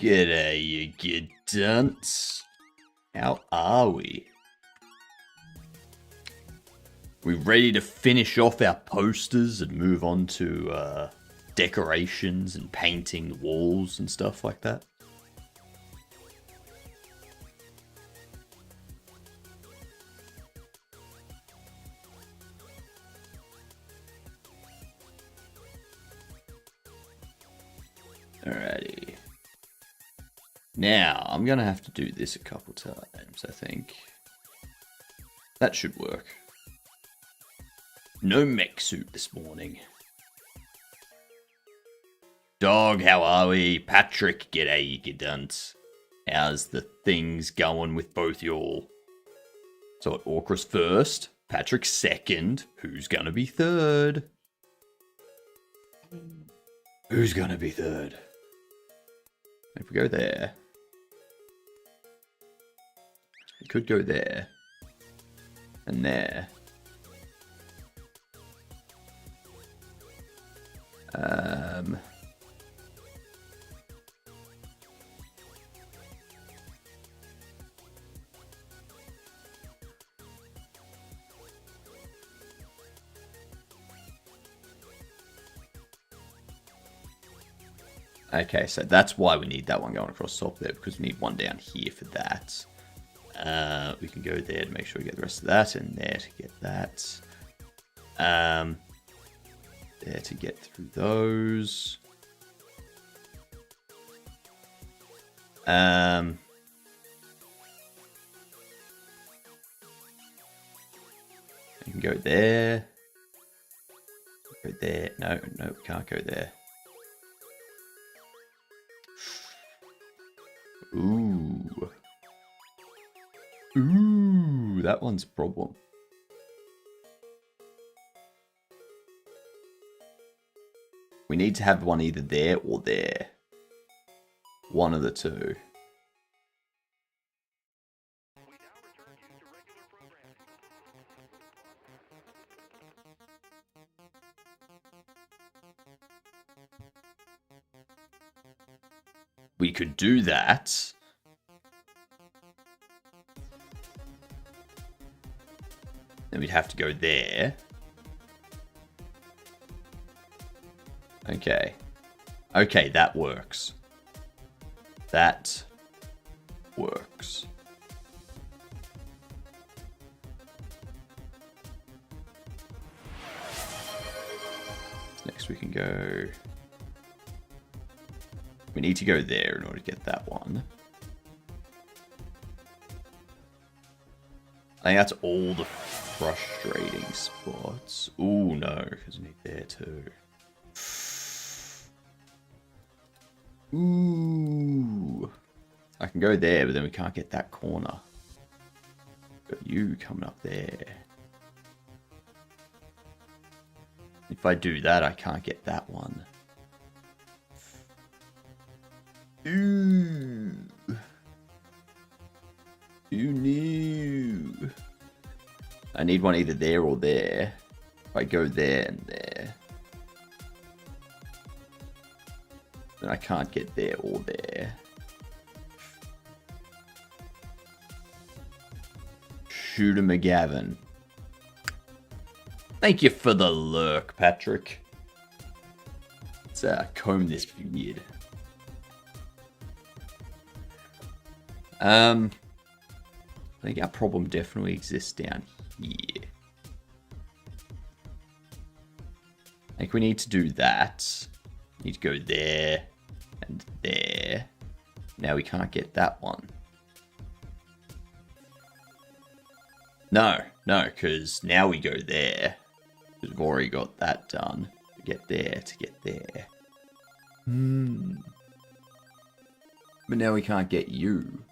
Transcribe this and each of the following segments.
G'day, you good dunce. How are we? We ready to finish off our posters and move on to decorations and painting the walls and stuff like that? Alrighty. Now, I'm going to have to do this a couple times, I think. That should work. No mech suit this morning. Dog, how are we? Patrick, g'day, you good dunce. How's the things going with both y'all? So, Orcra's first, Patrick second. Who's going to be third? Who's going to be third? If we go there... We could go there. And there. Okay, so that's why we need that one going across the top there, because we need one down here for that. We can go there to make sure we get the rest of that, and there to get that. There to get through those. You can go there. Go there. No, we can't go there. Ooh. Ooh, that one's a problem. We need to have one either there or there. One of the two. We could do that. Then we'd have to go there. Okay. Okay, that works. That works. Next we can go... We need to go there in order to get that one. I think that's all the frustrating spots. Ooh, no, because we need there too. Ooh. I can go there, but then we can't get that corner. Got you coming up there. If I do that, I can't get that one. Ooh. You knew. I need one either there or there. If I go there and there, then I can't get there or there. Shooter McGavin. Thank you for the lurk, Patrick. Let's comb this beard. I think our problem definitely exists down here. I think we need to do that. We need to go there and there. Now we can't get that one. No, because now we go there. Because we've already got that done. To get there, to get there. But now we can't get you.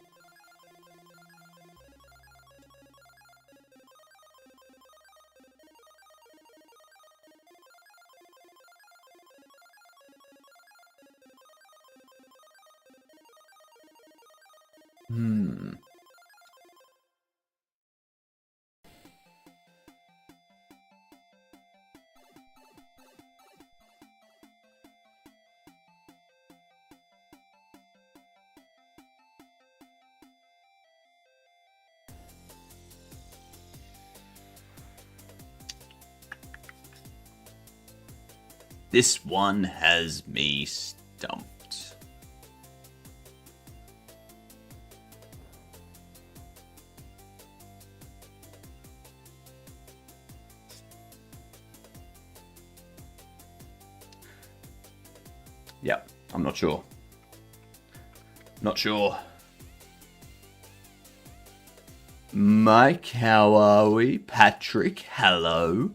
This one has me stumped. Yep, I'm not sure. Not sure. Mike, how are we? Patrick, hello.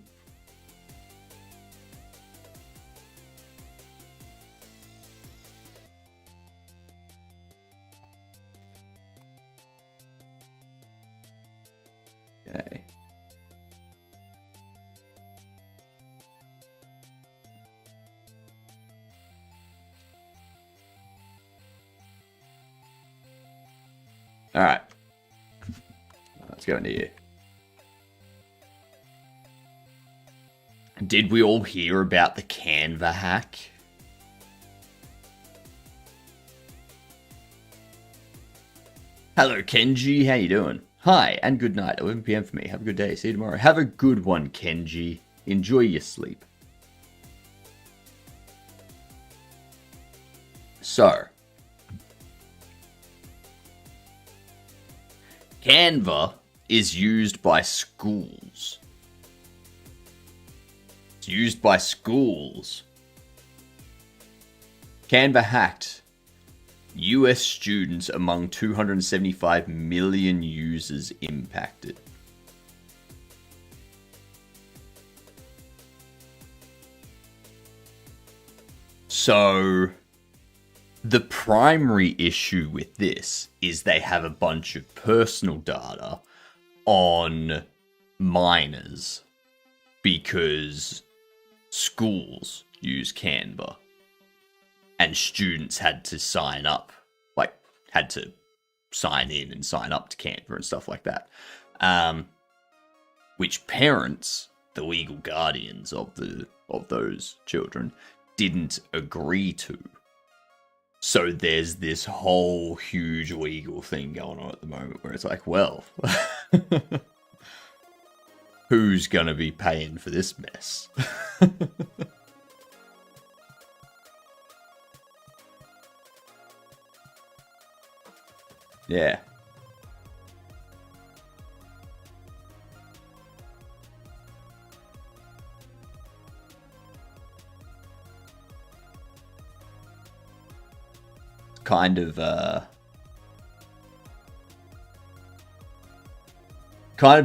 Okay. All right. Let's go into here. Did we all hear about the Canva hack? Hello, Kenji. How you doing? Hi, and good night. 11 p.m. for me. Have a good day. See you tomorrow. Have a good one, Kenji. Enjoy your sleep. So, Canva is used by schools. It's used by schools. Canva hacked US students among 275 million users impacted. So, the primary issue with this is they have a bunch of personal data on minors because schools use Canva and students had to sign up, like had to sign in and sign up to Canva and stuff like that, which parents, the legal guardians of those children, didn't agree to. So there's this whole huge legal thing going on at the moment where it's like, well, who's gonna be paying for this mess? Yeah. Kind of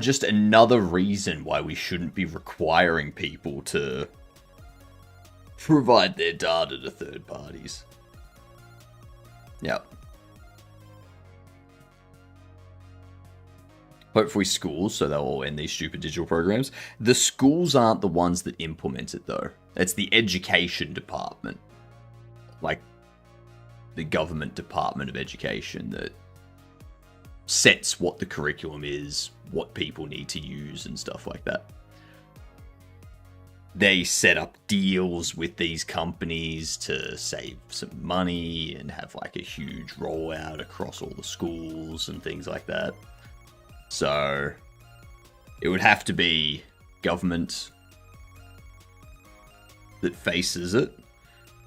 just another reason why we shouldn't be requiring people to provide their data to third parties. Yep. Hopefully schools, so they'll all end these stupid digital programs. The schools aren't the ones that implement it, though. It's the education department. Like, the government department of education that sets what the curriculum is, what people need to use, and stuff like that. They set up deals with these companies to save some money and have like a huge rollout across all the schools and things like that. So it would have to be government that faces it,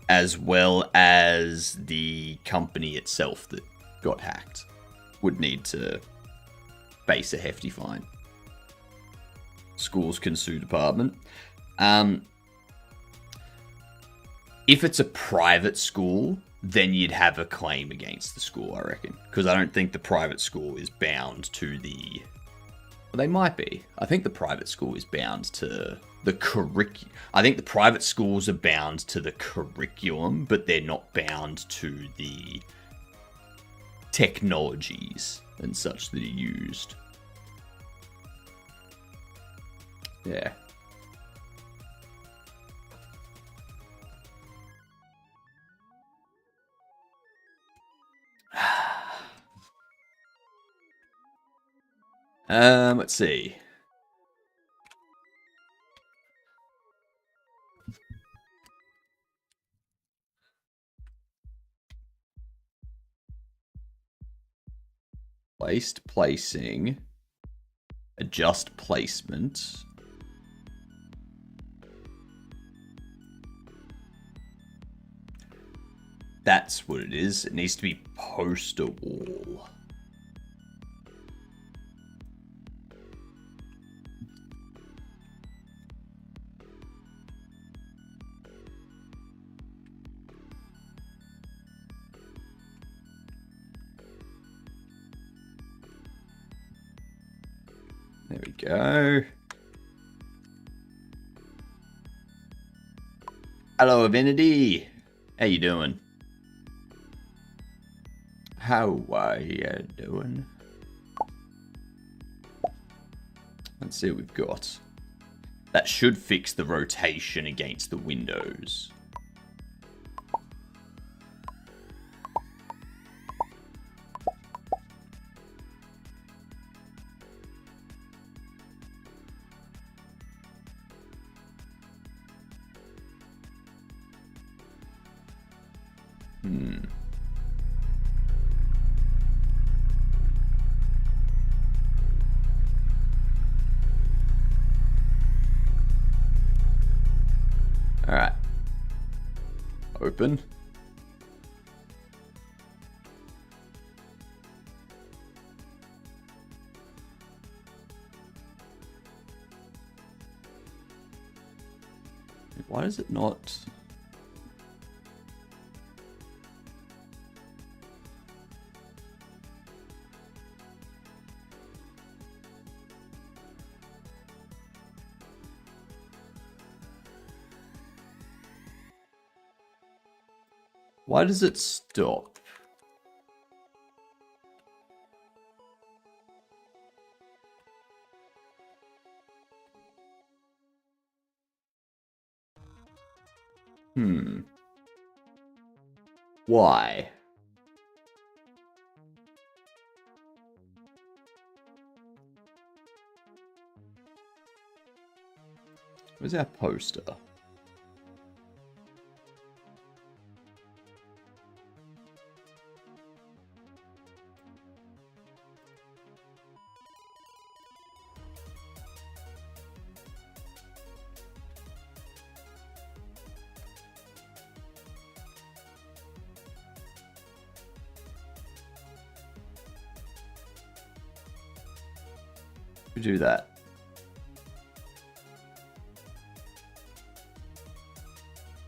as well as the company itself that got hacked would need to face a hefty fine. Schools can sue department. If it's a private school, then you'd have a claim against the school, I reckon. Because I don't think the private school is bound to the... Well, they might be. I think the private school is bound to the curriculum. I think the private schools are bound to the curriculum, but they're not bound to the technologies and such that are used. Yeah. Let's see. Placed, placing, adjust placement. That's what it is. It needs to be poster wall. There we go. Hello, Avinity. How you doing? How are you doing? Let's see what we've got. That should fix the rotation against the windows. Alright. Open. Why is it not... Why does it stop? Why? Where's our poster? We do that.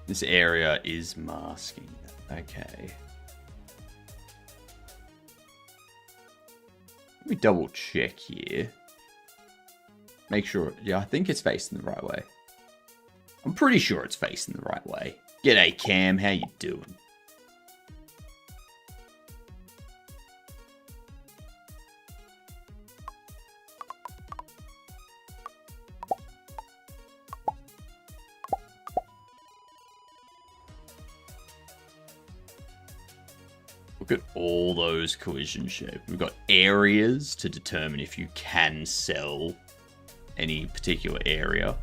This area is masking. Okay. Let me double check here. Make sure. Yeah, I think it's facing the right way. I'm pretty sure it's facing the right way. G'day, Cam. How you doing? Look at all those collision shapes. We've got areas to determine if you can sell any particular area.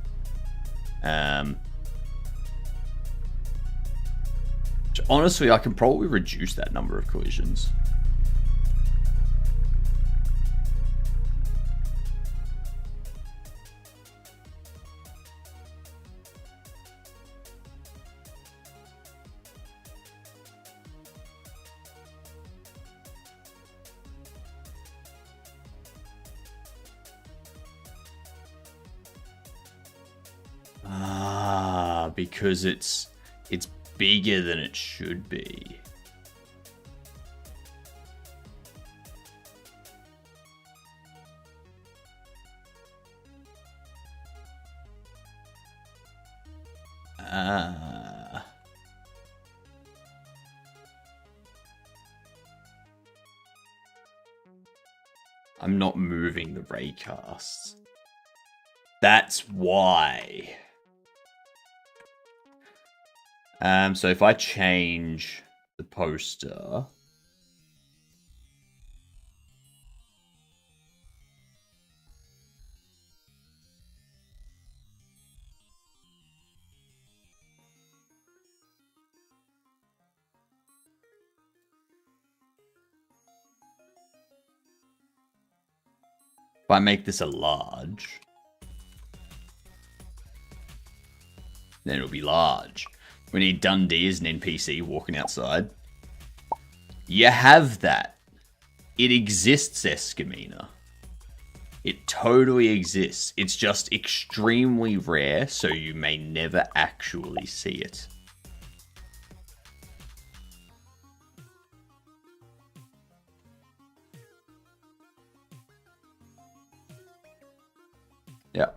Honestly, I can probably reduce that number of collisions. Because it's bigger than it should be. I'm not moving the raycasts. That's why. So if I change the poster, if I make this a large, then it'll be large. We need Dundee as an NPC walking outside. You have that. It exists, Escamina. It totally exists. It's just extremely rare, so you may never actually see it. Yeah.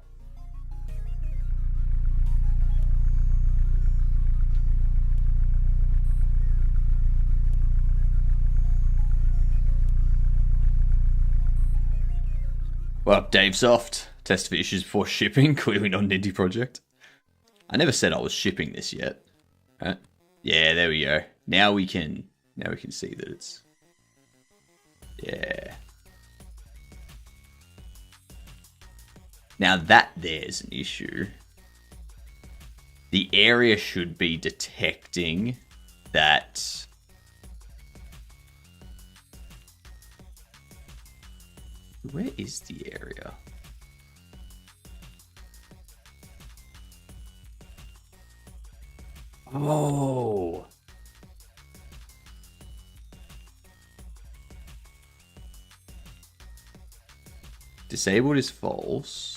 Well, Dave Soft. Test for issues before shipping. Clearly not an indie project. I never said I was shipping this yet. Right? Yeah, there we go. Now we can see that it's... Yeah. Now that there's an issue. The area should be detecting that... Where is the area? Oh. Disabled is false.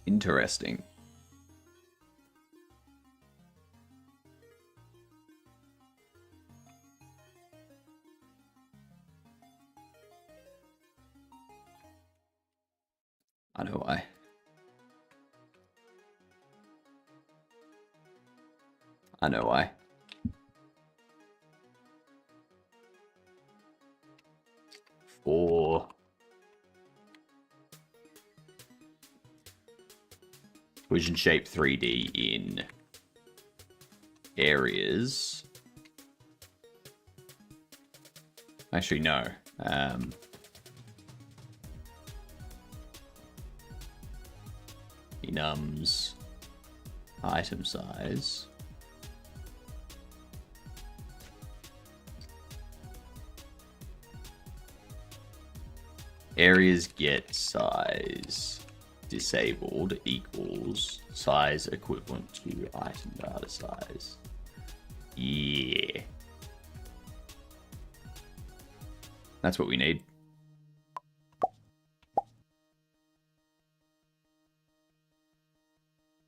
Interesting. I know why. I know why. For Vision Shape 3D in areas. Actually, no. Enums item size. Areas get size disabled equals size equivalent to item data size. Yeah. That's what we need.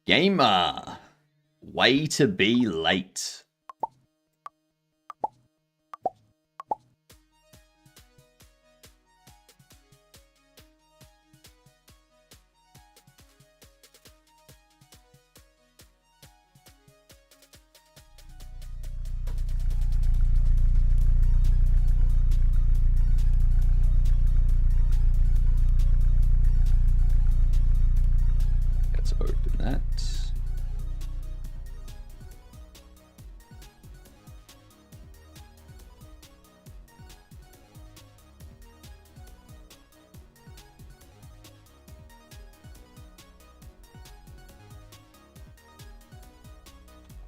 Gamer. Way to be late. Let's open that.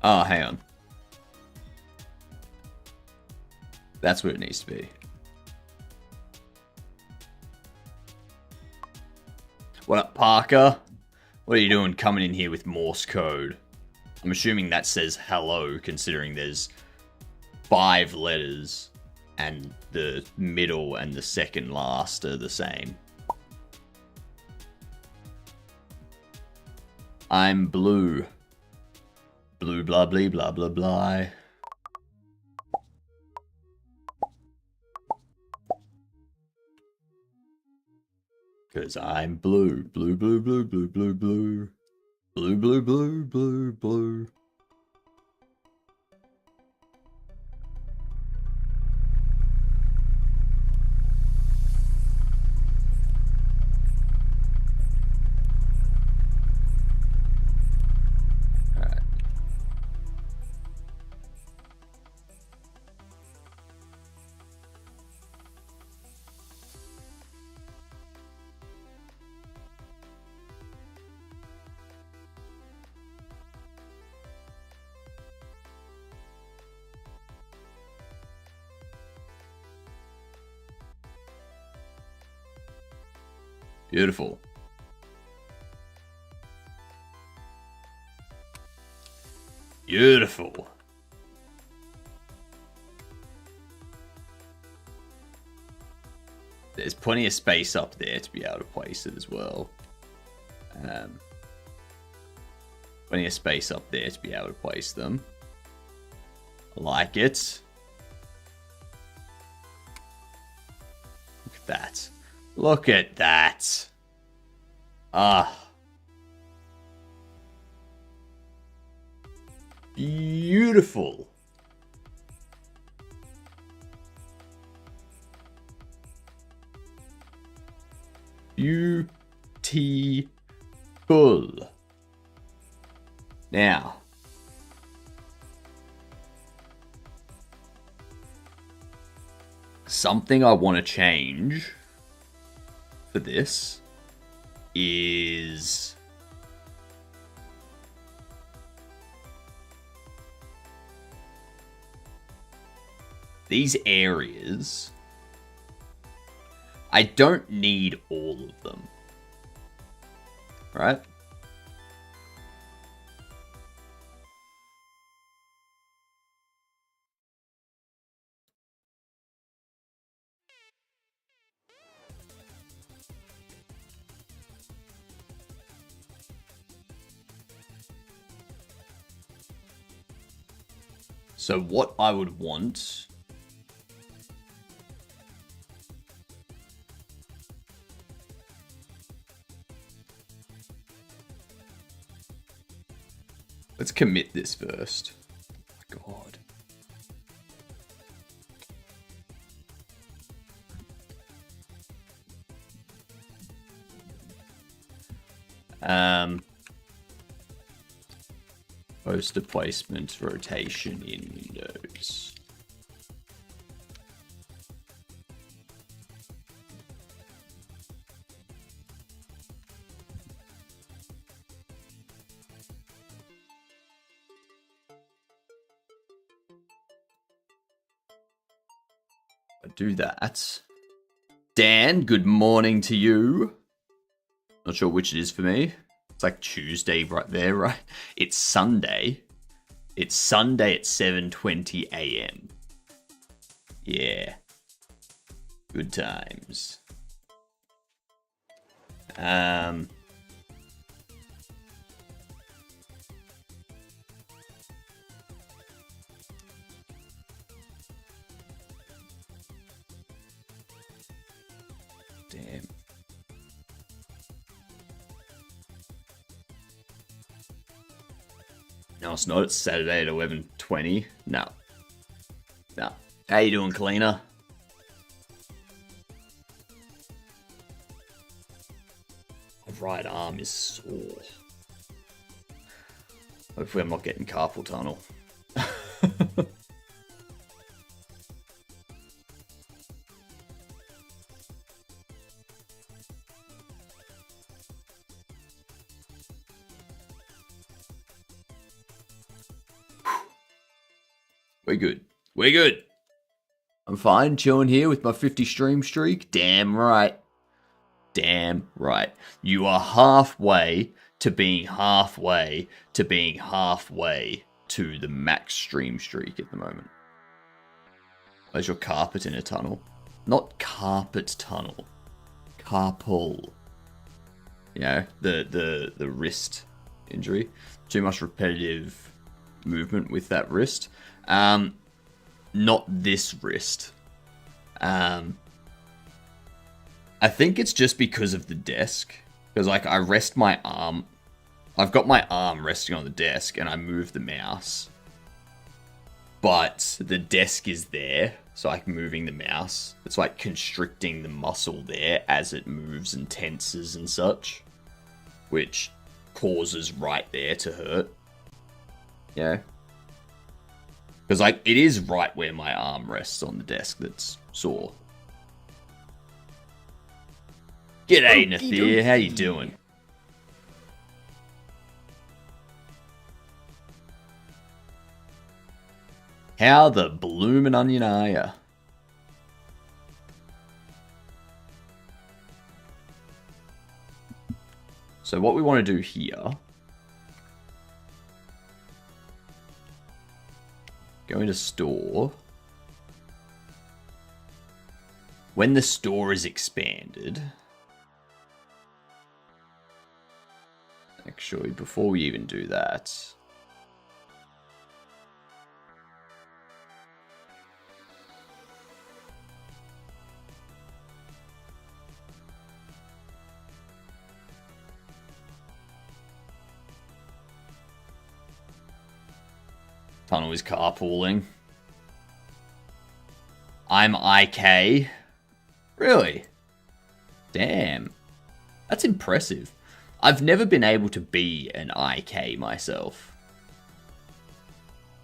Oh, hang on. That's where it needs to be. What up, Parker? What are you doing coming in here with Morse code? I'm assuming that says hello, considering there's 5 letters and the middle and the second last are the same. I'm blue. Blue blah blah blah blah blah. Cause I'm blue. Blue blue blue blue blue blue. Blue blue blue blue blue. Alright. Beautiful. Beautiful. There's plenty of space up there to be able to place it as well. Plenty of space up there to be able to place them. I like it. Look at that. Look at that. Ah. Beautiful. Beautiful. Now, something I want to change for this is these areas. I don't need all of them, right? So what I would want let's commit this first. Oh my God. Poster placement rotation in Windows. Do that. Dan, good morning to you. Not sure which it is for me. It's like Tuesday right there, right? It's Sunday. It's Sunday at 7:20 a.m. Yeah. Good times. Damn. No, it's not. It's Saturday at 11:20. No. No. How you doing, cleaner? My right arm is sore. Hopefully I'm not getting carpal tunnel. We're good. We're good. I'm fine, chilling here with my 50 stream streak. Damn right. Damn right. You are halfway to being halfway to being halfway to the max stream streak at the moment. Where's your carpet in a tunnel? Not carpet tunnel. Carpal. You know, the wrist injury. Too much repetitive movement with that wrist. Not this wrist. I think it's just because of the desk. Because, like, I rest my arm. I've got my arm resting on the desk, and I move the mouse. But the desk is there, so, like, moving the mouse. It's, like, constricting the muscle there as it moves and tenses and such. Which causes right there to hurt. Yeah. Because, like, it is right where my arm rests on the desk that's sore. G'day, Nathir. How you doing? How the bloomin' onion are ya? So what we want to do here, go into store. When the store is expanded, actually, before we even do that, Tunnel is carpooling. I'm IK. Really? Damn. That's impressive. I've never been able to be an IK myself.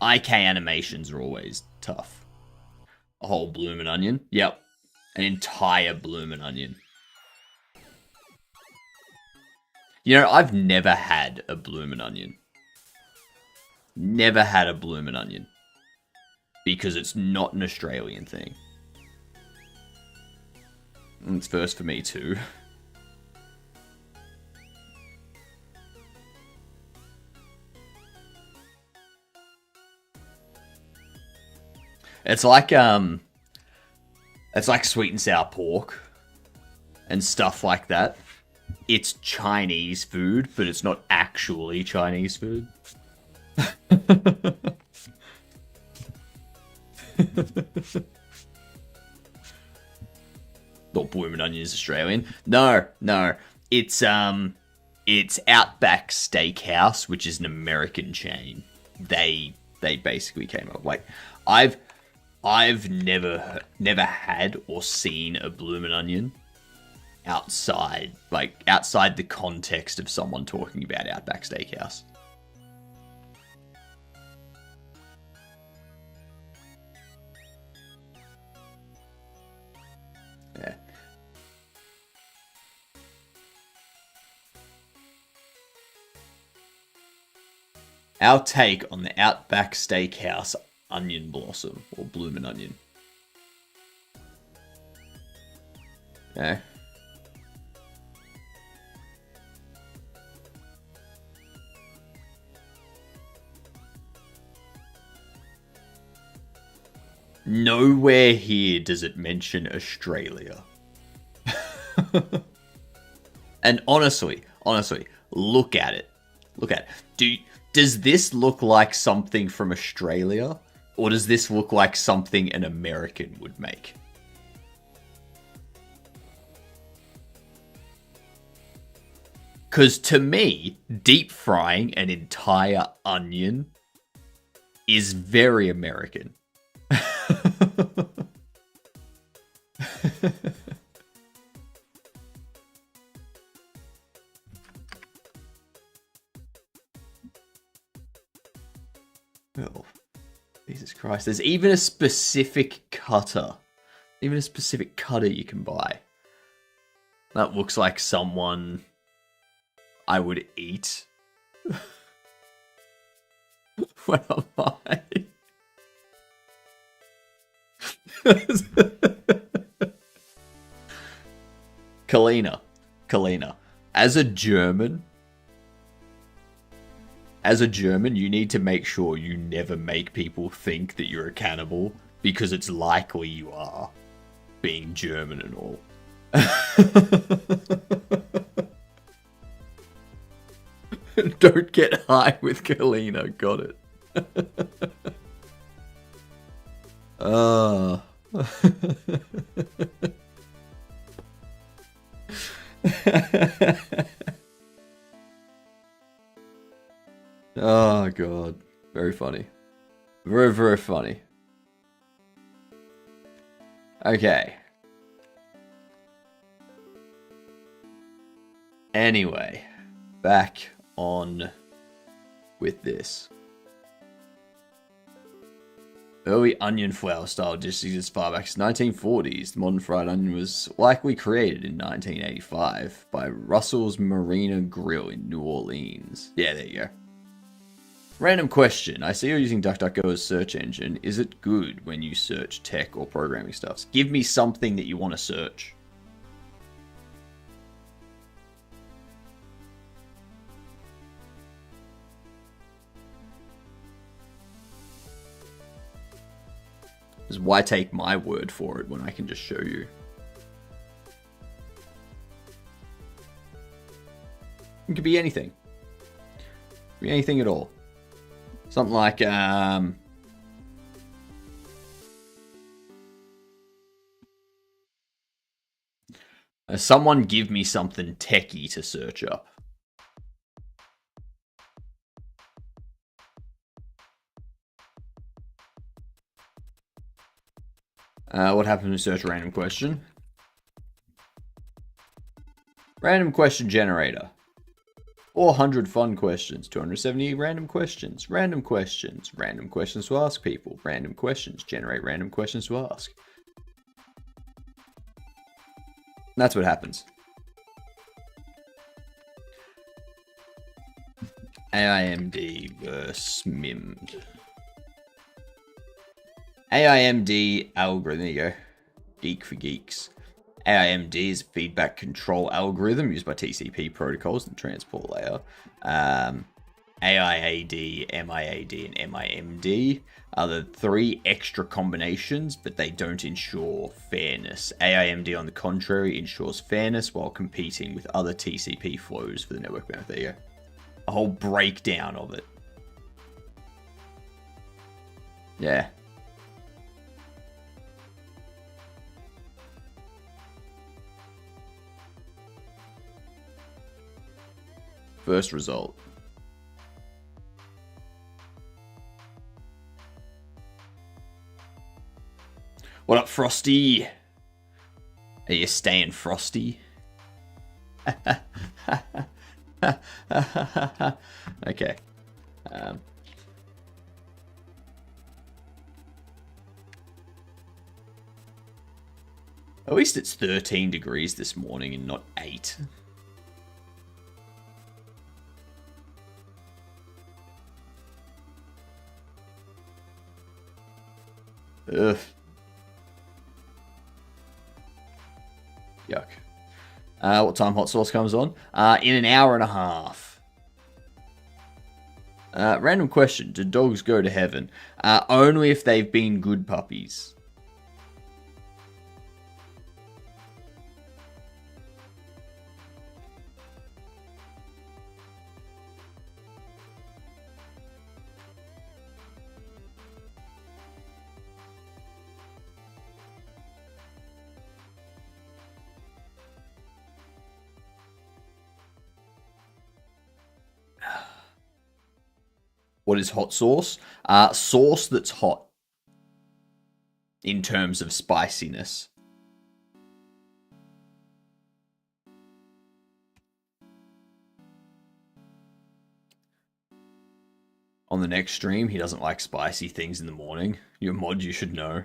IK animations are always tough. A whole bloomin' onion? Yep. An entire bloomin' onion. You know, I've never had a bloomin' onion. Never had a bloomin' onion. Because it's not an Australian thing. And it's first for me too. It's like sweet and sour pork and stuff like that. It's Chinese food, but it's not actually Chinese food. Thought bloomin' onion is Australian. No. It's Outback Steakhouse, which is an American chain. They basically came up like I've never had or seen a bloomin' onion outside the context of someone talking about Outback Steakhouse. Yeah. Our take on the Outback Steakhouse onion blossom or bloomin' onion. Okay. Nowhere here does it mention Australia. And honestly, look at it. Does this look like something from Australia? Or does this look like something an American would make? Because to me, deep frying an entire onion is very American. Oh, Jesus Christ. There's even a specific cutter. Even a specific cutter you can buy. That looks like someone I would eat. Where am I? Kalina. As a German, you need to make sure you never make people think that you're a cannibal, because it's likely you are, being German and all. Don't get high with Kalina, got it. Oh god, very funny. Very, very funny. Okay. Anyway, back on with this. Early onion flour style dishes as far back as 1940s. The modern fried onion was likely created in 1985 by Russell's Marina Grill in New Orleans. Yeah, there you go. Random question. I see you're using DuckDuckGo as search engine. Is it good when you search tech or programming stuff? Give me something that you want to search. Because why take my word for it when I can just show you? It could be anything. It could be anything at all. Something like, someone give me something techie to search up. What happens when you search a random question? Random question generator. 400 fun questions, 270 random questions to ask people, random questions, generate random questions to ask. That's what happens. AIMD versus MIMD. AIMD algorithm, there you go. Geek for geeks. AIMD is a feedback control algorithm used by TCP protocols and transport layer. AIAD, MIAD, and MIMD are the three extra combinations, but they don't ensure fairness. AIMD, on the contrary, ensures fairness while competing with other TCP flows for the network bandwidth. There you go. A whole breakdown of it. Yeah. First result. What up, Frosty? Are you staying frosty? Okay. At least it's 13 degrees this morning and not 8. Ugh. Yuck. What time hot sauce comes on? In an hour and a half. Random question. Do dogs go to heaven? Only if they've been good puppies. What is hot sauce? Sauce that's hot in terms of spiciness. On the next stream, he doesn't like spicy things in the morning. You're a mod, you should know.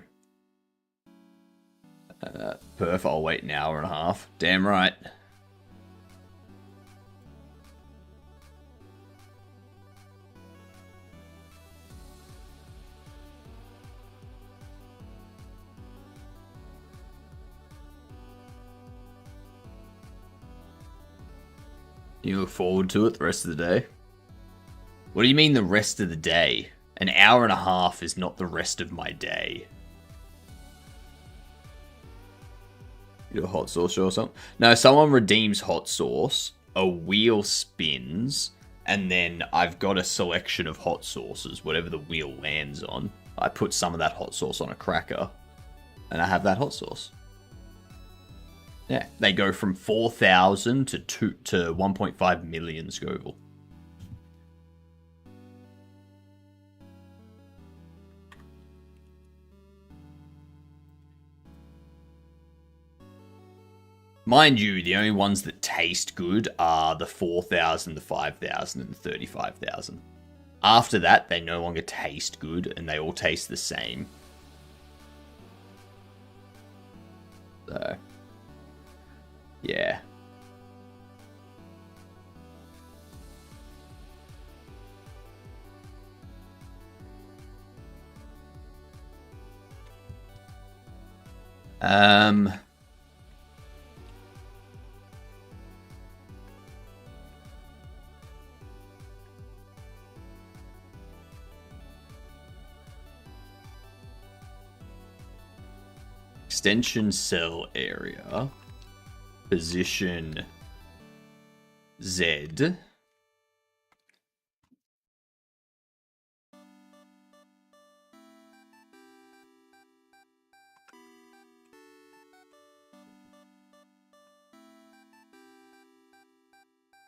Perf, I'll wait an hour and a half. Damn right. You look forward to it the rest of the day? What do you mean the rest of the day? An hour and a half is not the rest of my day. You do a hot sauce or something? No, someone redeems hot sauce, a wheel spins, and then I've got a selection of hot sauces, whatever the wheel lands on. I put some of that hot sauce on a cracker, and I have that hot sauce. Yeah, they go from 4,000 to 1.5 million Scoville. Mind you, the only ones that taste good are the 4,000, the 5,000, and the 35,000. After that, they no longer taste good, and they all taste the same. So, yeah. Extension cell area. Position Z.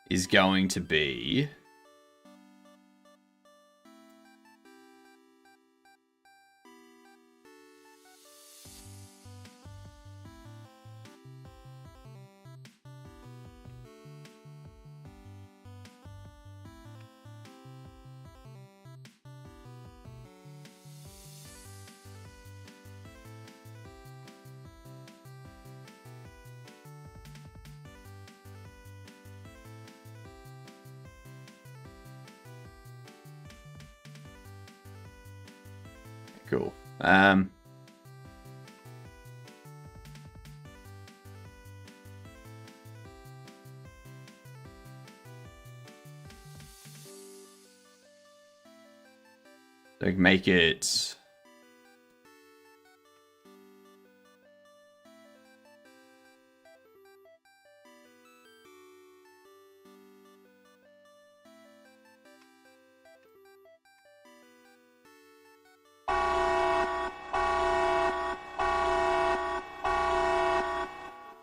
Is going to be cool. Like make it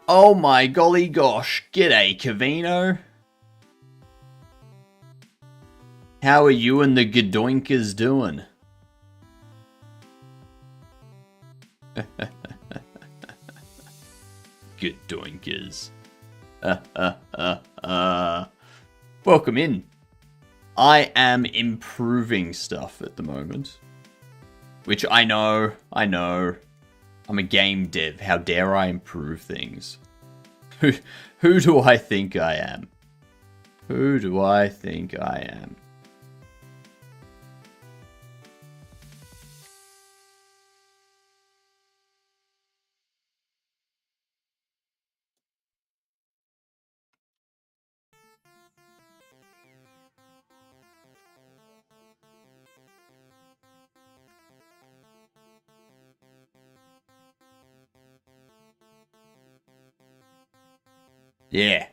oh my golly gosh. G'day, Cavino. How are you and the Gadoinkers doing? Gadoinkers. Welcome in. I am improving stuff at the moment. Which I know. I'm a game dev. How dare I improve things? Who do I think I am? Who do I think I am? Yeah.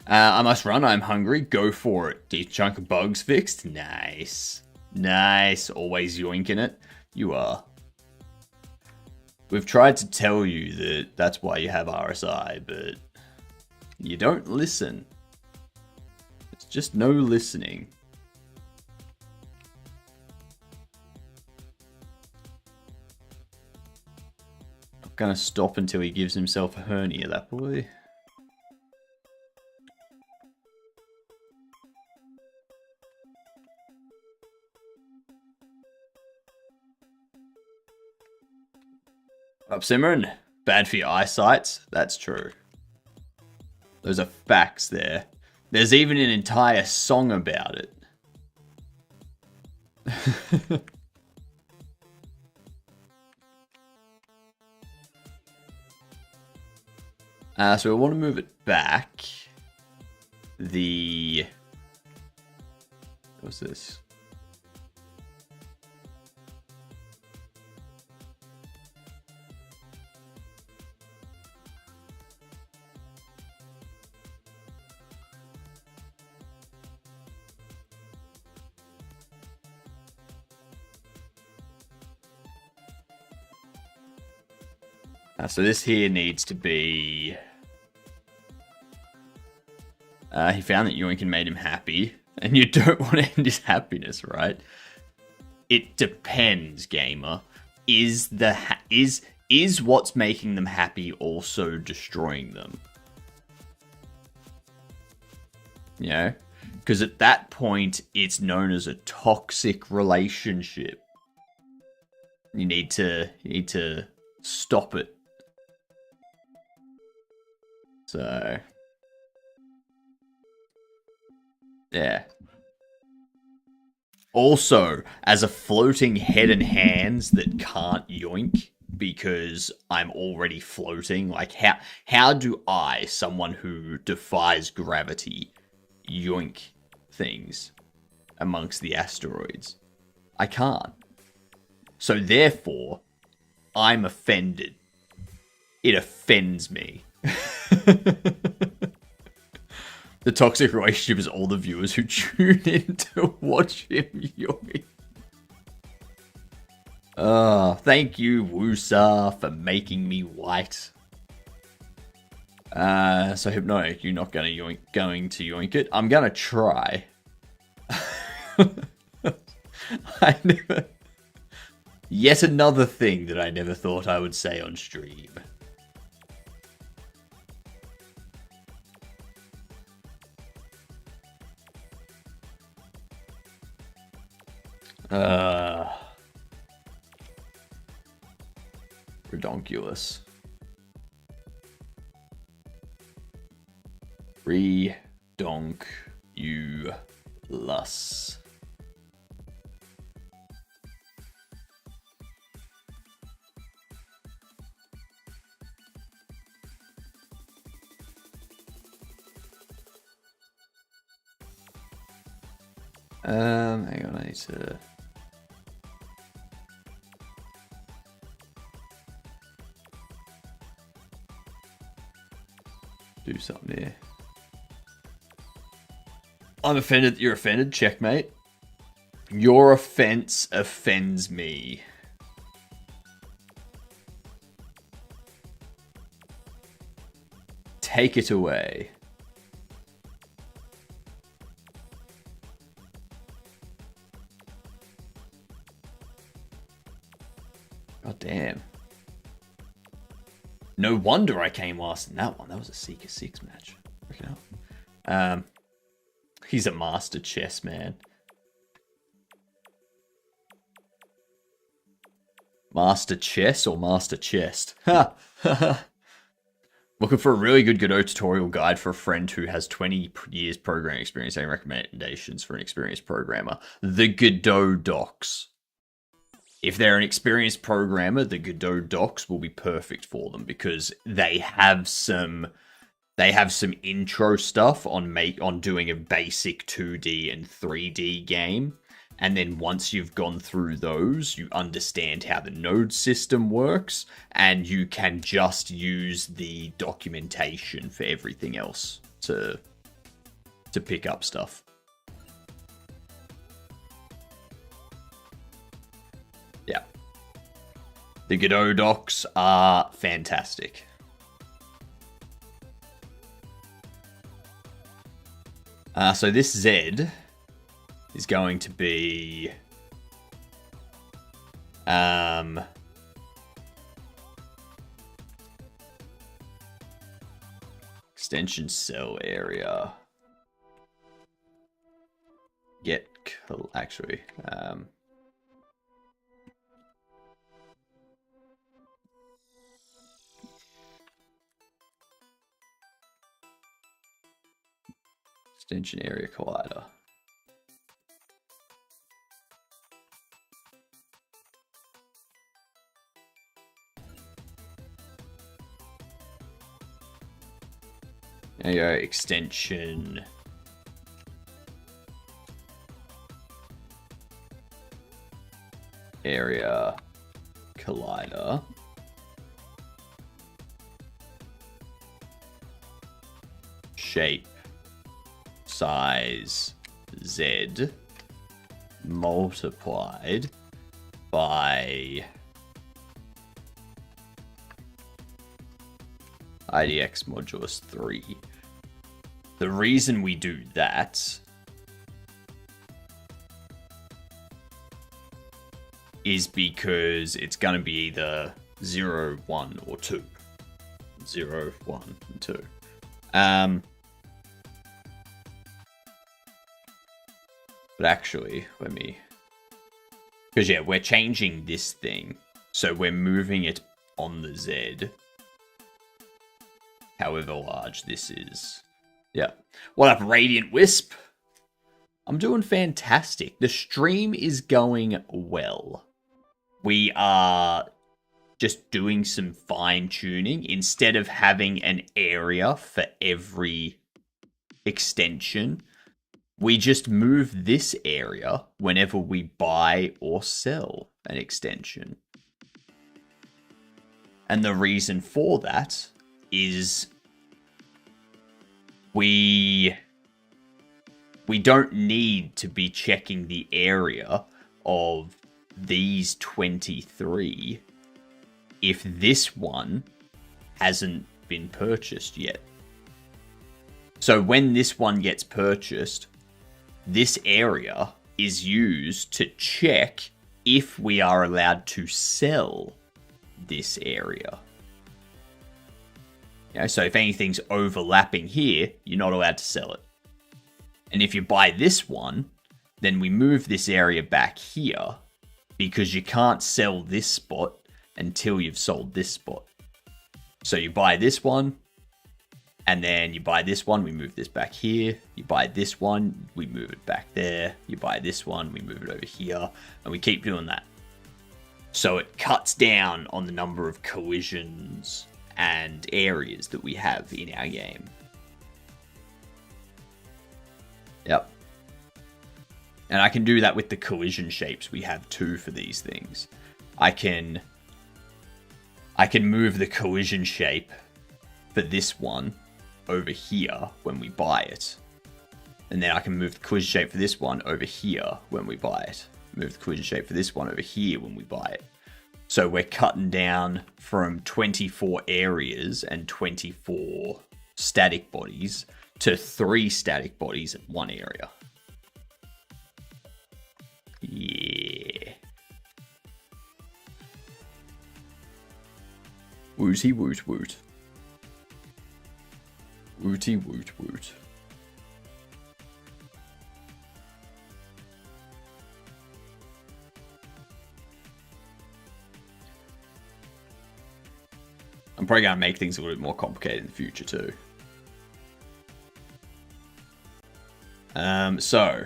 I must run. I'm hungry. Go for it. Deep chunk of bugs fixed. Nice. Nice. Always yoinking it. You are. We've tried to tell you that that's why you have RSI, but you don't listen. It's just no listening. Not gonna stop until he gives himself a hernia, that boy. Up Simran, bad for your eyesight. That's true. Those are facts there. There's even an entire song about it. So we want to move it back. What's this? So this here needs to be... he found that Yoinkin made him happy, and you don't want to end his happiness, right? It depends, gamer. Is what's making them happy also destroying them? You know? Because at that point, it's known as a toxic relationship. You need to stop it. So, yeah. Also, as a floating head and hands that can't yoink because I'm already floating, like how do I, someone who defies gravity, yoink things amongst the asteroids? I can't. So therefore, I'm offended. It offends me. The toxic relationship is all the viewers who tune in to watch him yoink. Thank you, Wusa, for making me white. So Hypnotic, you're not going to yoink it. I'm going to try. Yet another thing that I never thought I would say on stream. Redonkulous. Redonkulous. Hang on, I need to... do something here. I'm offended that you're offended. Checkmate. Your offense offends me. Take it away. God damn. No wonder I came last in that one. That was a Seeker 6 match. He's a master chess man. Master chess or master chest? Ha! Looking for a really good Godot tutorial guide for a friend who has 20 years programming experience. Any recommendations for an experienced programmer? The Godot docs. If they're an experienced programmer, the Godot docs will be perfect for them because they have some intro stuff on doing a basic 2D and 3D game. And then once you've gone through those, you understand how the node system works, and you can just use the documentation for everything else to pick up stuff. Yeah. The Godot docs are fantastic. So this Z is going to be extension cell area. Extension area collider. There you go, extension area collider. Shape size Z multiplied by IDX modulus 3. The reason we do that is because it's going to be either 0, 1, or 2. 0, 1, and 2. But actually, let me... because yeah, we're changing this thing. So we're moving it on the Z. However large this is. Yeah. What up, Radiant Wisp? I'm doing fantastic. The stream is going well. We are just doing some fine tuning. Instead of having an area for every extension, we just move this area whenever we buy or sell an extension. And the reason for that is we don't need to be checking the area of these 23 if this one hasn't been purchased yet. So when this one gets purchased, this area is used to check if we are allowed to sell this area. So if anything's overlapping here, you're not allowed to sell it. And if you buy this one, then we move this area back here because you can't sell this spot until you've sold this spot. So you buy this one, and then you buy this one, we move this back here. You buy this one, we move it back there. You buy this one, we move it over here. And we keep doing that. So it cuts down on the number of collisions and areas that we have in our game. Yep. And I can do that with the collision shapes we have too for these things. I can move the collision shape for this one over here when we buy it. And then I can move the collision shape for this one over here when we buy it. Move the collision shape for this one over here when we buy it. So we're cutting down from 24 areas and 24 static bodies to 3 static bodies at 1 area. Yeah. Wooty woot woot. Wooty woot woot. I'm probably going to make things a little bit more complicated in the future too. So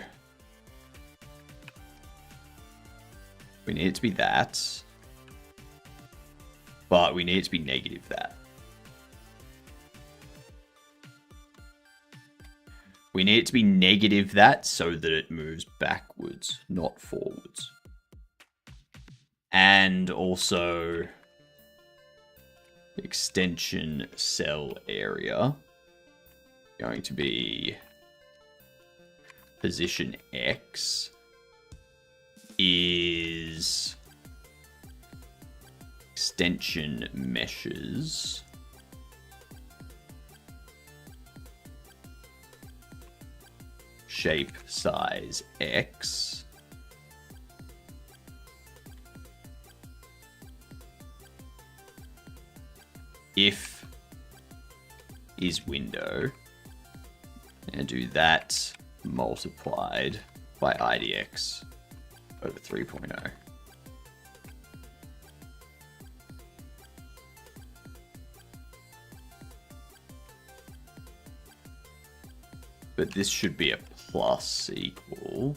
we need it to be that, but we need it to be negative that. We need it to be negative that so that it moves backwards, not forwards. And also extension cell area going to be position X is extension meshes shape size X if is window, and do that multiplied by IDX over 3.0. But this should be a plus equal.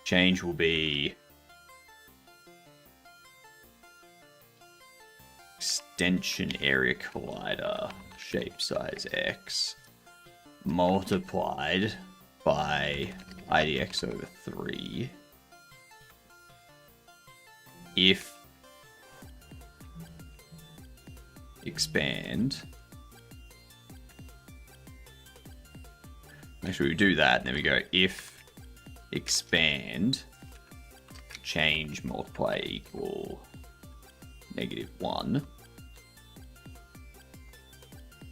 Change will be extension area collider shape size X multiplied by IDX over 3 if expand. Make sure we do that, and then we go if expand change multiply equal -1.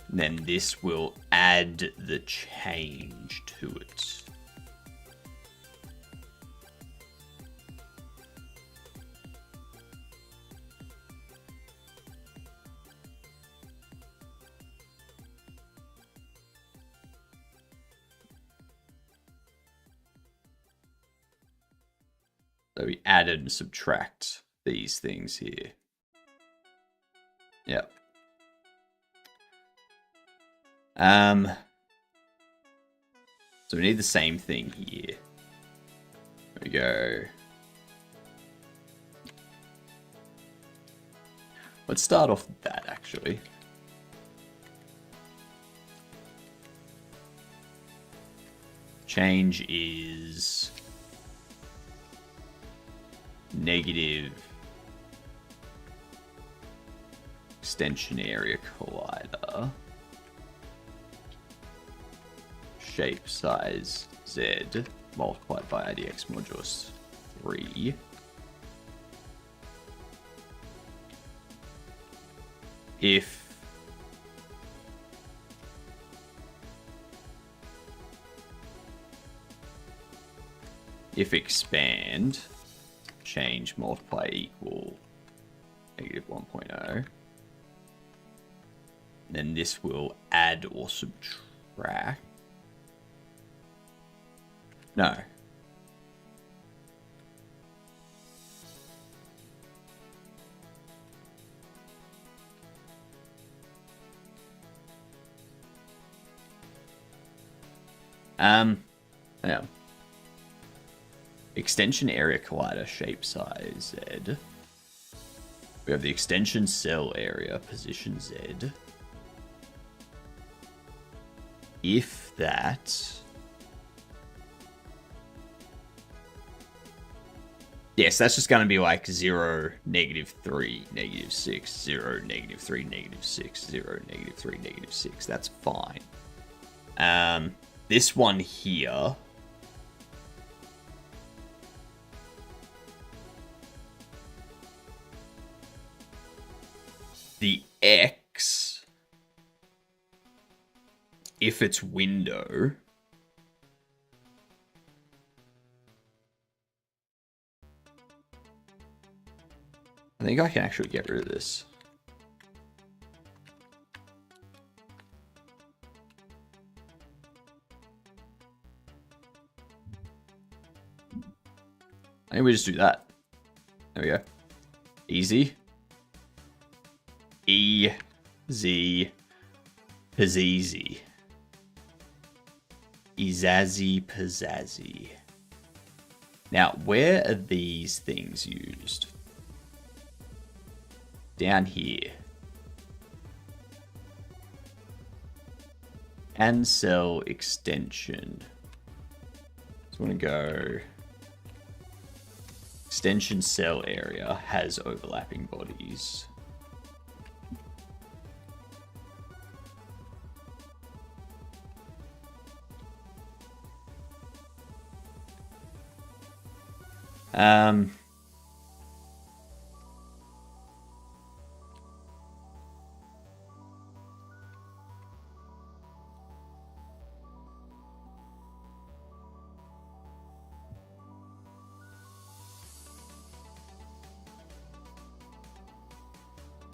Then this will add the change to it. So we add and subtract these things here. Yep. So we need the same thing here. There we go. Let's start off with that, actually. change is negative extension area collider, shape size Z multiplied by IDX modulus 3. If expand, change multiply equal negative 1.0, then this will add or subtract. No. Yeah. Extension area collider shape size Z. We have the extension cell area position Z. If that... Yes, that's just going to be like 0, negative 3, negative 6, 0, negative 3, negative 6, 0, negative 3, negative 6. That's fine. This one here... The X, if it's window, I think I can actually get rid of this. I think we just do that. There we go. Easy. E-Z Pazazzy. Izazzy Pazazzy. Now, where are these things used? Down here. And cell extension. So I want to go... Extension cell area has overlapping bodies.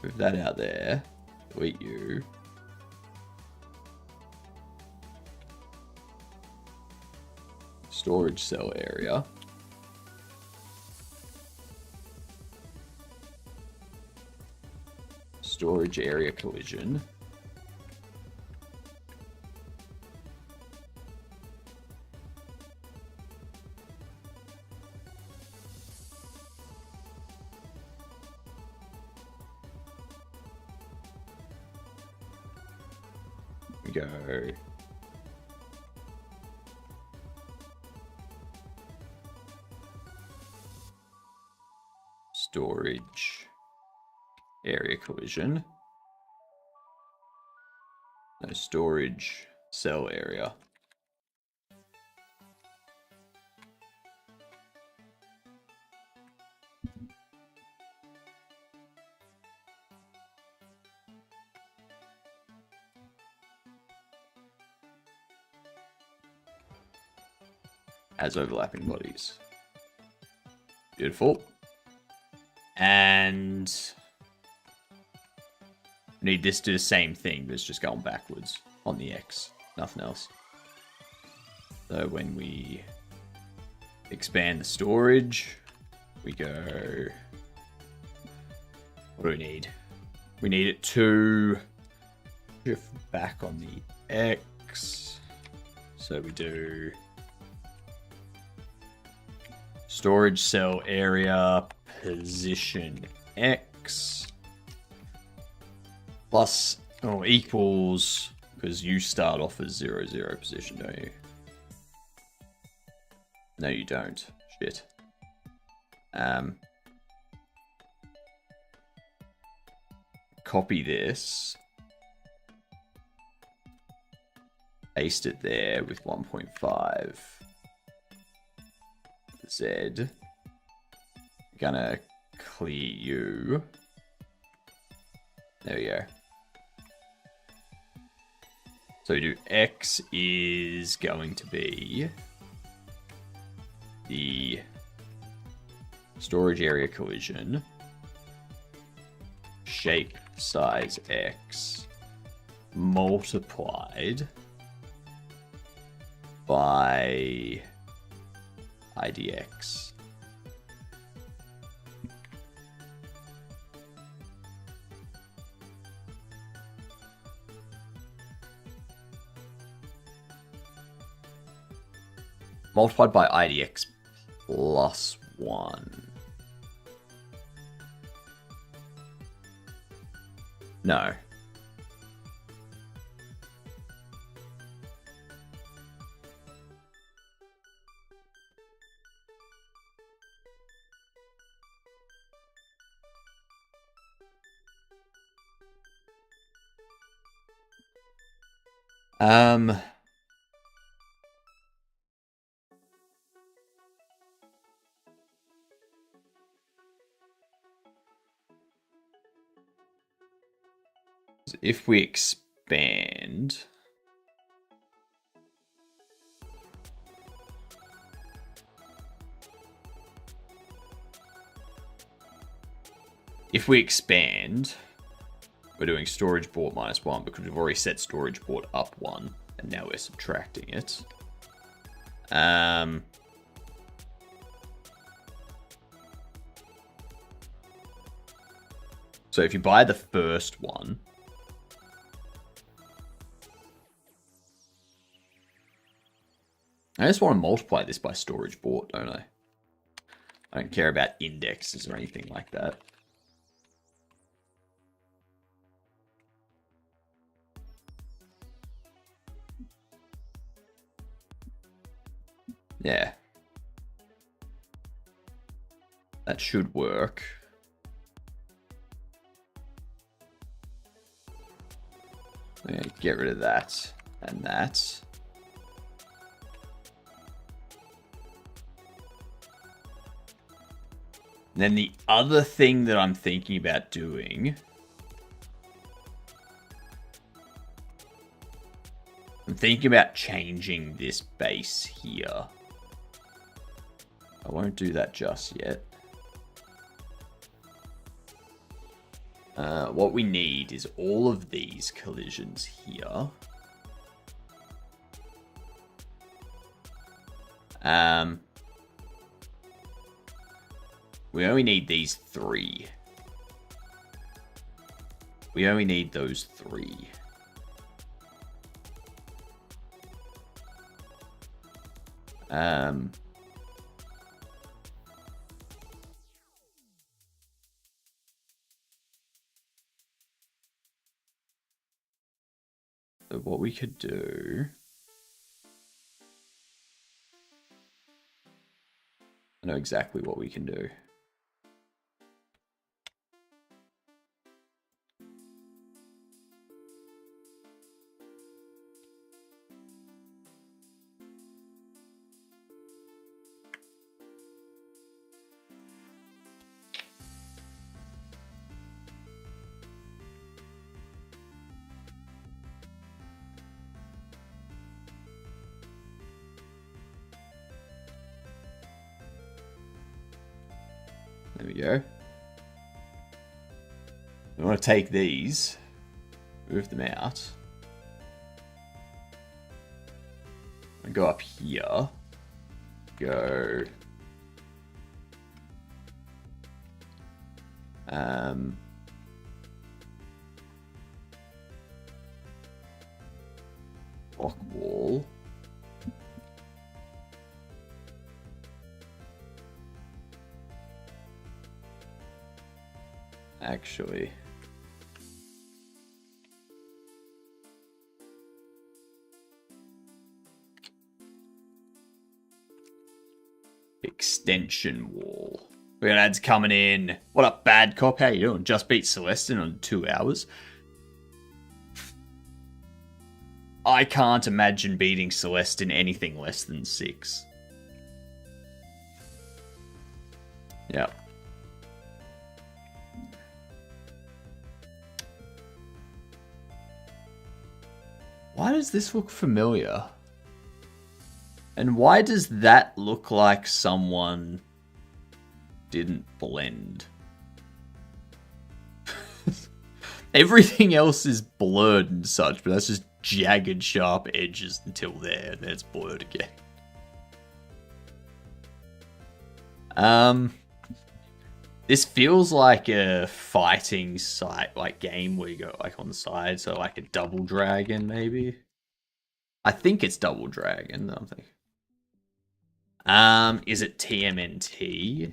Move that out there. Delete you. Storage cell area. Storage area collision. We go. Storage area collision. No, storage cell area. Has overlapping bodies. Beautiful. And need this to do the same thing, but it's just going backwards on the X. Nothing else. So when we expand the storage, we go... What do we need? We need it to shift back on the X. So we do storage cell area position X plus equals, because you start off as 0, 0 position, don't you? No, you don't. Shit. Copy this. Paste it there with 1.5. Z. Gonna clear you. There we go. So we do X is going to be the storage area collision, shape size X multiplied by IDX. Multiplied by IDX plus 1. No. If we expand, we're doing storage board -1 because we've already set storage board up 1, and now we're subtracting it. So if you buy the first one, I just want to multiply this by storage board, don't I? I don't care about indexes or anything like that. Yeah. That should work. I'm going to get rid of that and that. And then the other thing that I'm thinking about doing, I'm thinking about changing this base here. I won't do that just yet. What we need is all of these collisions here. We only need these 3. We only need those 3. So what we could do, I know exactly what we can do. There we go. We want to take these, move them out, and go up here, go, block wall, actually. Extension wall. We got ads coming in. What up, Bad Cop? How you doing? Just beat Celestin on 2 hours. I can't imagine beating Celestin anything less than 6. Yeah. Why does this look familiar? And why does that look like someone didn't blend? Everything else is blurred and such, but that's just jagged, sharp edges until there, and then it's blurred again. This feels like a fighting site, like game where you go like on the side, so like a Double Dragon maybe. I think it's Double Dragon. I think. Is it TMNT?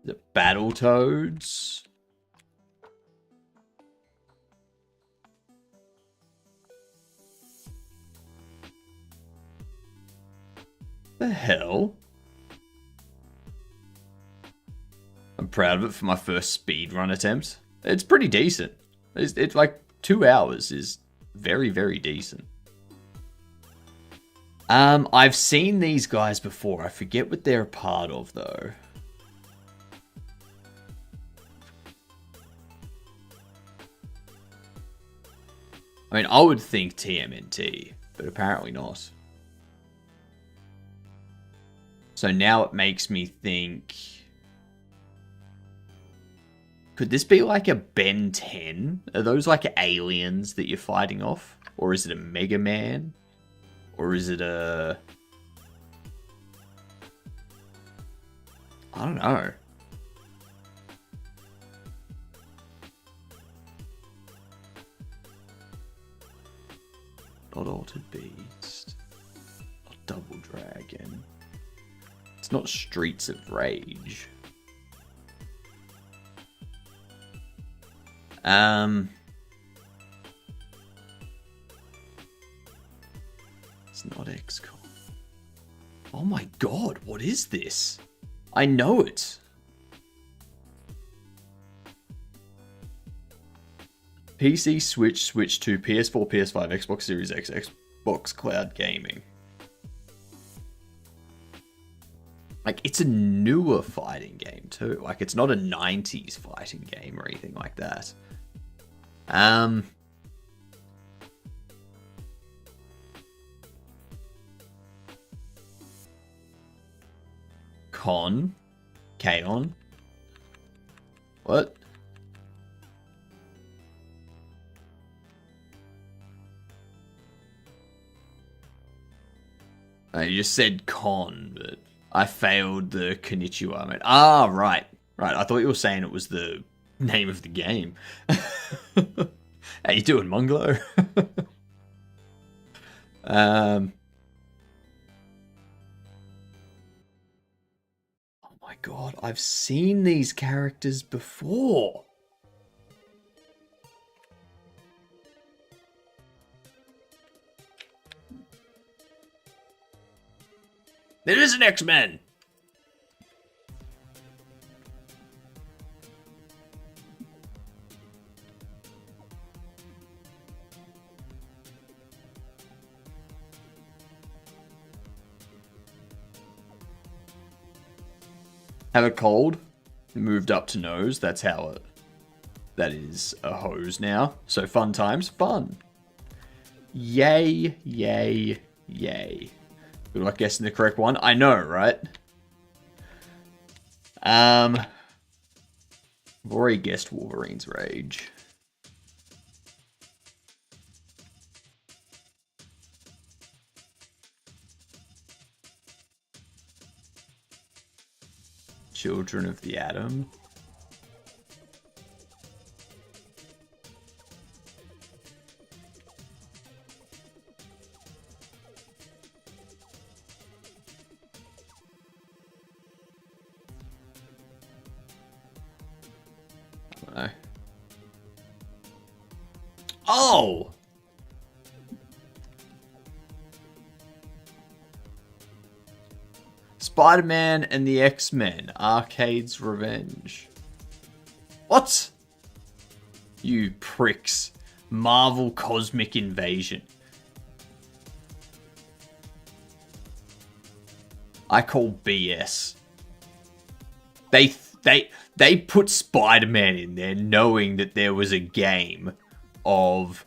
Is it Battletoads? The hell? I'm proud of it for my first speedrun attempt. It's pretty decent. It's like 2 hours is very, very decent. I've seen these guys before. I forget what they're a part of, though. I mean, I would think TMNT, but apparently not. So now it makes me think... Could this be like a Ben 10? Are those like aliens that you're fighting off? Or is it a Mega Man? Or is it a... I don't know. Not Altered Beast. Not Double Dragon. It's not Streets of Rage. It's not XCOM. Oh my god, what is this? I know it. PC, Switch, Switch 2, PS4, PS5, Xbox Series X, Xbox Cloud Gaming. Like, it's a newer fighting game, too. Like, it's not a 90s fighting game or anything like that. Kaon? What? You just said con, but I failed the konnichiwa, mate. Ah, right. Right, I thought you were saying it was the name of the game. How you doing, Munglo? Oh my god, I've seen these characters before. It is an X-Men! Have a cold, moved up to nose, that's how it... That is a hose now. So fun times, fun. Yay, yay, yay. Good luck guessing the correct one. I know, right? I've already guessed Wolverine's Rage. Children of the Atom. Oh! Spider-Man and the X-Men, Arcade's Revenge. What? You pricks. Marvel Cosmic Invasion. I call BS. They put Spider-Man in there knowing that there was a game of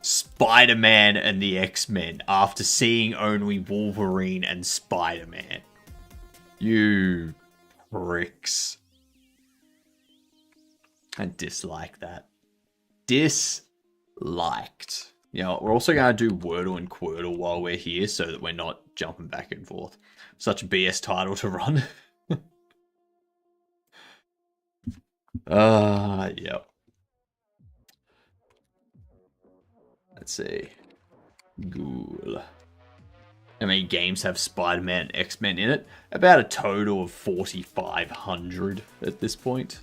Spider-Man and the X-Men after seeing only Wolverine and Spider-Man. You pricks. I dislike that. Disliked. You know, we're also going to do Wordle and Quirtle while we're here so that we're not jumping back and forth. Such a BS title to run. Yep. Let's see. Ghoul. How many games have Spider-Man and X-Men in it? About a total of 4,500 at this point.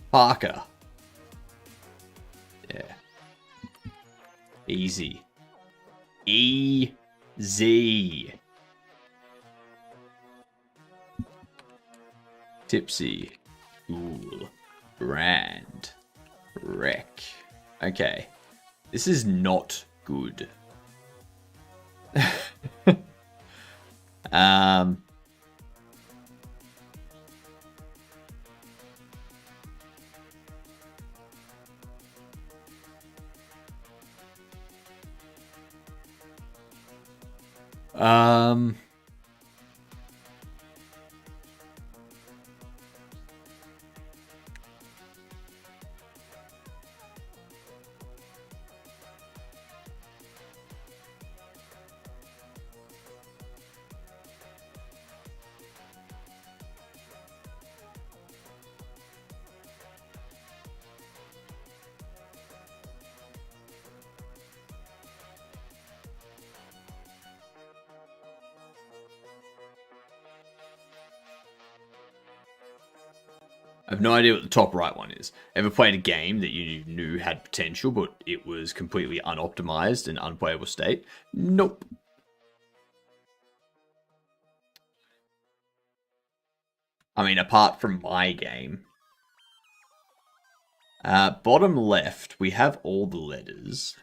Parker. Yeah. Easy. Easy. Tipsy. Ghoul. Brand. Wreck. Okay. This is not good. I have no idea what the top right one is. Ever played a game that you knew had potential, but it was completely unoptimized and unplayable state? Nope. I mean, apart from my game. Bottom left, we have all the letters.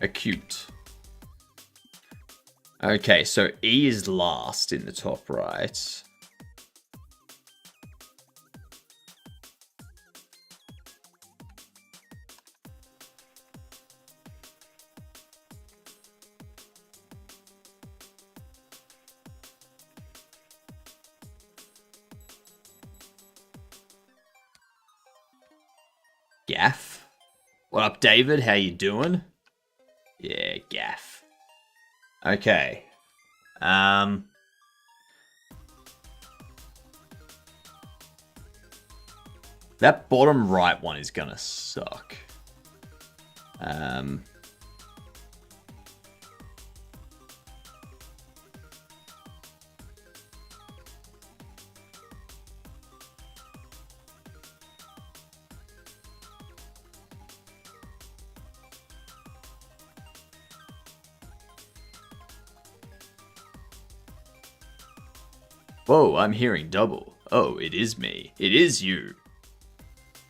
Acute. Okay, so E is last in the top right. Gaff. What up, David? How you doing? Yeah, gaff. Okay. That bottom right one is gonna suck. Whoa, I'm hearing double. Oh, it is me. It is you.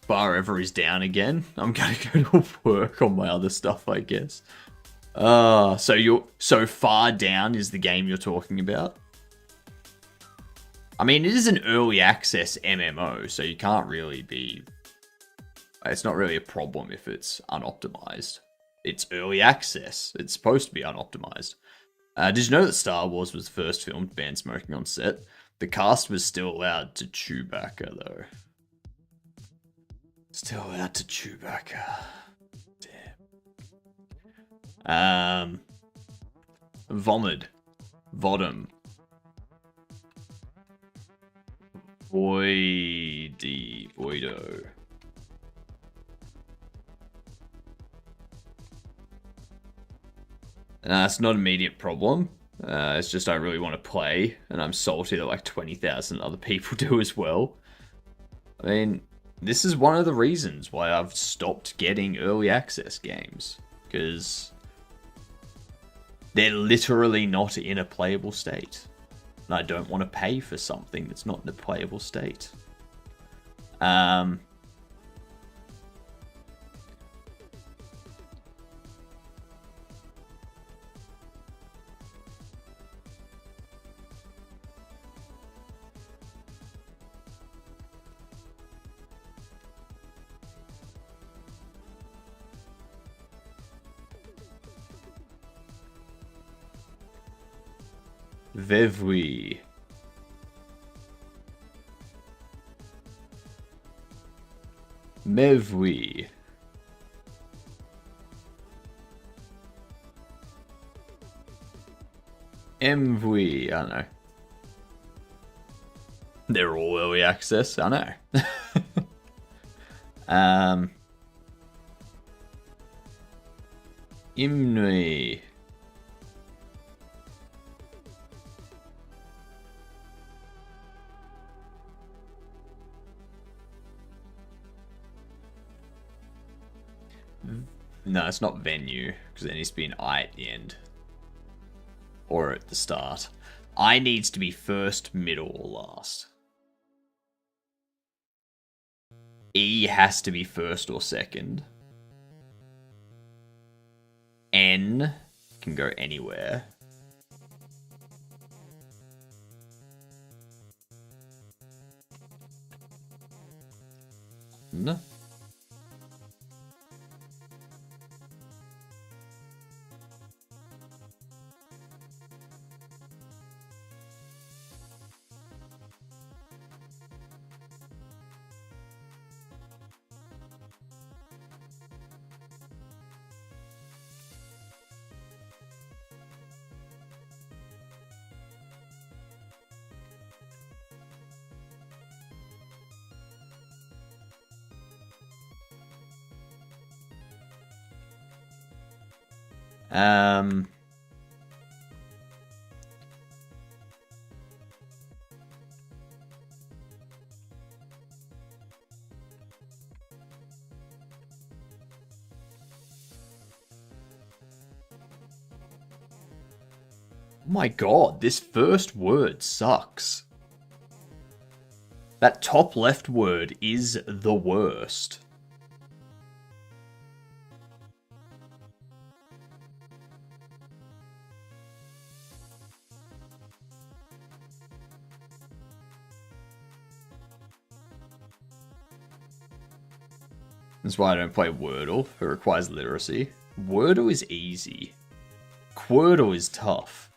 Bar ever is down again. I'm gonna go to work on my other stuff, I guess. So you're so far down is the game you're talking about? I mean, it is an early access MMO, so you can't really be It's not really a problem if it's unoptimized. It's early access. It's supposed to be unoptimized. Did you know that Star Wars was first filmed banned smoking on set? The cast was still allowed to Chewbacca, though. Still allowed to Chewbacca. Damn. Vomit. Vodum. Voido. It's not an immediate problem. It's just I really want to play, and I'm salty that like 20,000 other people do as well. I mean, this is one of the reasons why I've stopped getting early access games, because they're literally not in a playable state. And I don't want to pay for something that's not in a playable state. Vevui. Mevui. Mvui. I don't know. They're all early access. I know. Imnui. No, it's not venue, because there needs to be an I at the end. Or at the start. I needs to be first, middle, or last. E has to be first or second. N can go anywhere. No. My god, this first word sucks. That top left word is the worst. That's why I don't play Wordle. It requires literacy. Wordle is easy. Quordle is tough.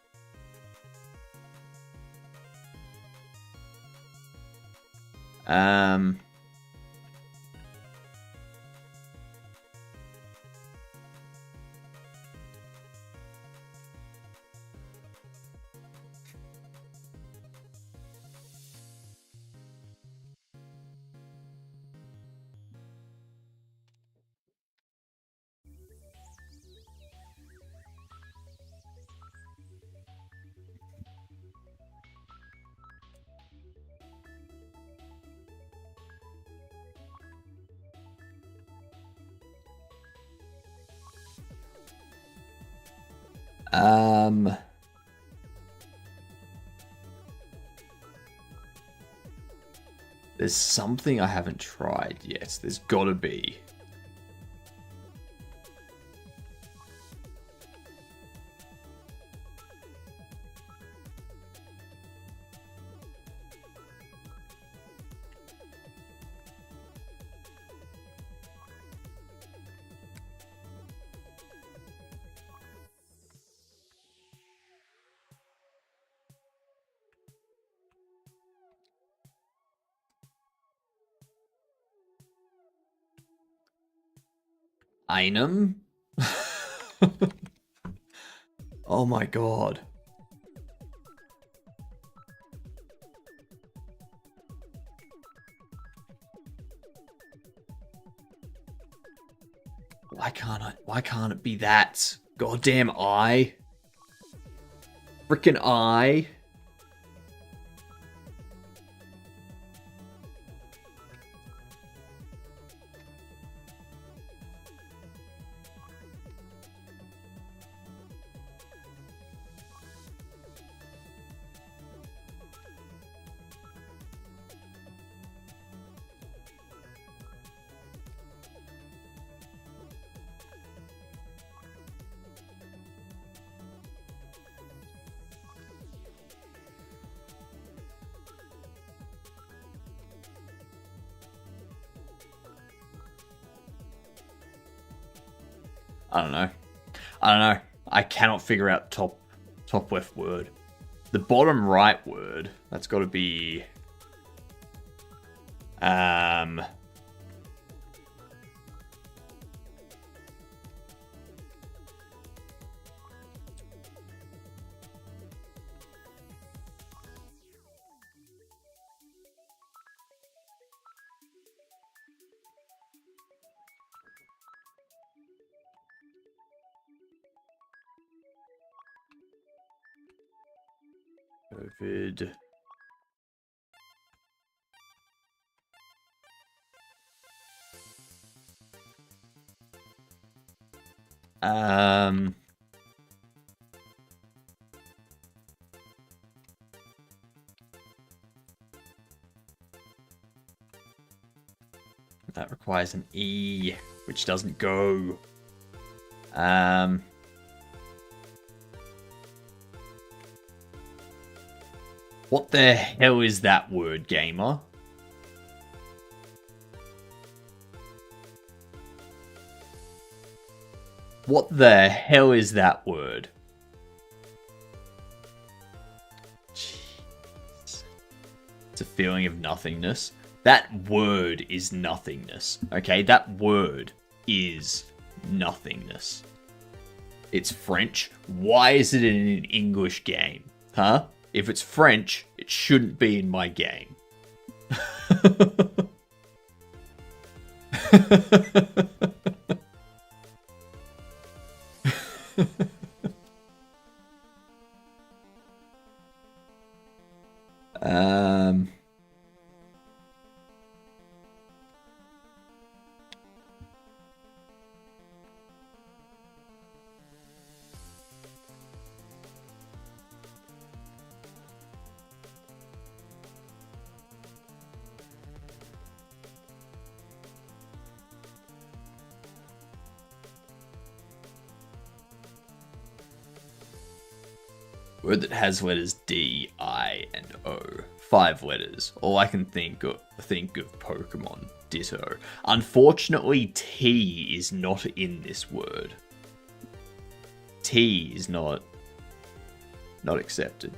There's something I haven't tried yet. There's gotta be. Einem? Oh my god. Why can't it be that? Goddamn eye. Frickin' eye. I don't know. I cannot figure out top left word. The bottom right word, that's got to be COVID. That requires an E, which doesn't go. What the hell is that word, gamer? What the hell is that word? Jeez. It's a feeling of nothingness. That word is nothingness. Okay, that word is nothingness. It's French. Why is it in an English game? Huh? If it's French, it shouldn't be in my game. Word that has letters D, I, and O. 5 letters. All I can think of Pokemon. Ditto. Unfortunately, T is not in this word. T is not accepted.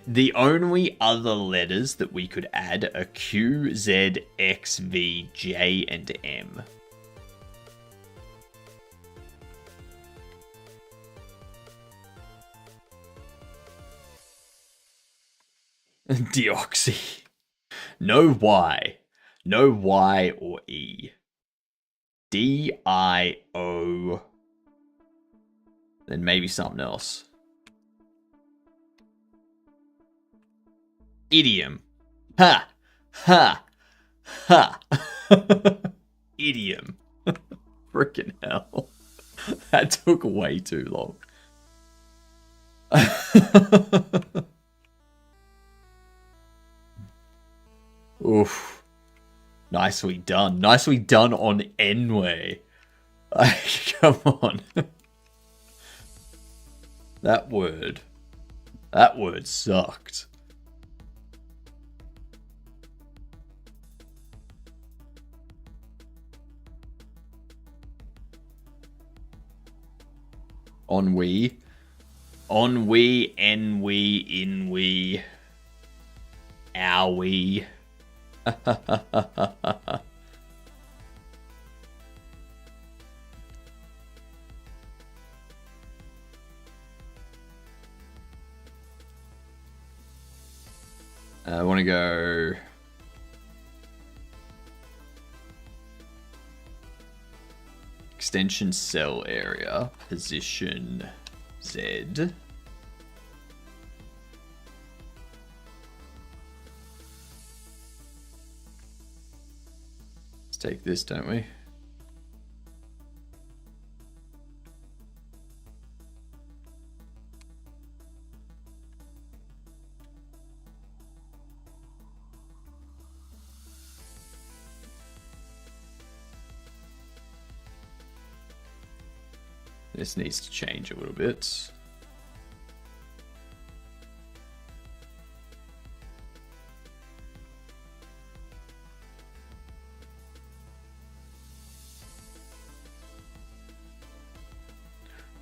The only other letters that we could add are Q, Z, X, V, J, and M. Deoxy. No Y. No Y or E. D-I-O. Then maybe something else. Idiom. Ha! Ha! Ha! Idiom. Frickin' hell. That took way too long. Oof. Nicely done. Nicely done on N-Way. Come on. That word sucked. Ennui, ennui, in-we, owie. to go... Extension cell area, position Z. Let's take this, don't we? This needs to change a little bit.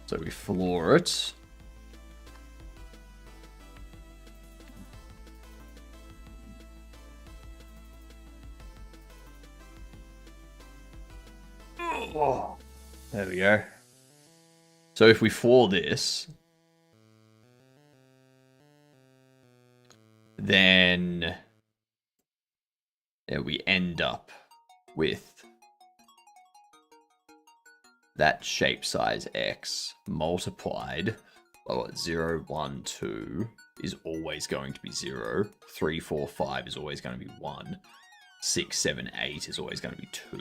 So we floor it. Oh, there we go. So if we floor this, then we end up with that shape size X multiplied by what, 0, 1, 2 is always going to be 0. 3, 4, 5 is always going to be 1. 6, 7, 8 is always going to be 2.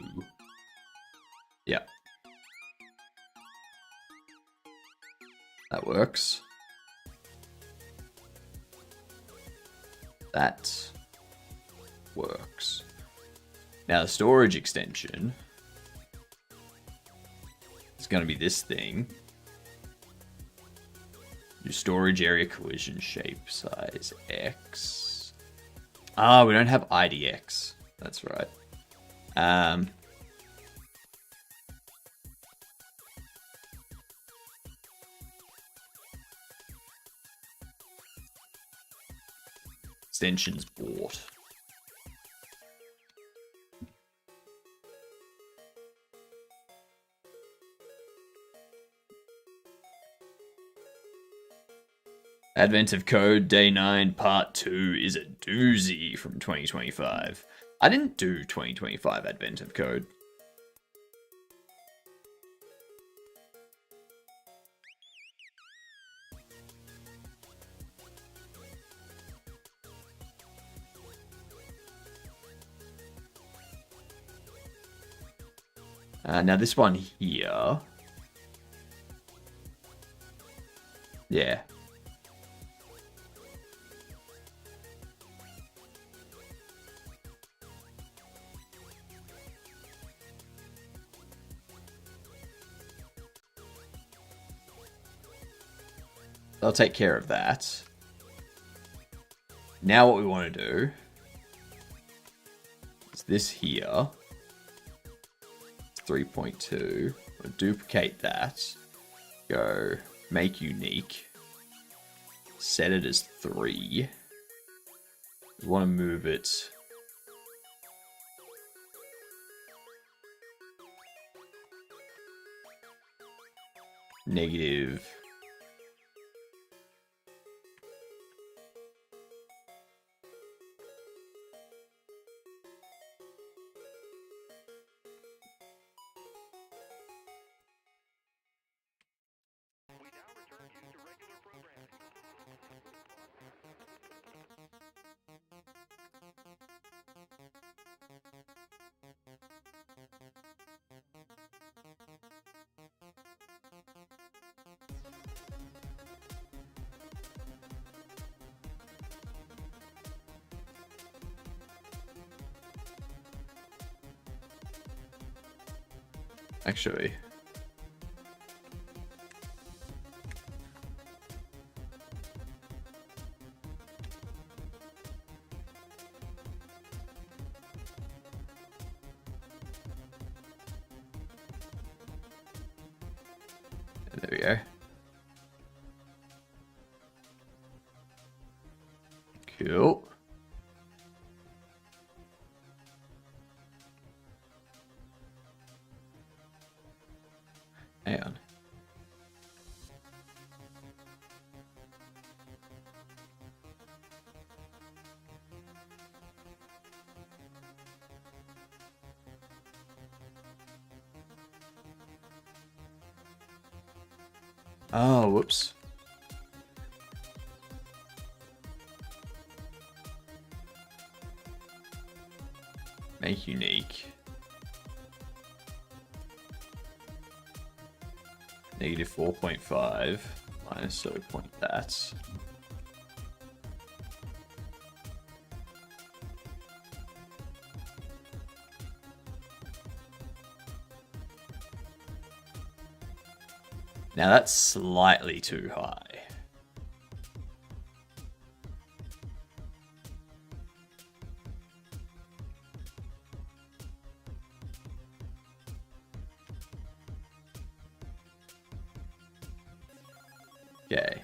Yep. That works. That works. Now the storage extension is going to be this thing. Your storage area collision shape size X. Ah, we don't have IDX. That's right. Extensions bought. Advent of Code Day 9 Part 2 is a doozy from 2025. I didn't do 2025 Advent of Code. Now this one here. Yeah. I'll take care of that. Now what we want to do is this here. 3.2. We'll duplicate that. Go make unique. Set it as 3. We want to move it negative. Actually, there we go. Cool. Hang on. Oh, whoops. Make unique. Negative 4.5 minus 0.0 that. Now that's slightly too high. Okay.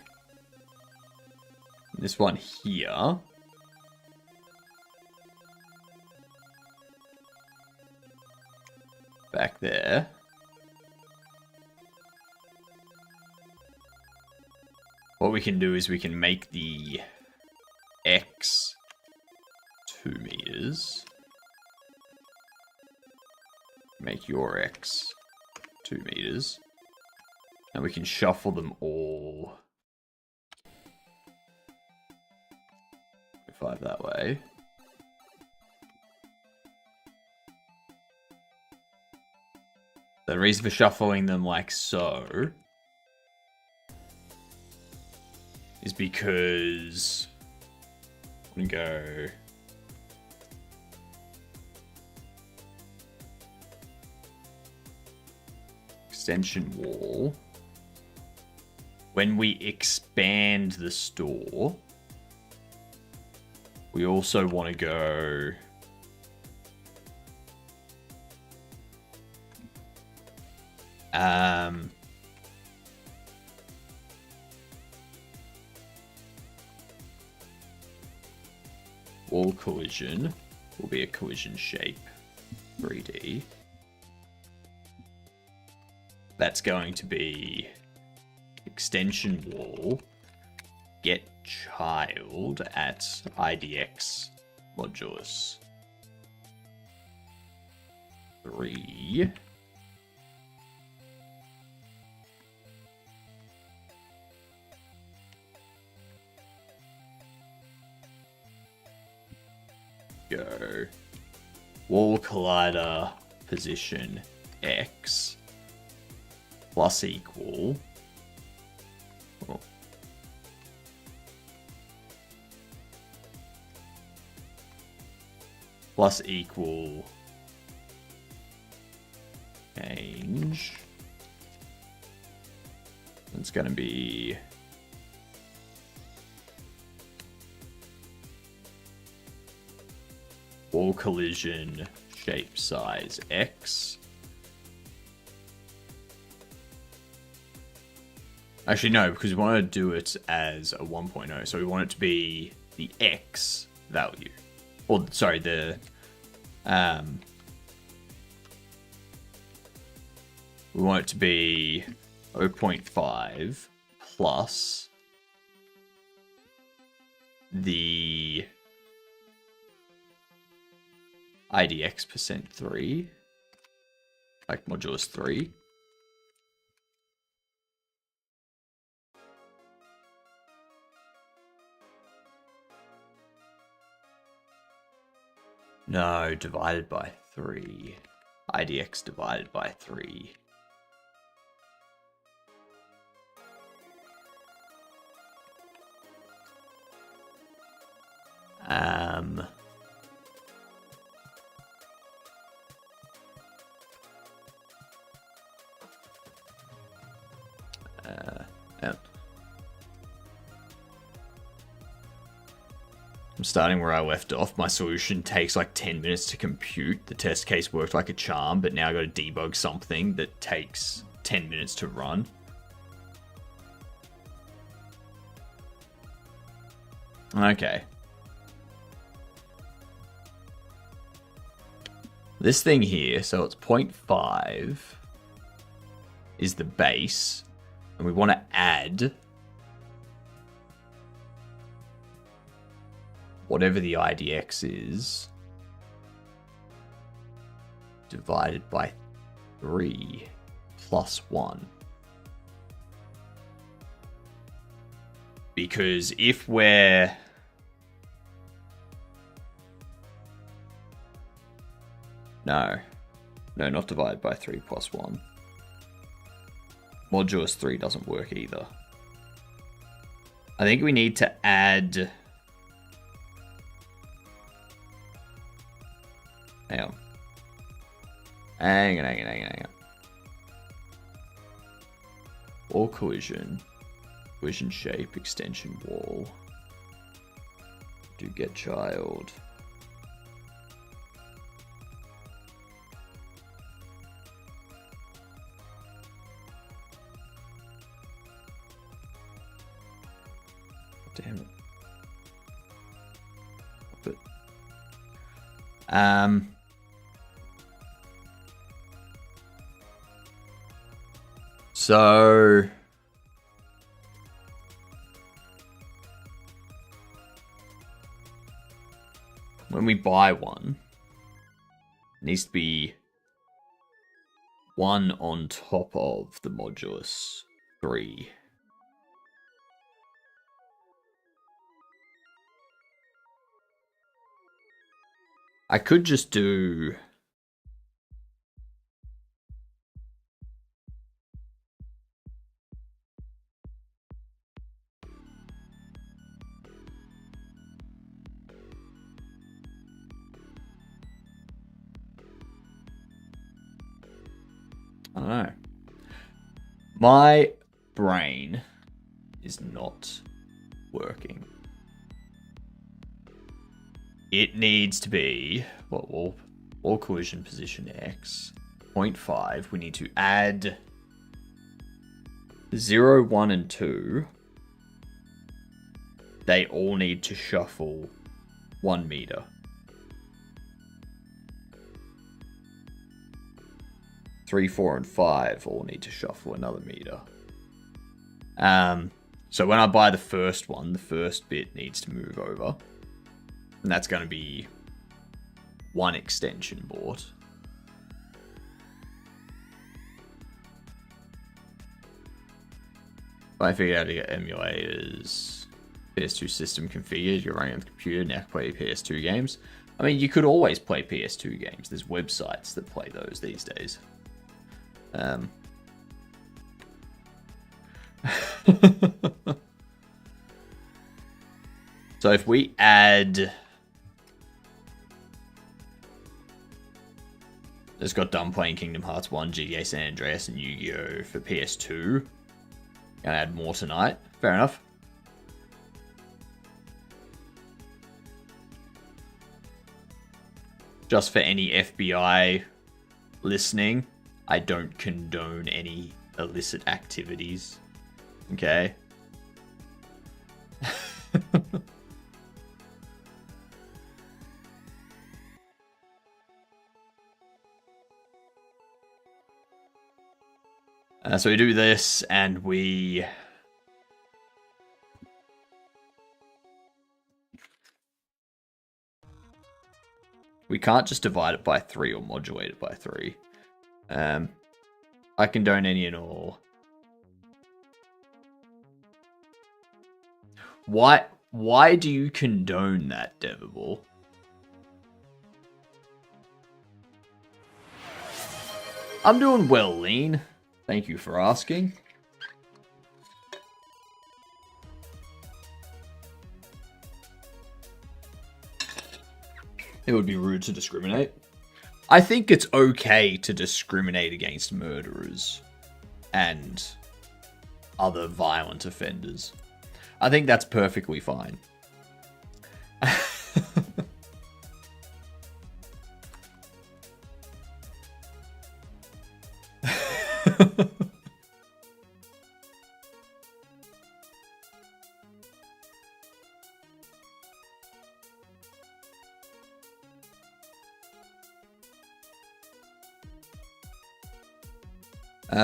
This one here. Back there. What we can do is we can make the X 2 meters. Make your X 2 meters. And we can shuffle them all 5 that way. The reason for shuffling them like so is because we go extension wall. When we expand the store, we also want to go wall collision will be a collision shape 3D. That's going to be extension wall get child at IDX modulus 3. Go wall collider position X plus equal plus equal change. It's going to be wall collision shape size X. Actually, no, because we want to do it as a 1.0. So we want it to be the X value. Or, sorry, the... we want it to be 0.5 plus the IDX percent 3, like modulus 3. No, divided by 3. IDX divided by 3. I'm starting where I left off. My solution takes like 10 minutes to compute. The test case worked like a charm, but now I got to debug something that takes 10 minutes to run. Okay. This thing here, so it's 0.5 is the base, and we want to add whatever the IDX is divided by 3 plus 1. Because if we're... No, not divided by 3 plus 1. Modulus 3 doesn't work either. I think we need to add... Hang on. Hang on. Or collision. Collision shape, extension wall. Do get child. Damn it. But so when we buy one, it needs to be one on top of the modulus 3. I could just do... I don't know. My brain is not working. It needs to be, well, all collision position X, 0.5. We need to add 0, 1, and 2. They all need to shuffle 1 meter. 3, 4, and 5 all need to shuffle another meter. So when I buy the first one, the first bit needs to move over. And that's going to be 1 extension bought. I figured out how to get emulators, PS2 system configured. You're running on the computer, now play PS2 games. I mean, you could always play PS2 games. There's websites that play those these days. So if we add... Just got done playing Kingdom Hearts 1, GTA San Andreas, and Yu-Gi-Oh! For PS2. Gonna add more tonight. Fair enough. Just for any FBI listening, I don't condone any illicit activities. Okay? So we do this, and we... We can't just divide it by 3 or modulate it by 3. I condone any and all. Why do you condone that, Devable? I'm doing well, Lean. Thank you for asking. It would be rude to discriminate. I think it's okay to discriminate against murderers and other violent offenders. I think that's perfectly fine.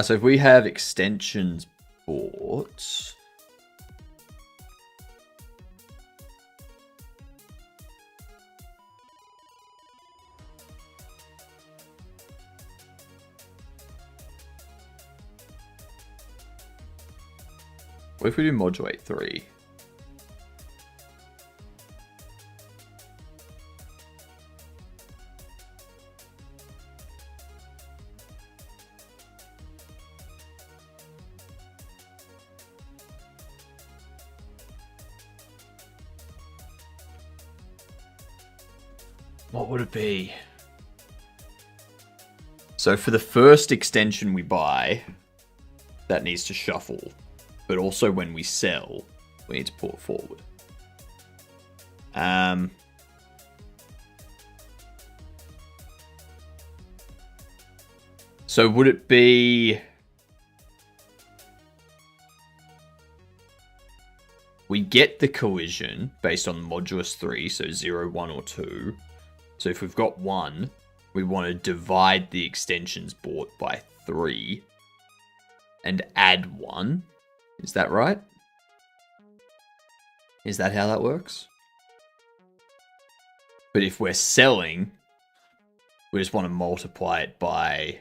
So if we have extensions bought... What if we do modulate 3? What would it be? So for the first extension we buy, that needs to shuffle. But also when we sell, we need to pull it forward. So would it be... We get the collision based on modulus 3, so 0, 1, or 2. So if we've got 1, we want to divide the extensions bought by 3 and add 1. Is that right? Is that how that works? But if we're selling, we just want to multiply it by...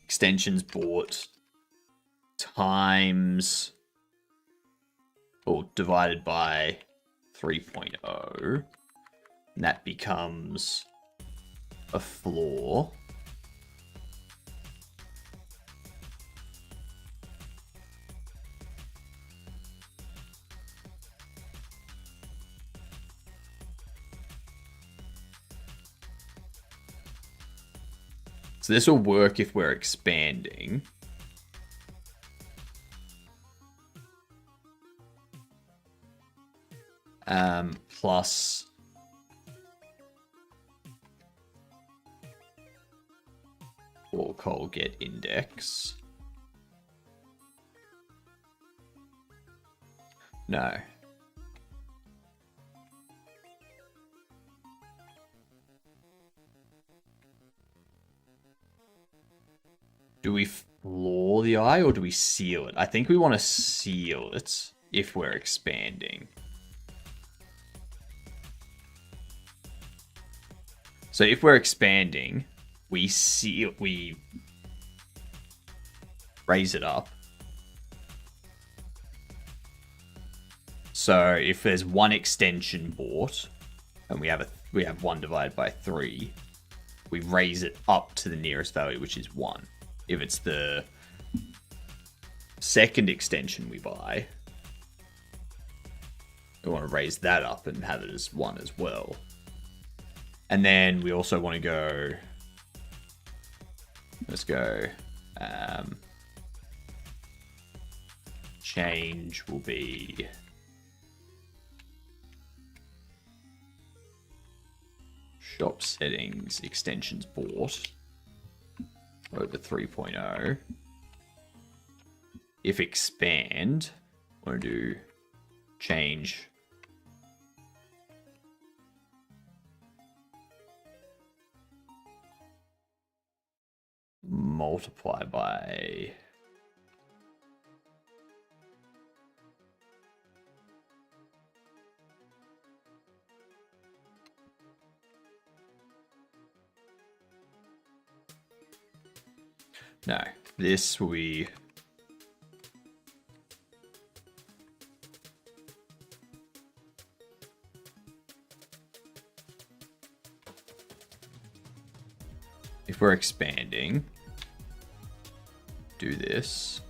extensions bought times, or divided by 3.0, and that becomes a floor. So this will work if we're expanding. Plus or call get index. No. Do we floor the eye or do we seal it? I think we want to seal it if we're expanding. So if we're expanding, we raise it up. So if there's one extension bought and we have 1 divided by 3, we raise it up to the nearest value, which is 1. If it's the second extension we buy, we want to raise that up and have it as 1 as well. And then we also want to go, let's go, change will be shop settings, extensions bought over 3.0. If expand, I want to do change multiply by no, this we if we're expanding, do this.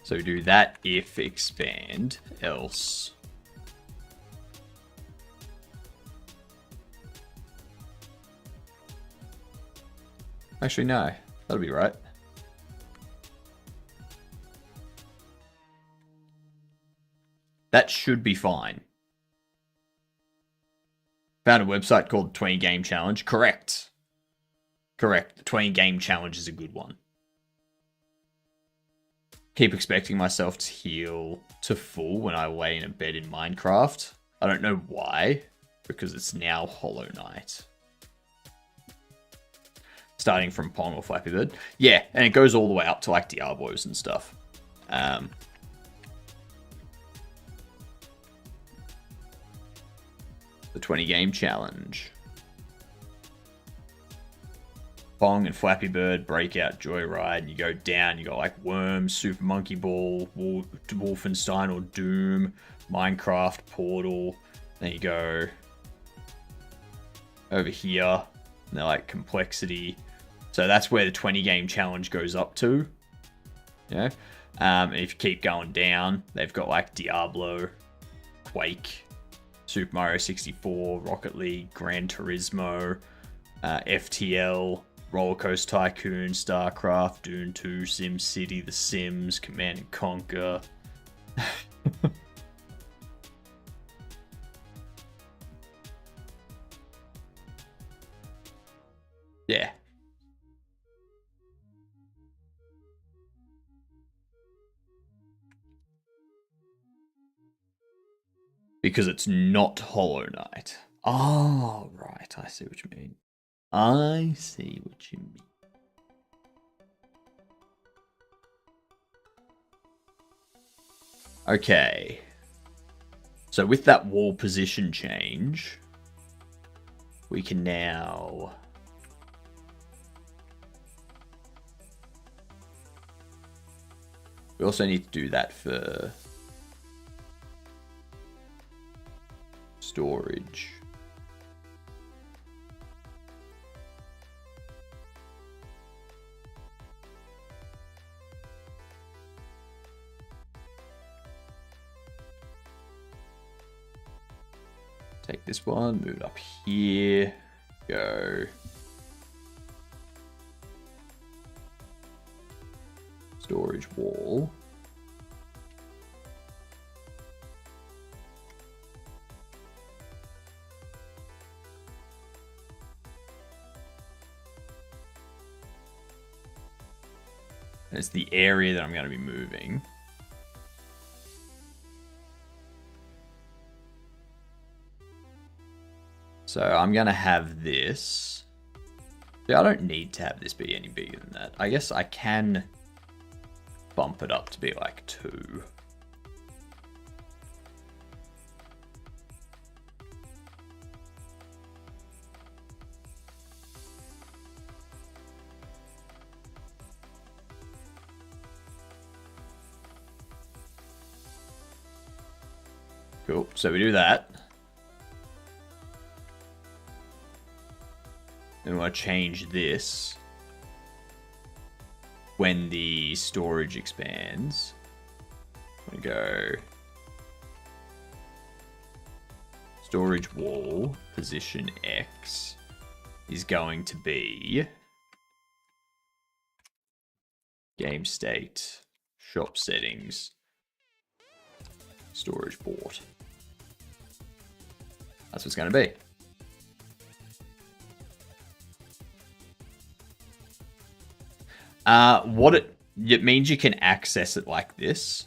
So do that if expand, else. Actually, no, that'll be right. That should be fine. Found a website called 20 Game Challenge. Correct. Correct. The 20 Game Challenge is a good one. Keep expecting myself to heal to full when I lay in a bed in Minecraft. I don't know why, because it's now Hollow Knight. Starting from Pong or Flappy Bird. Yeah, and it goes all the way up to like Diablos and stuff. The 20 Game Challenge. Pong and Flappy Bird, Breakout, Joyride. You go down, you got like Worms, Super Monkey Ball, Wolfenstein or Doom, Minecraft, Portal. Then you go over here. And they're like complexity. So that's where the 20 game challenge goes up to. Yeah. And if you keep going down, they've got like Diablo, Quake, Super Mario 64, Rocket League, Gran Turismo, FTL, Roller Coaster Tycoon, StarCraft, Dune 2, Sim City, The Sims, Command and Conquer. Yeah. Because it's not Hollow Knight. Oh, right. I see what you mean. I see what you mean. Okay. So with that wall position change, we can now... We also need to do that for storage. Take this one, move it up here, go. Storage wall. And it's the area that I'm going to be moving. So I'm going to have this. See, I don't need to have this be any bigger than that. I guess I can bump it up to be like 2. Cool. So we do that. Then we want to change this when the storage expands. We go storage wall position X is going to be game state, shop settings, storage port. That's what it's going to be. What it means you can access it like this.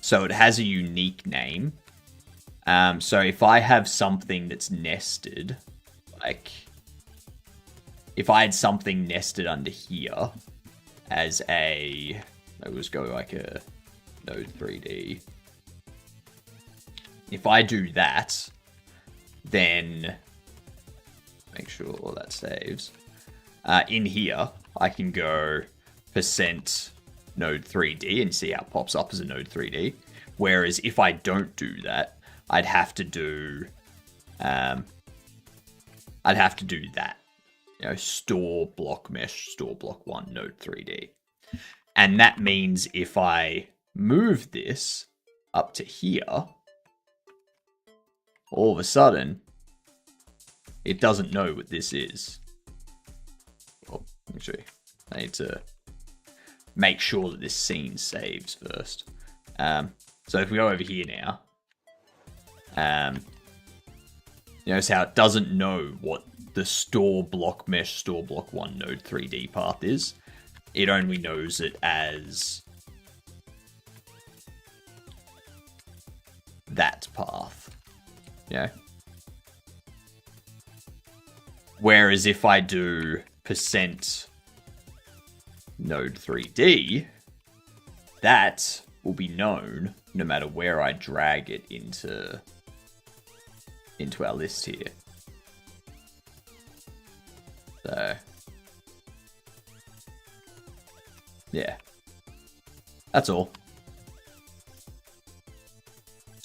So it has a unique name. So if I have something that's nested, like if I had something nested under here as a, let's go like a node 3D. If I do that, then make sure that saves. In here, I can go % node 3D and see how it pops up as a node 3D. Whereas if I don't do that, I'd have to do that. You know, store block mesh, store block 1 node 3D. And that means if I move this up to here, all of a sudden, it doesn't know what this is. Well, actually, I need to make sure that this scene saves first. So if we go over here now, you notice how it doesn't know what the store block mesh store block 1 node 3D path is. It only knows it as that path. Yeah. Whereas if I do % node 3D, that will be known no matter where I drag it into our list here. So, yeah, that's all.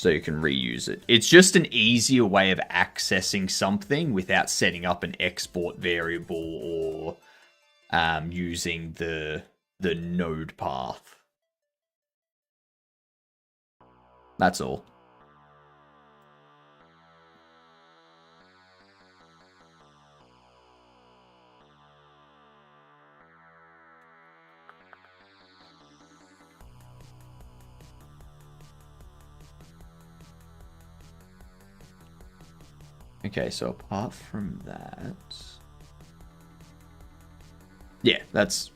so you can reuse it. It's just an easier way of accessing something without setting up an export variable or using the node path. That's all. Okay, so apart from that, yeah, that's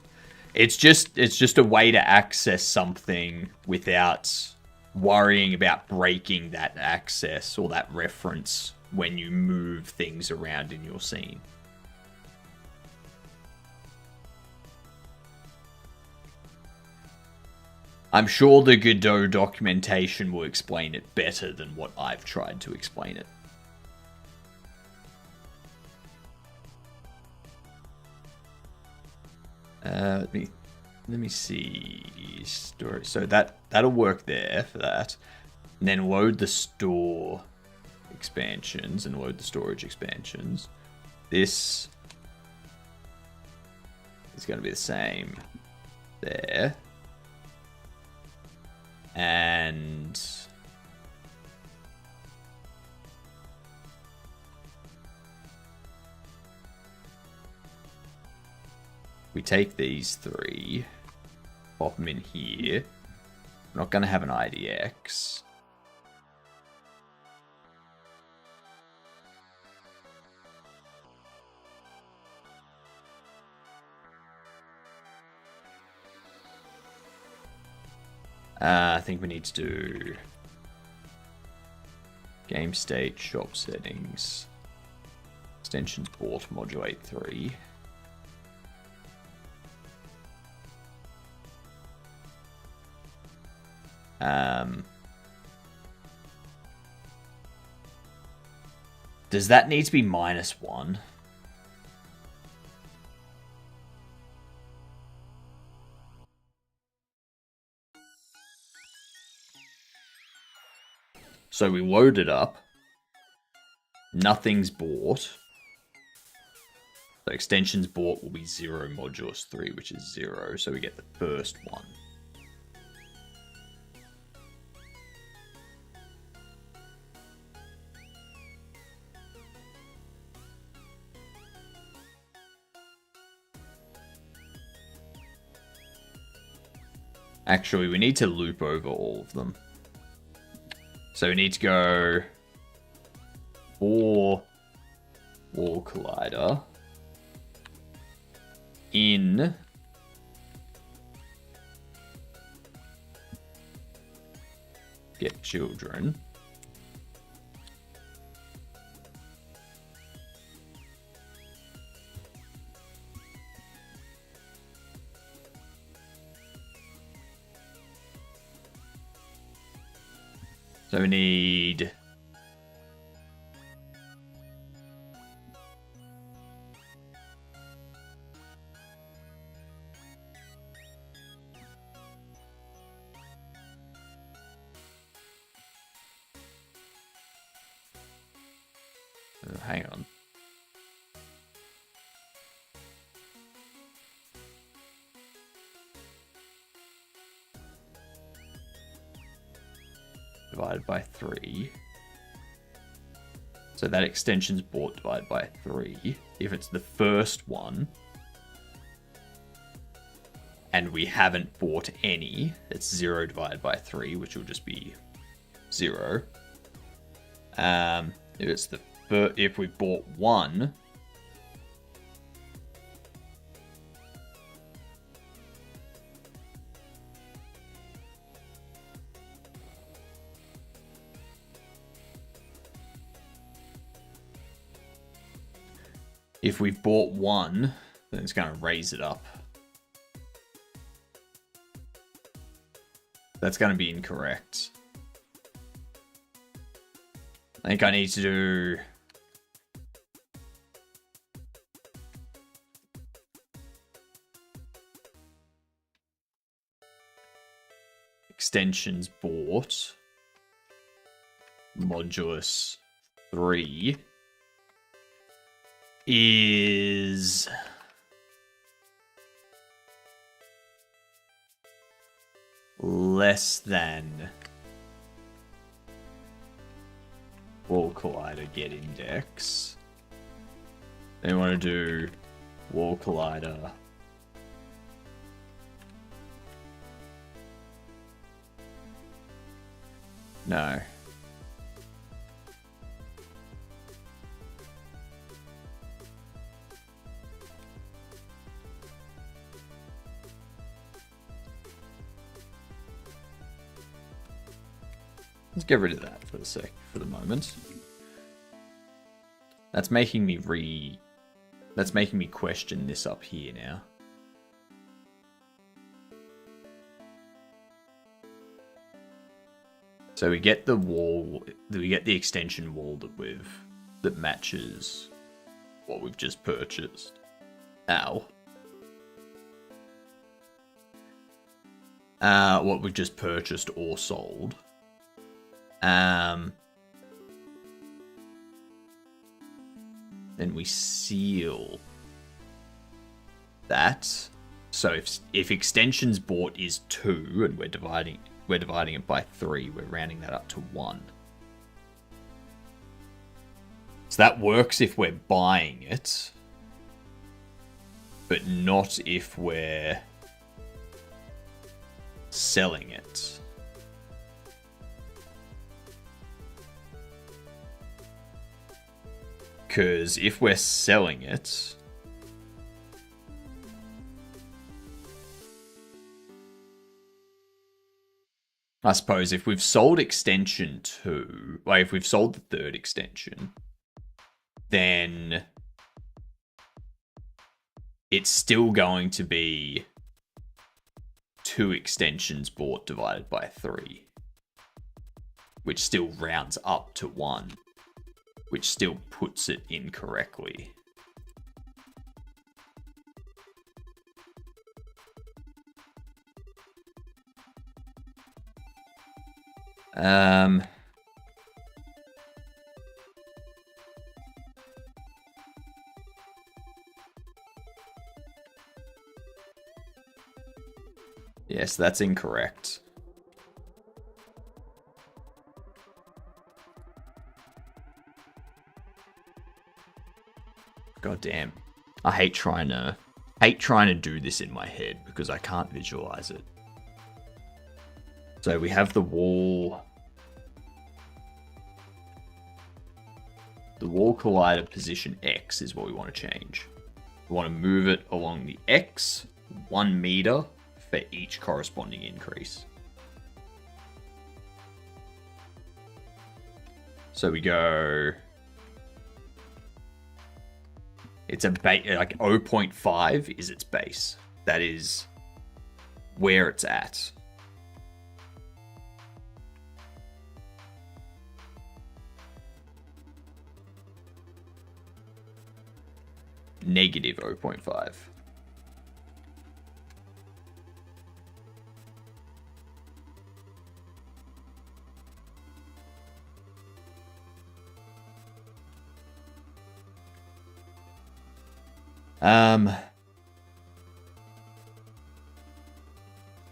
it's just a way to access something without worrying about breaking that access or that reference when you move things around in your scene. I'm sure the Godot documentation will explain it better than what I've tried to explain it. Let me see story. So that'll work there for that. And then load the store expansions and load the storage expansions. This is going to be the same there. And we take these three, pop them in here. We're not going to have an IDX. I think we need to do game state, shop settings, extension port, modulate 3. Does that need to be -1? So we load it up. Nothing's bought. So extensions bought will be 0 modulus 3, which is 0. So we get the first one. Actually, we need to loop over all of them. So we need to go for wall collider in get children. So we need hang on. Divided by 3. So that extension's bought divided by 3. If it's the first one, and we haven't bought any, it's 0 divided by 3, which will just be 0. If we bought 1, if we've bought 1, then it's going to raise it up. That's going to be incorrect. I think I need to do extensions bought modulus 3 is less than wall collider get index. Then we want to do wall collider no. Let's get rid of that for the moment. That's making me question this up here now. So we get the extension wall that matches what we've just purchased. Ow. What we've just purchased or sold. Then we seal that. So if extensions bought is 2 and we're dividing it by 3, we're rounding that up to 1. So that works if we're buying it, but not if we're selling it. Because if we're selling it, I suppose if we've sold extension 2, like if we've sold the third extension, then it's still going to be 2 extensions bought divided by 3, which still rounds up to 1, which still puts it incorrectly. Yes, that's incorrect. God damn. I hate trying to do this in my head because I can't visualize it. So we have the wall collider position X is what we want to change. We want to move it along the X 1 meter for each corresponding increase. So we go, it's a like 0.5 is its base. That is where it's at. Negative 0.5.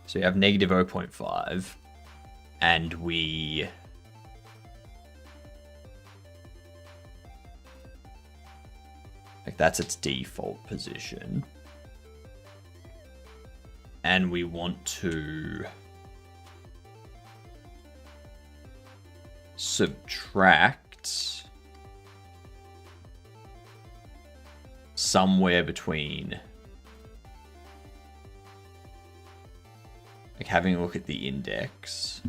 So you have negative 0.5, and we like that's its default position. And we want to subtract somewhere between, like having a look at the index.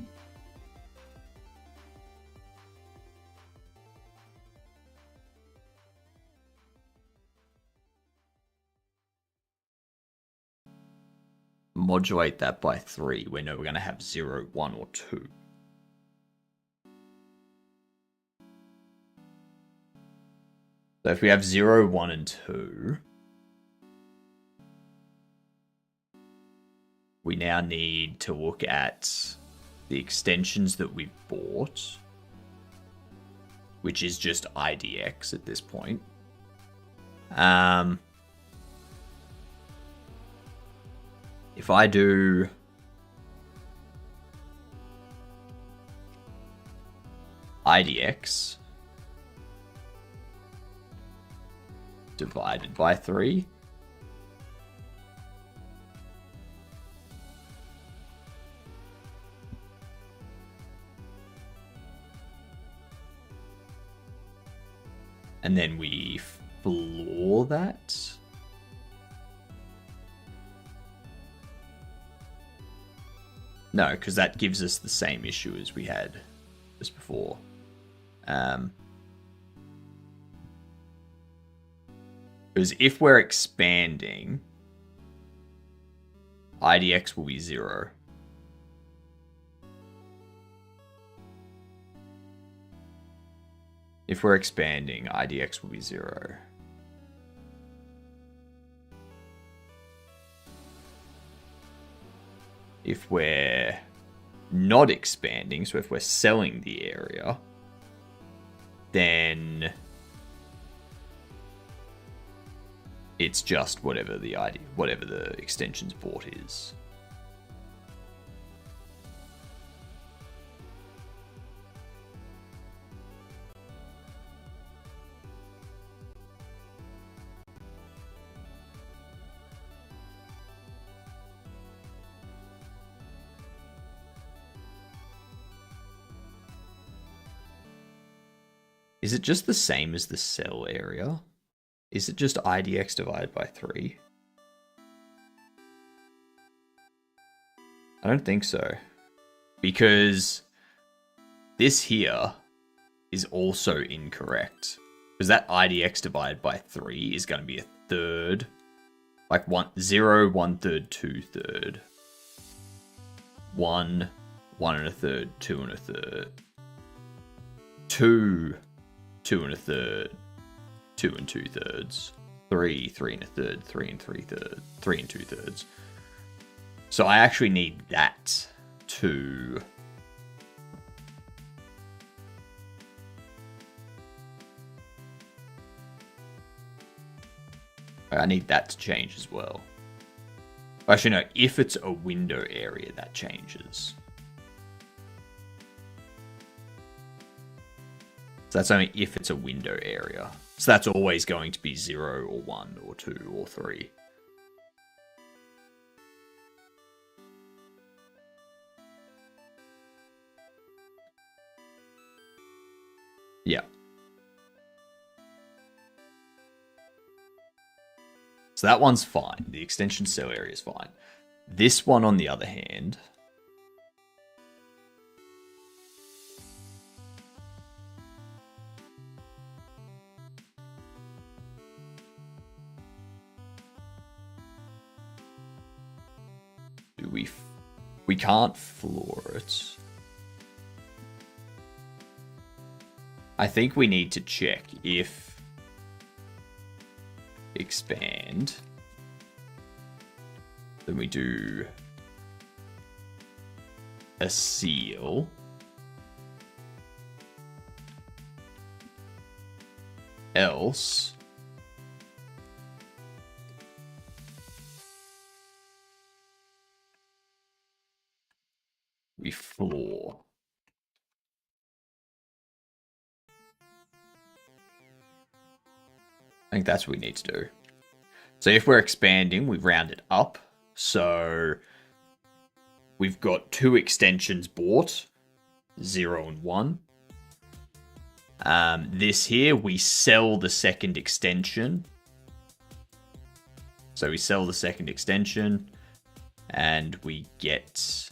Modulate that by 3. We know we're going to have 0, 1, or 2. So if we have 0, 1, and 2, we now need to look at the extensions that we've bought which is just IDX at this point. If I do IDX divided by 3, and then we floor that. No, because that gives us the same issue as we had just before. Because if we're expanding, IDX will be 0. If we're expanding, IDX will be 0. If we're not expanding, so if we're selling the area, then it's just whatever the extension's bought is. Is it just the same as the cell area? Is it just IDX divided by 3? I don't think so. Because this here is also incorrect. Because that IDX divided by 3 is going to be a third. Like 0, 1/3, 2/3. 1, 1 1/3, 2 1/3. 2, 2 1/3, 2 2/3, 3, 3 1/3, 3 3/3, 3 2/3. So I actually need that to change as well. Actually, no, if it's a window area, that changes. So that's only if it's a window area. So that's always going to be 0 or 1 or 2 or 3. Yeah. So that one's fine. The extension cell area is fine. This one, on the other hand, we can't floor it. I think we need to check if expand, then we do a seal, else we floor. I think that's what we need to do. So if we're expanding, we round it up. So we've got 2 extensions bought, 0 and 1. This here, we sell the second extension. So we sell the second extension and we get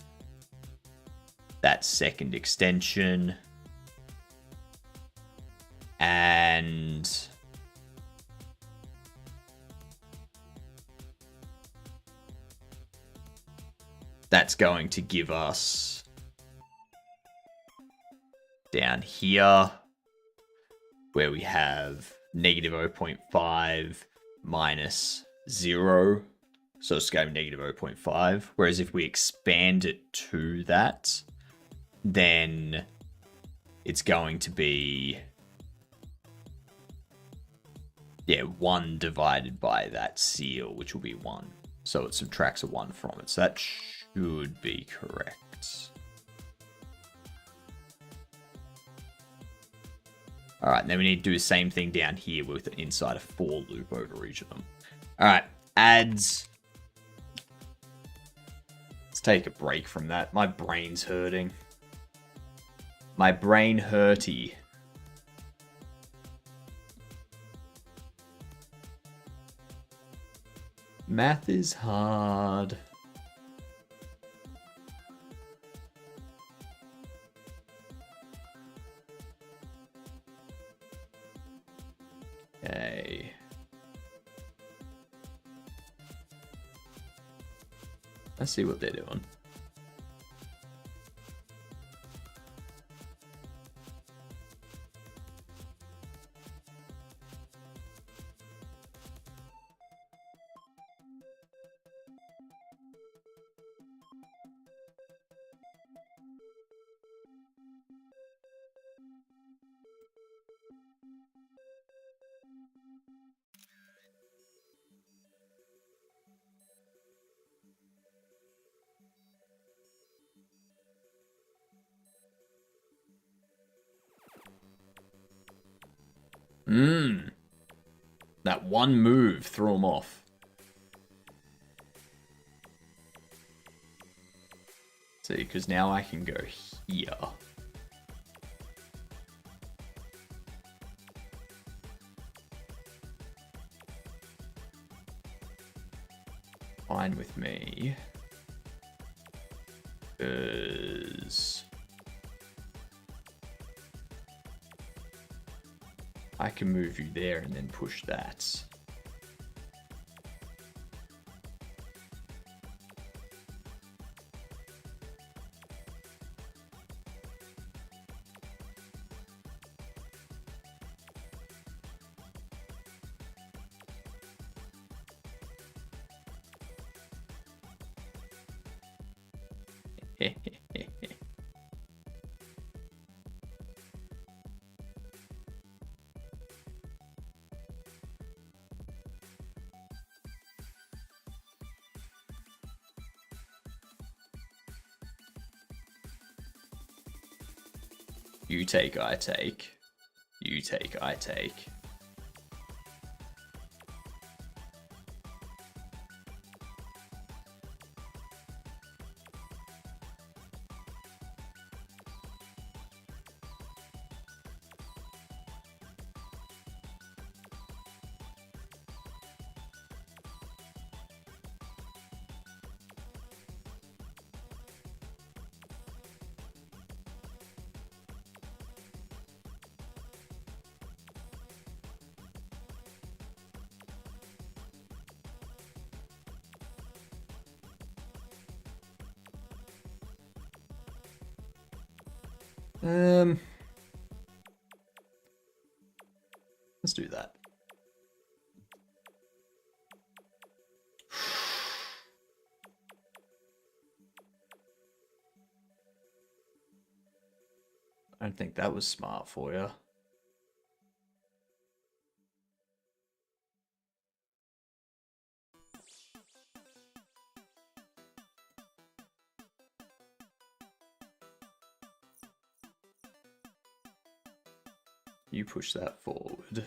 that second extension, and that's going to give us down here where we have negative 0.5 minus 0. So it's going to be negative 0.5. Whereas if we expand it to that, then it's going to be Yeah, 1 divided by that seal, which will be 1. So it subtracts a 1 from it. So that should be correct. Alright, and then we need to do the same thing down here with inside a for loop over each of them. Alright, adds. Let's take a break from that. My brain's hurting. My brain hurty. Math is hard. Okay. Let's see what they're doing. That one move threw him off. See, because now I can go here. Fine with me. Because I can move you there and then push that. You take, I take. You take, I take. Let's do that. I don't think that was smart for you. You push that forward.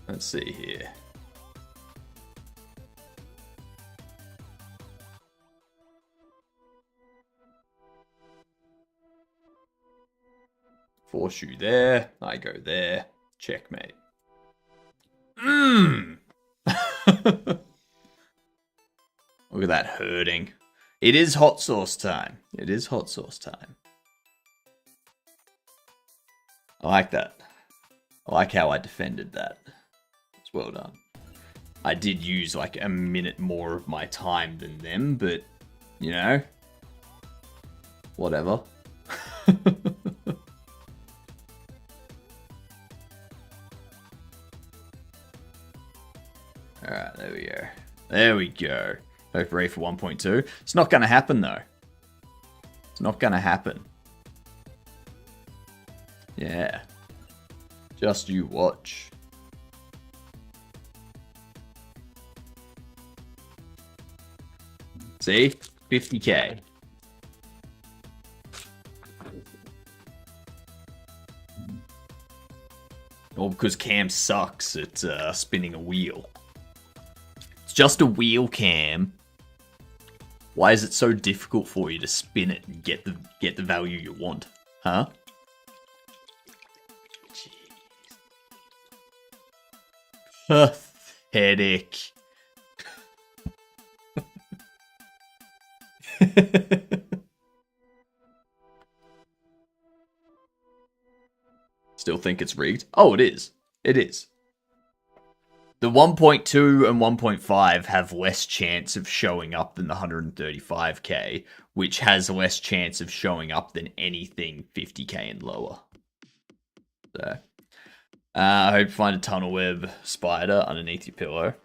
Let's see here. Force you there. I go there. Checkmate. Look at that hurting. It is hot sauce time. It is hot sauce time. I like that. I like how I defended that. It's well done. I did use like a minute more of my time than them, but, you know, whatever. Alright, there we go. There we go. Go for 1.2. It's not going to happen, though. It's not going to happen. Yeah. Just you watch. See? 50k. All because Cam sucks at spinning a wheel. It's just a wheel, Cam. Why is it so difficult for you to spin it and get the value you want? Huh? Jeez. Pathetic. Still think it's rigged? Oh, it is. It is. The 1.2 and 1.5 have less chance of showing up than the 135k, which has less chance of showing up than anything 50k and lower. So, I hope you find a tunnel web spider underneath your pillow.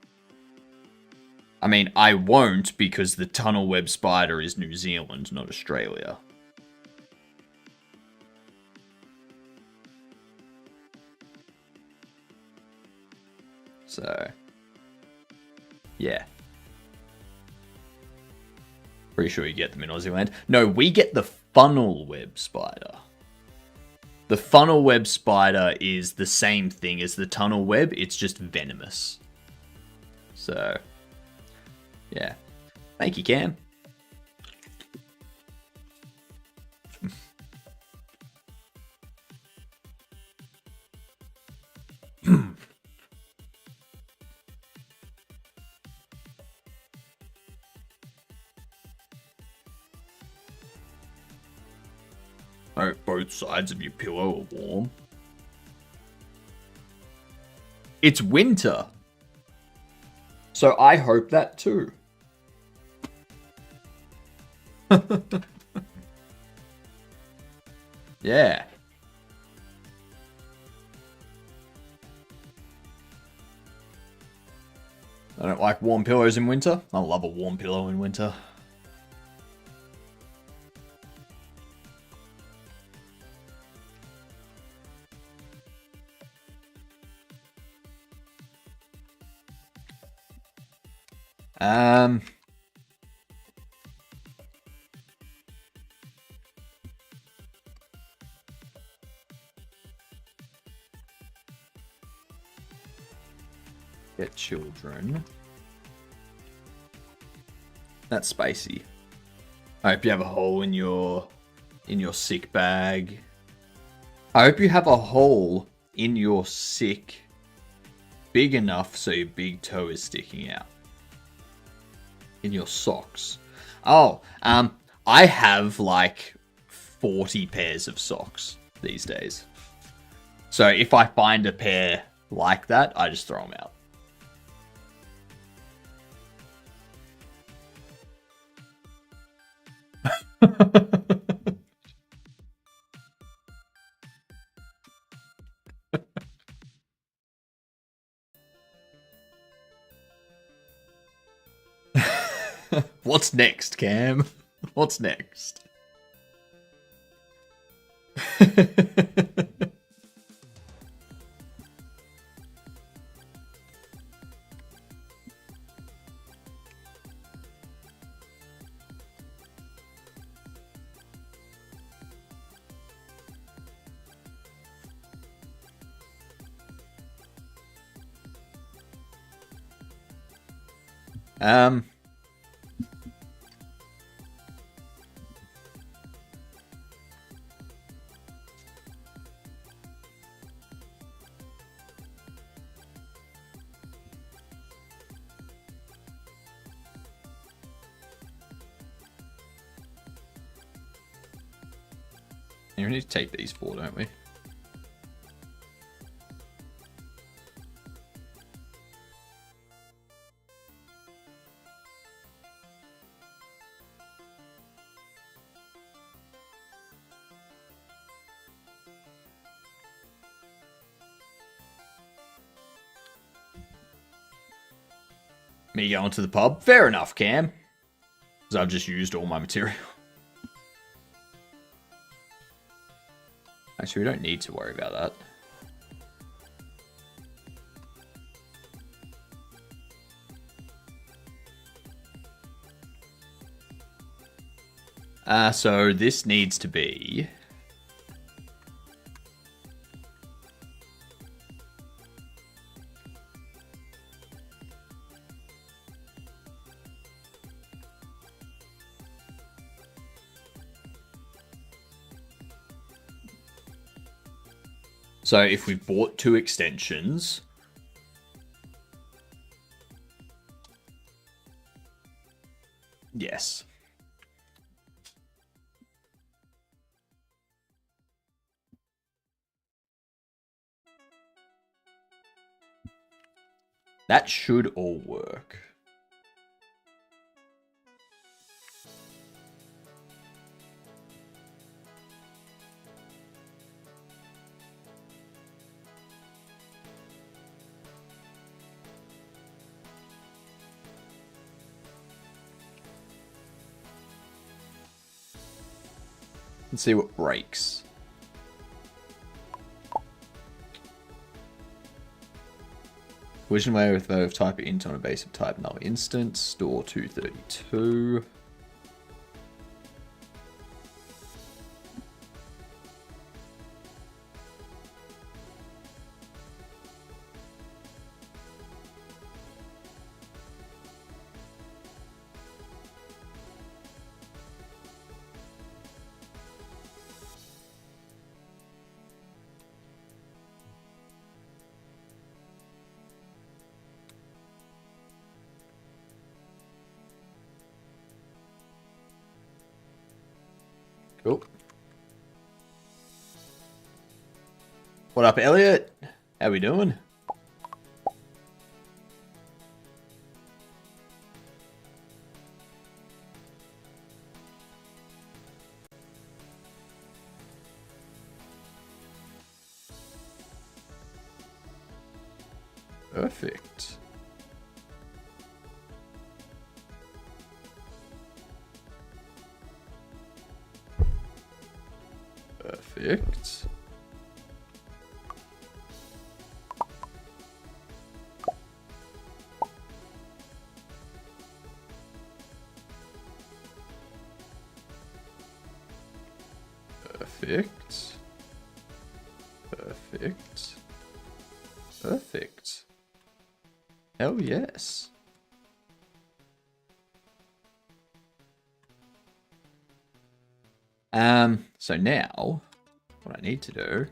I mean, I won't because the tunnel web spider is New Zealand, not Australia. So, yeah. Pretty sure you get them in Aussie land. No, we get the funnel web spider. The funnel web spider is the same thing as the tunnel web, it's just venomous. So, yeah. Thank you, Cam. Oh, both sides of your pillow are warm. It's winter. So I hope that too. Yeah. I don't like warm pillows in winter. I love a warm pillow in winter. Get children. That's spicy. I hope you have a hole in your sick bag. I hope you have a hole in your sick big enough so your big toe is sticking out. In your socks. Oh, I have like 40 pairs of socks these days. So if I find a pair like that, I just throw them out. What's next, Cam? What's next? We need to take these four, don't we? Me going to the pub? Fair enough, Cam. Because I've just used all my material. Actually, we don't need to worry about that. So this needs to be... So if we bought 2 extensions... Yes. That should all work. Let's see what breaks. Collision wave with mode of type int on a base of type null instance. Store 232. Cool. What up, Elliot? How we doing? Perfect. Perfect. Perfect. Perfect. Perfect. Hell yes. So now, what I need to do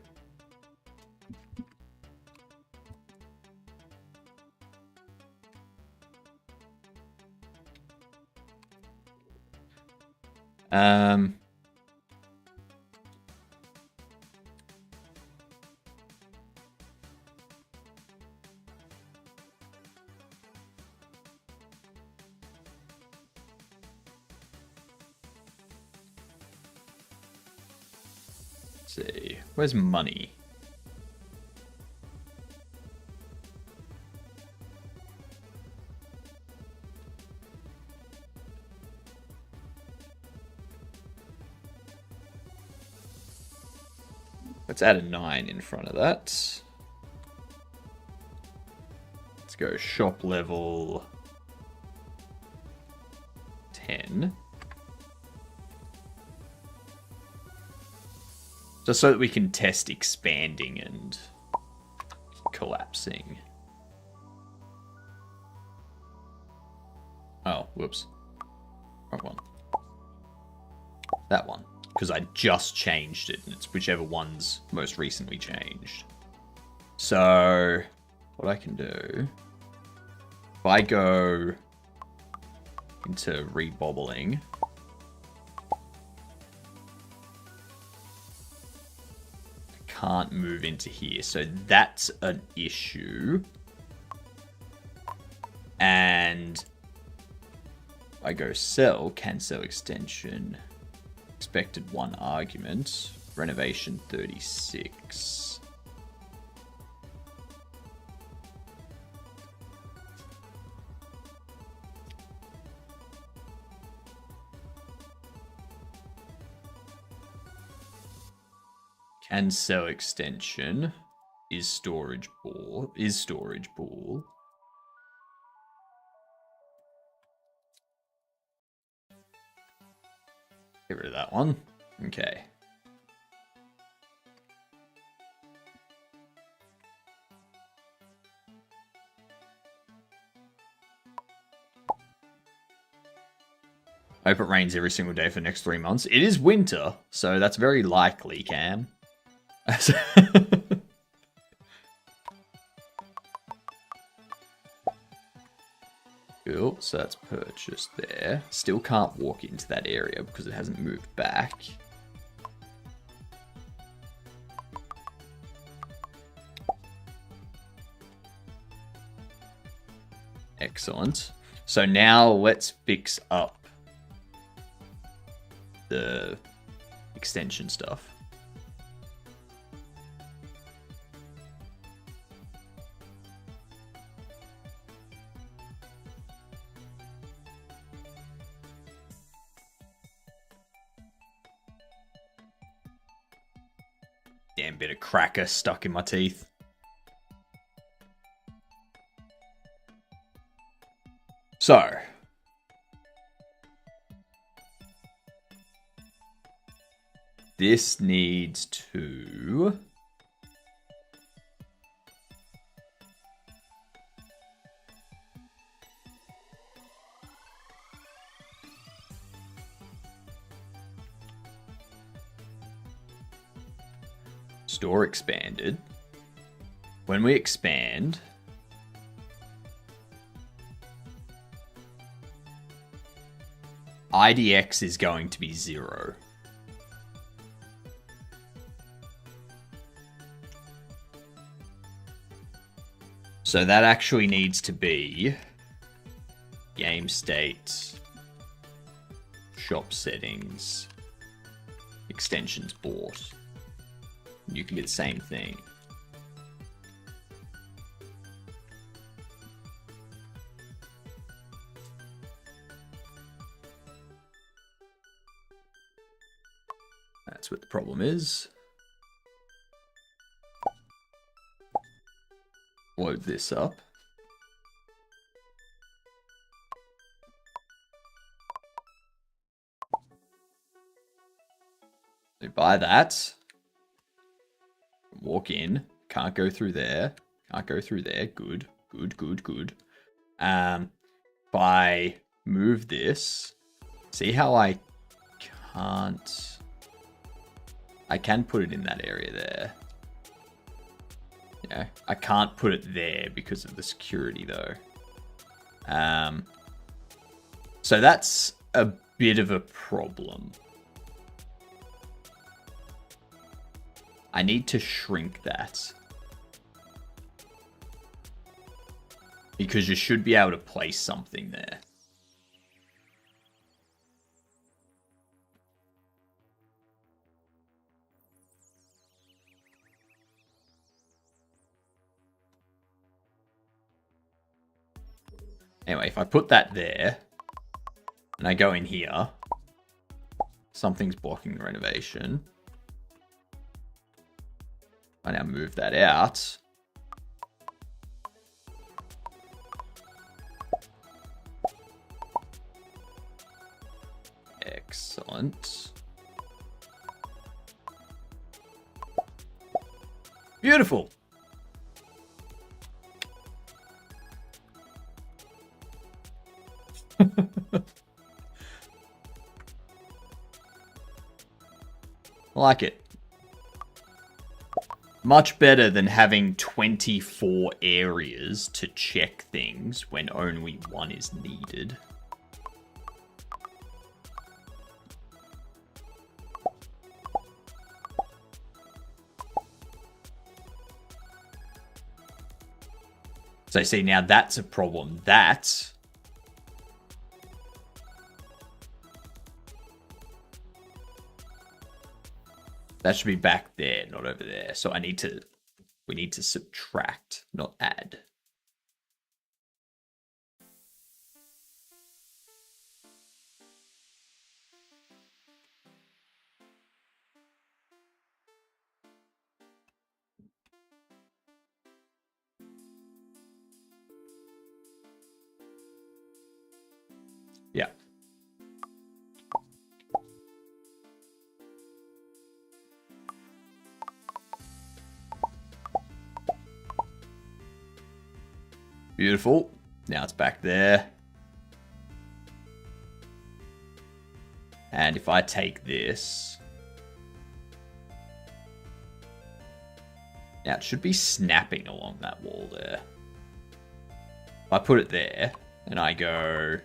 see. Where's money? Let's add a 9 in front of that. Let's go shop level 10. Just so that we can test expanding and collapsing. Oh, whoops. Wrong one. That one. Because I just changed it, and it's whichever one's most recently changed. So, what I can do... If I go into rebobbling... Can't move into here, so that's an issue. And I go sell, can sell extension, expected 1 argument, renovation 36. And so extension is storage ball. Get rid of that one. Okay. I hope it rains every single day for the next 3 months. It is winter, so that's very likely, Cam. Cool, so that's purchased there. Still can't walk into that area because it hasn't moved back. Excellent. So now let's fix up the extension stuff. Damn bit of cracker stuck in my teeth. So, this needs to store expanded. When we expand, IDX is going to be 0. So that actually needs to be game state, shop settings, extensions bought. You can get the same thing. That's what the problem is. Load this up. So buy that. Walk in. Can't go through there. Can't go through there. Good. Good, good, good. By move this. See how I can't... I can put it in that area there. Yeah, I can't put it there because of the security though. So that's a bit of a problem. I need to shrink that. Because you should be able to place something there. Anyway, if I put that there, and I go in here, something's blocking the renovation. I now move that out. Excellent. Beautiful. Like it. Much better than having 24 areas to check things when only one is needed. So see, now that's a problem. That should be back there, not over there. So we need to subtract, not add. Yeah. Beautiful. Now it's back there. And if I take this... Now it should be snapping along that wall there. If I put it there, and I go...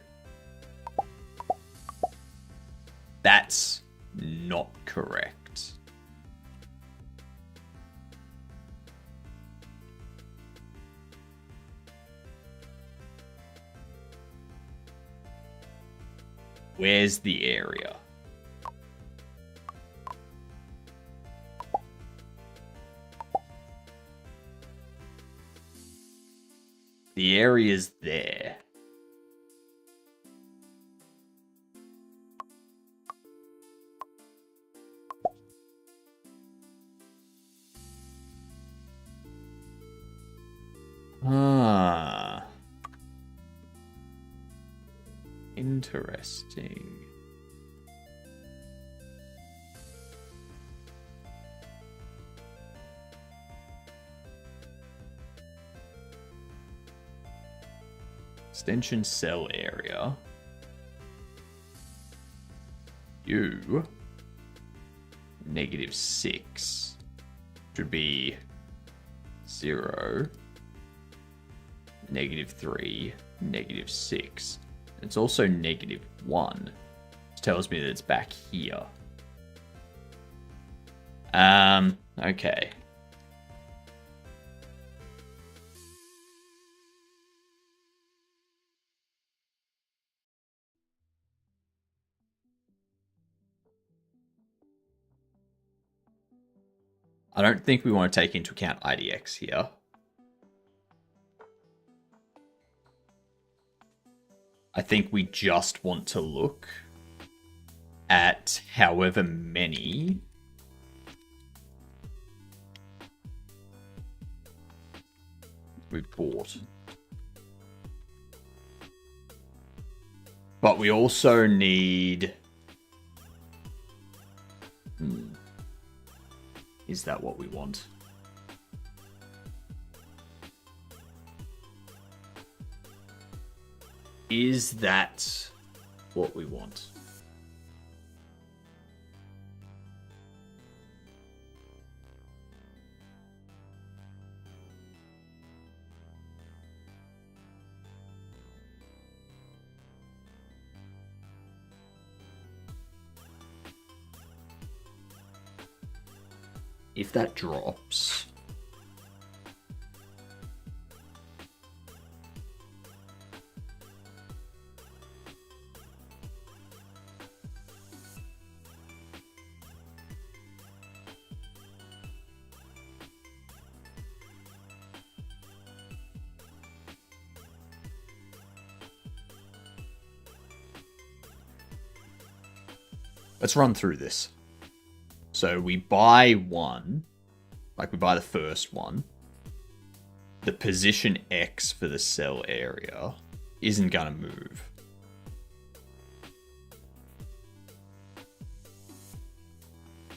That's not correct. Where's the area? The area's there. Ah. Interesting. Extension cell area. U. -6. Should be 0. -3. -6. It's also -1. It tells me that it's back here. Okay. I don't think we want to take into account IDX here. I think we just want to look at however many we bought. But we also need... Is that what we want? Is that what we want? If that drops... Let's run through this. So we buy one, like we buy the first one. The position X for the cell area isn't going to move.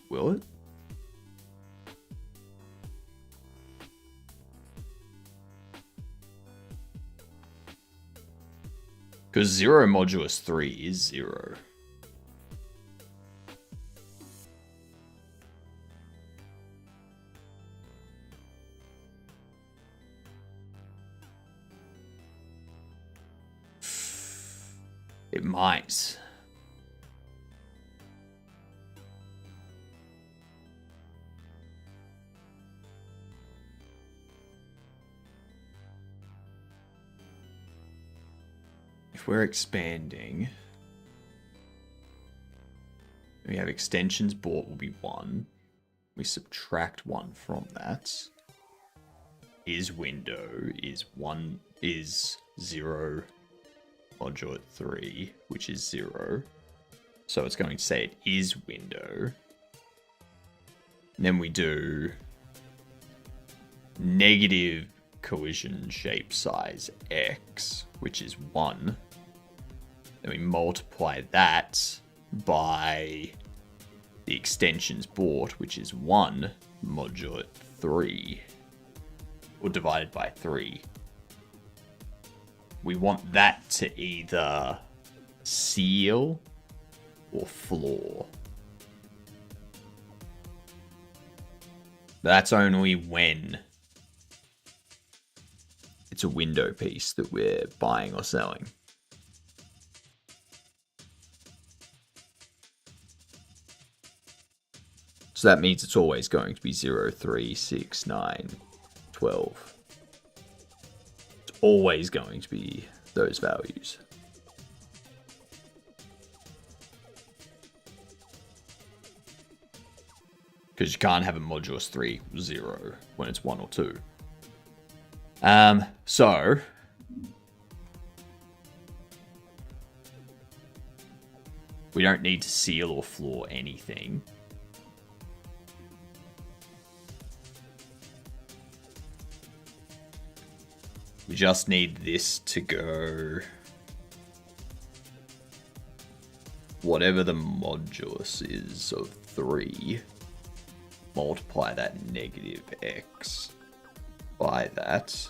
Will it? Because 0 modulus 3 is 0. It might. If we're expanding, we have extensions bought will be 1. We subtract 1 from that. Is window is 1 is 0 modulo 3, which is 0. So it's going to say it is window. And then we do negative collision shape size X, which is 1. Then we multiply that by the extensions bought, which is 1 modulo 3, or divided by 3. We want that to either seal or floor. That's only when it's a window piece that we're buying or selling. So that means it's always going to be 0, 3, 6, 9, 12. It's always going to be those values. Because you can't have a modulus 3 0 when it's 1 or 2. So we don't need to seal or floor anything. We just need this to go whatever the modulus is of 3. Multiply that negative x by that.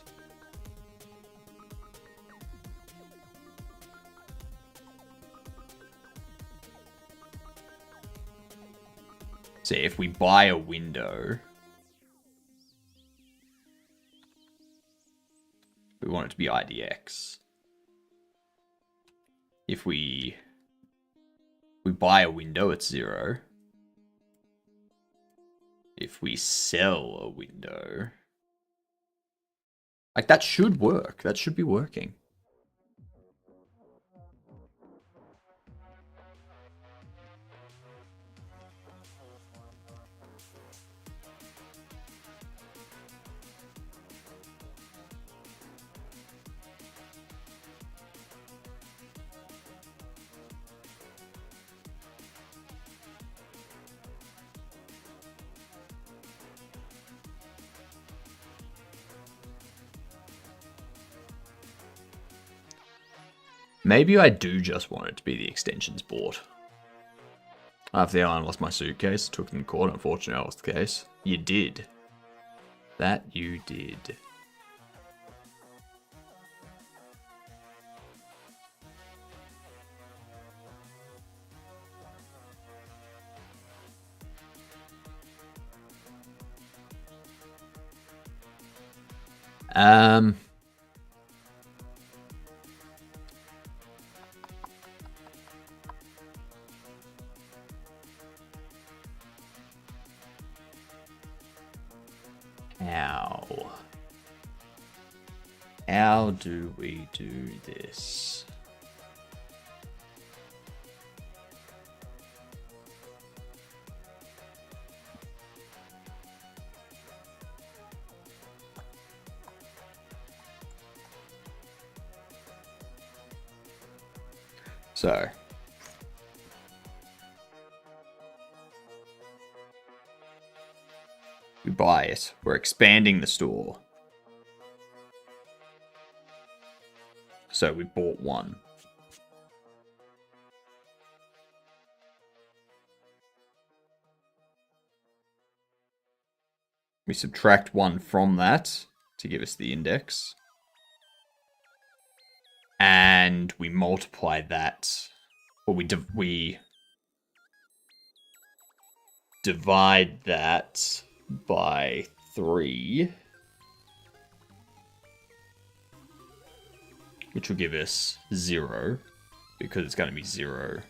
So if we buy a window, we want it to be IDX. If we buy a window, it's 0. If we sell a window, like that should work. That should be working. Maybe I do just want it to be the extensions bought. After the airline lost my suitcase, took them to court. Unfortunately, I lost the case. You did. That you did. How do we do this? So, we buy it. We're expanding the store. So we bought 1. We subtract 1 from that to give us the index. And we multiply that, or we divide that by 3. Which will give us 0, because it's going to be 0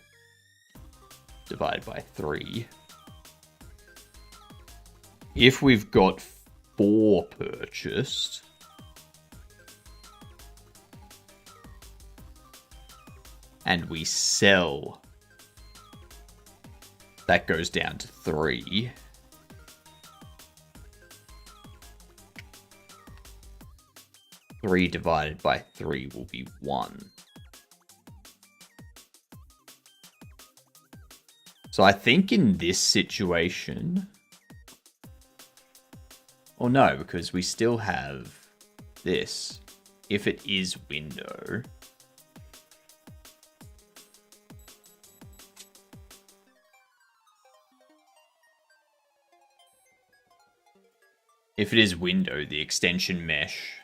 divided by 3. If we've got 4 purchased, and we sell, that goes down to 3. Three divided by 3 will be 1. So I think in this situation, or no, because we still have this. If it is window, If it is window, the extension mesh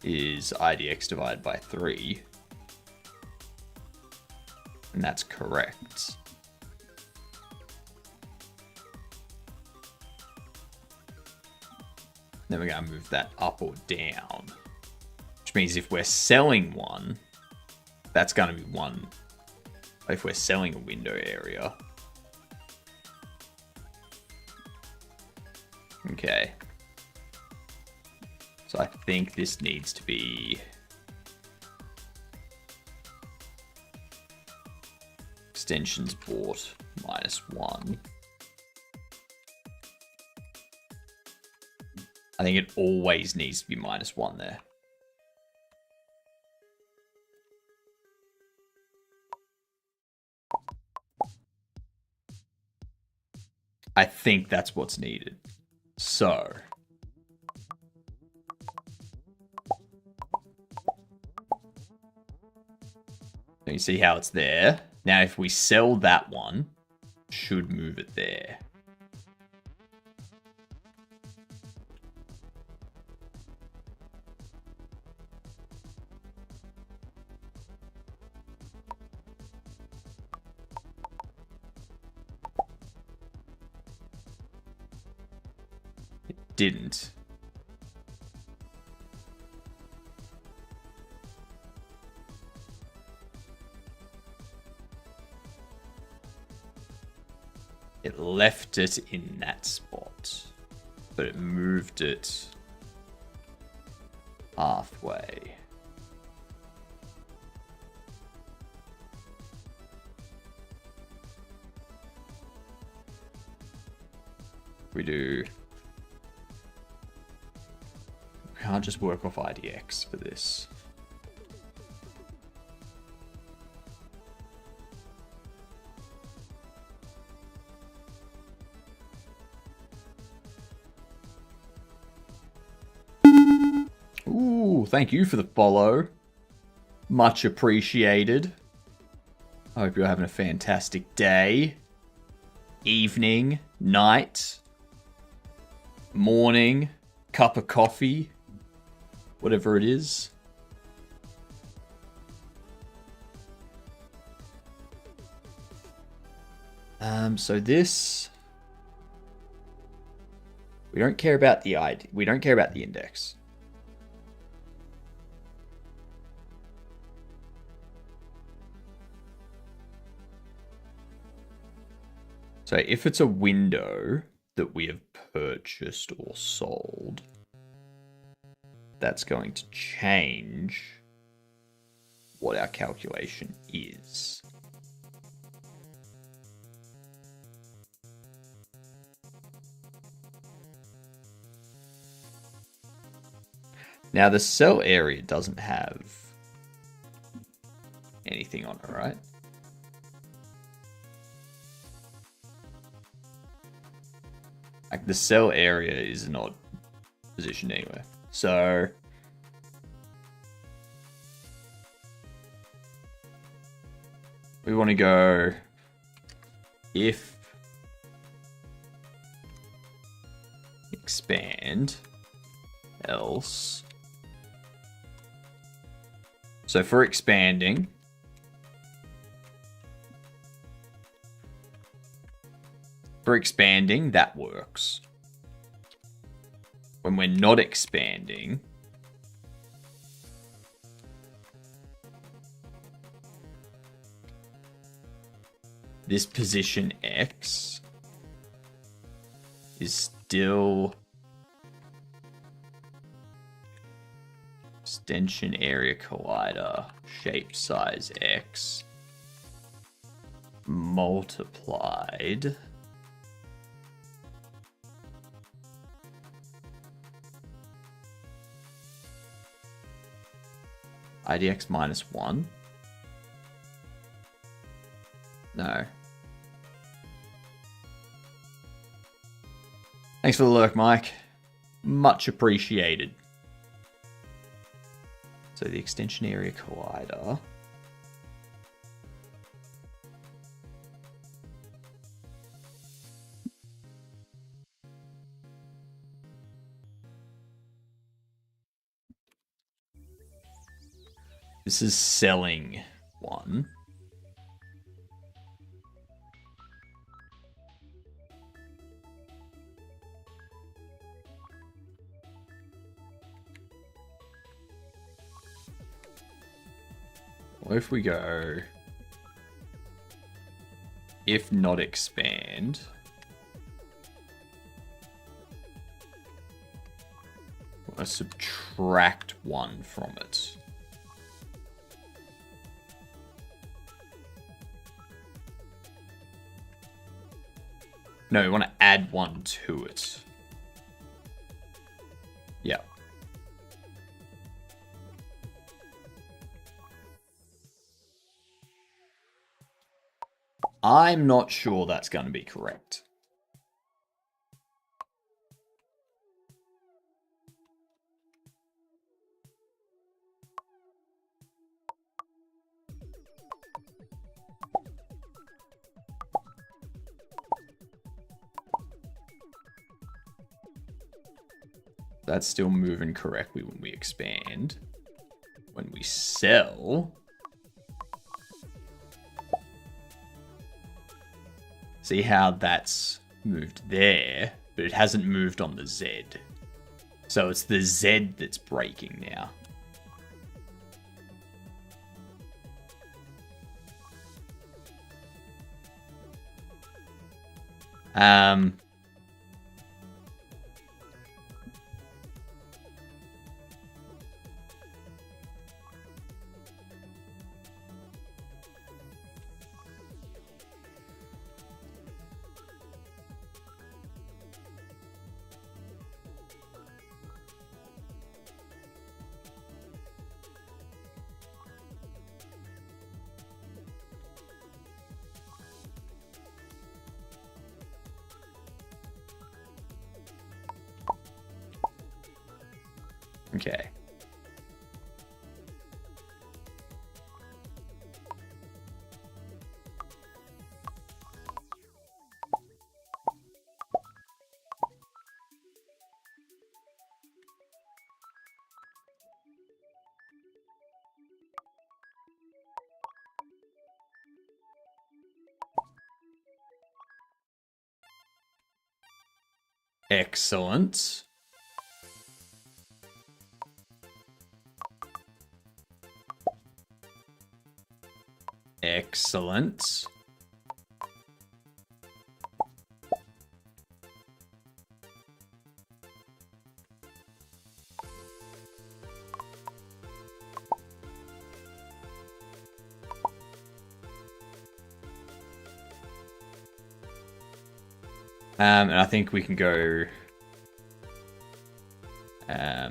is IDX divided by 3. And that's correct. Then we're going to move that up or down. Which means if we're selling one, that's going to be 1. If we're selling a window area. Okay. So I think this needs to be extensions bought -1. I think it always needs to be -1 there. I think that's what's needed. So you see how it's there? Now if we sell that one, should move it there. It didn't. It left it in that spot, but it moved it halfway. We can't just work off IDX for this. Ooh, thank you for the follow. Much appreciated. I hope you're having a fantastic day, evening, night, morning, cup of coffee, whatever it is. So this, we don't care about the ID. We don't care about the index. So if it's a window that we have purchased or sold, that's going to change what our calculation is. Now the cell area doesn't have anything on it, right? Like the cell area is not positioned anywhere. So we want to go if expand else. So for expanding, that works. When we're not expanding, this position X is still extension area collider shape size X multiplied IDX -1. No. Thanks for the lurk, Mike. Much appreciated. So the extension area collider. This is selling one. What if we go, if not expand, we're going to subtract one from it. No, we want to add one to it. Yeah. I'm not sure that's going to be correct. That's still moving correctly when we expand. When we sell, see how that's moved there, but it hasn't moved on the Z. So it's the Z that's breaking now. Okay. Excellent. Excellent. And I think we can go. I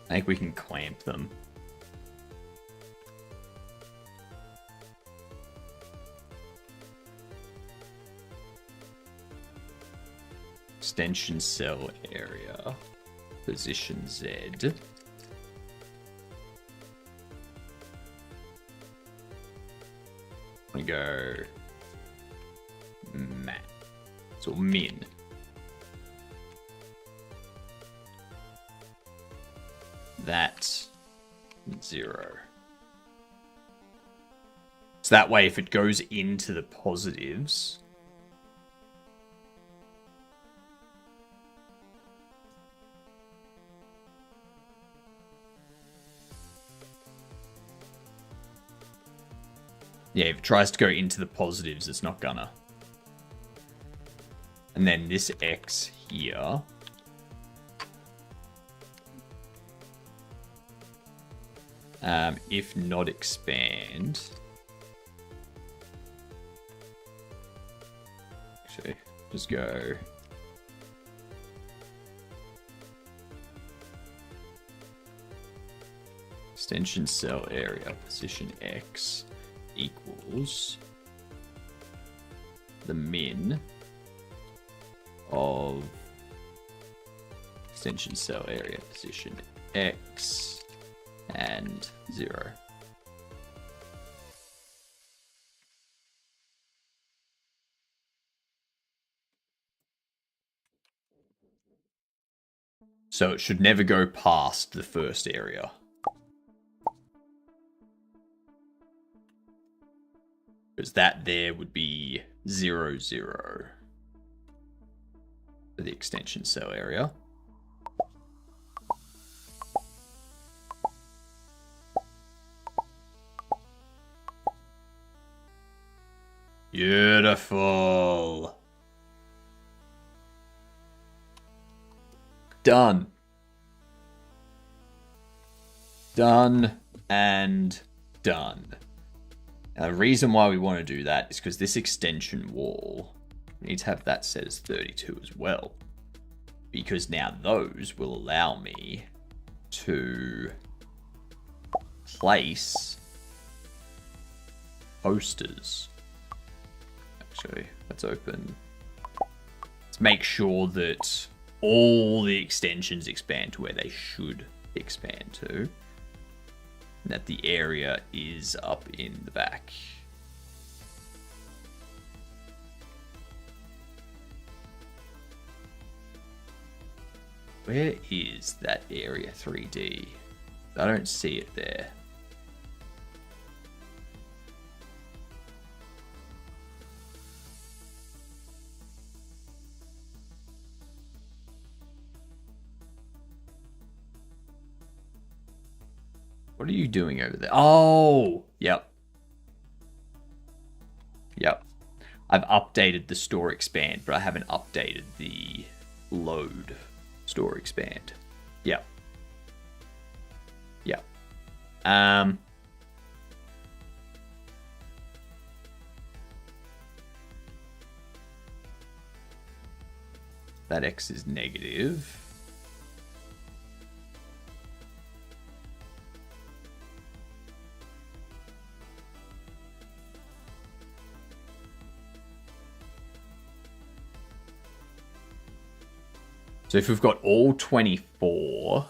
think we can clamp them. Extension cell area. Position Z. We go max or min. That's 0. So that way, if it goes into the positives, yeah, if it tries to go into the positives, it's not gonna. And then this X here. If not expand. Actually, just go. Extension cell area, position X equals the min of extension cell area, position X, and 0. So it should never go past the first area. Because that there would be 0, 0 for the extension cell area. Beautiful. Done. Done and done. Now, the reason why we want to do that is because this extension wall, we need to have that set as 32 as well. Because now those will allow me to place posters. Actually, let's open. Let's make sure that all the extensions expand to where they should expand to. And that the area is up in the back. Where is that area 3D? I don't see it there. What are you doing over there? Oh, yep. Yep. I've updated the store expand, but I haven't updated the load store expand. Yep. Yep. That X is negative. So if we've got all 24,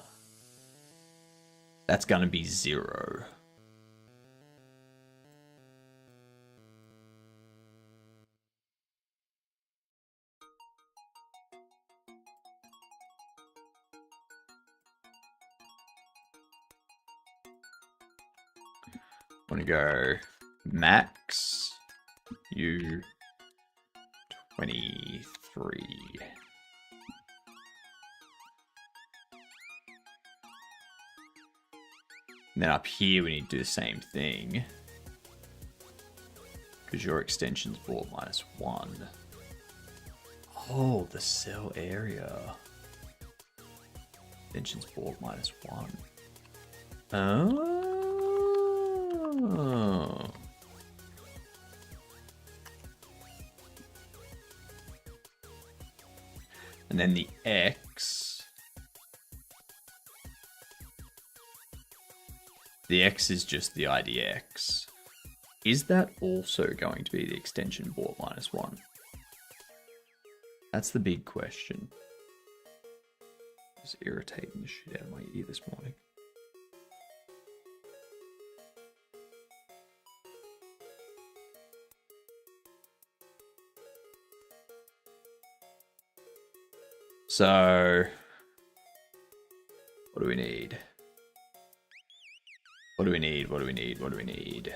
that's going to be 0. I'm going to go max U 23. And then up here, we need to do the same thing. Because your extension's bought -1. Oh, the cell area. Extension's bought -1. Oh. And then the X. The X is just the IDX. Is that also going to be the extension bought -1? That's the big question. It's irritating the shit out of my ear this morning. So, what do we need? What do we need? What do we need? What do we need?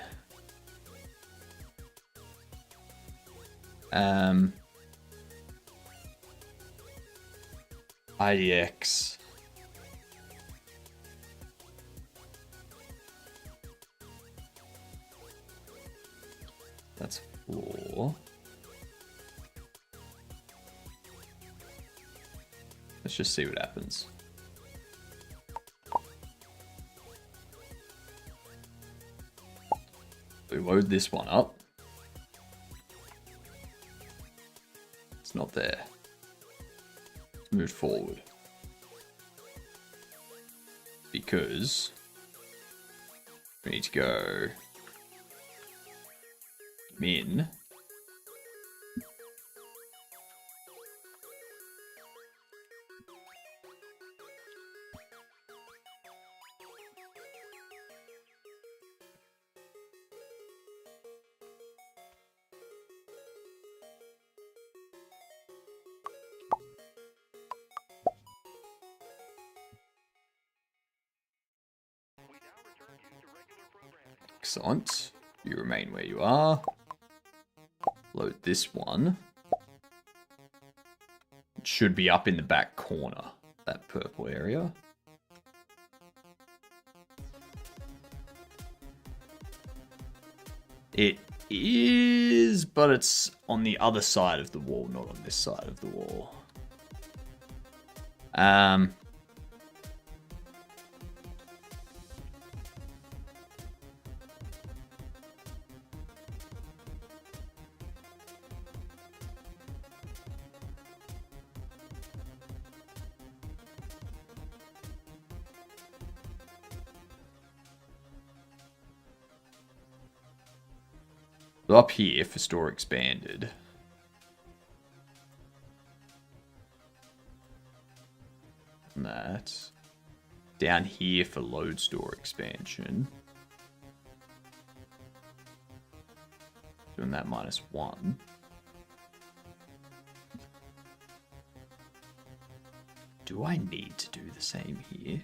IDX. That's 4. Let's just see what happens. We load this one up. It's not there. Let's move forward. Because we need to go min. Excellent. You remain where you are. Load this one. It should be up in the back corner, that purple area. It is, but it's on the other side of the wall, not on this side of the wall. So up here for store expanded. And that. Down here for load store expansion. Doing that -1. Do I need to do the same here?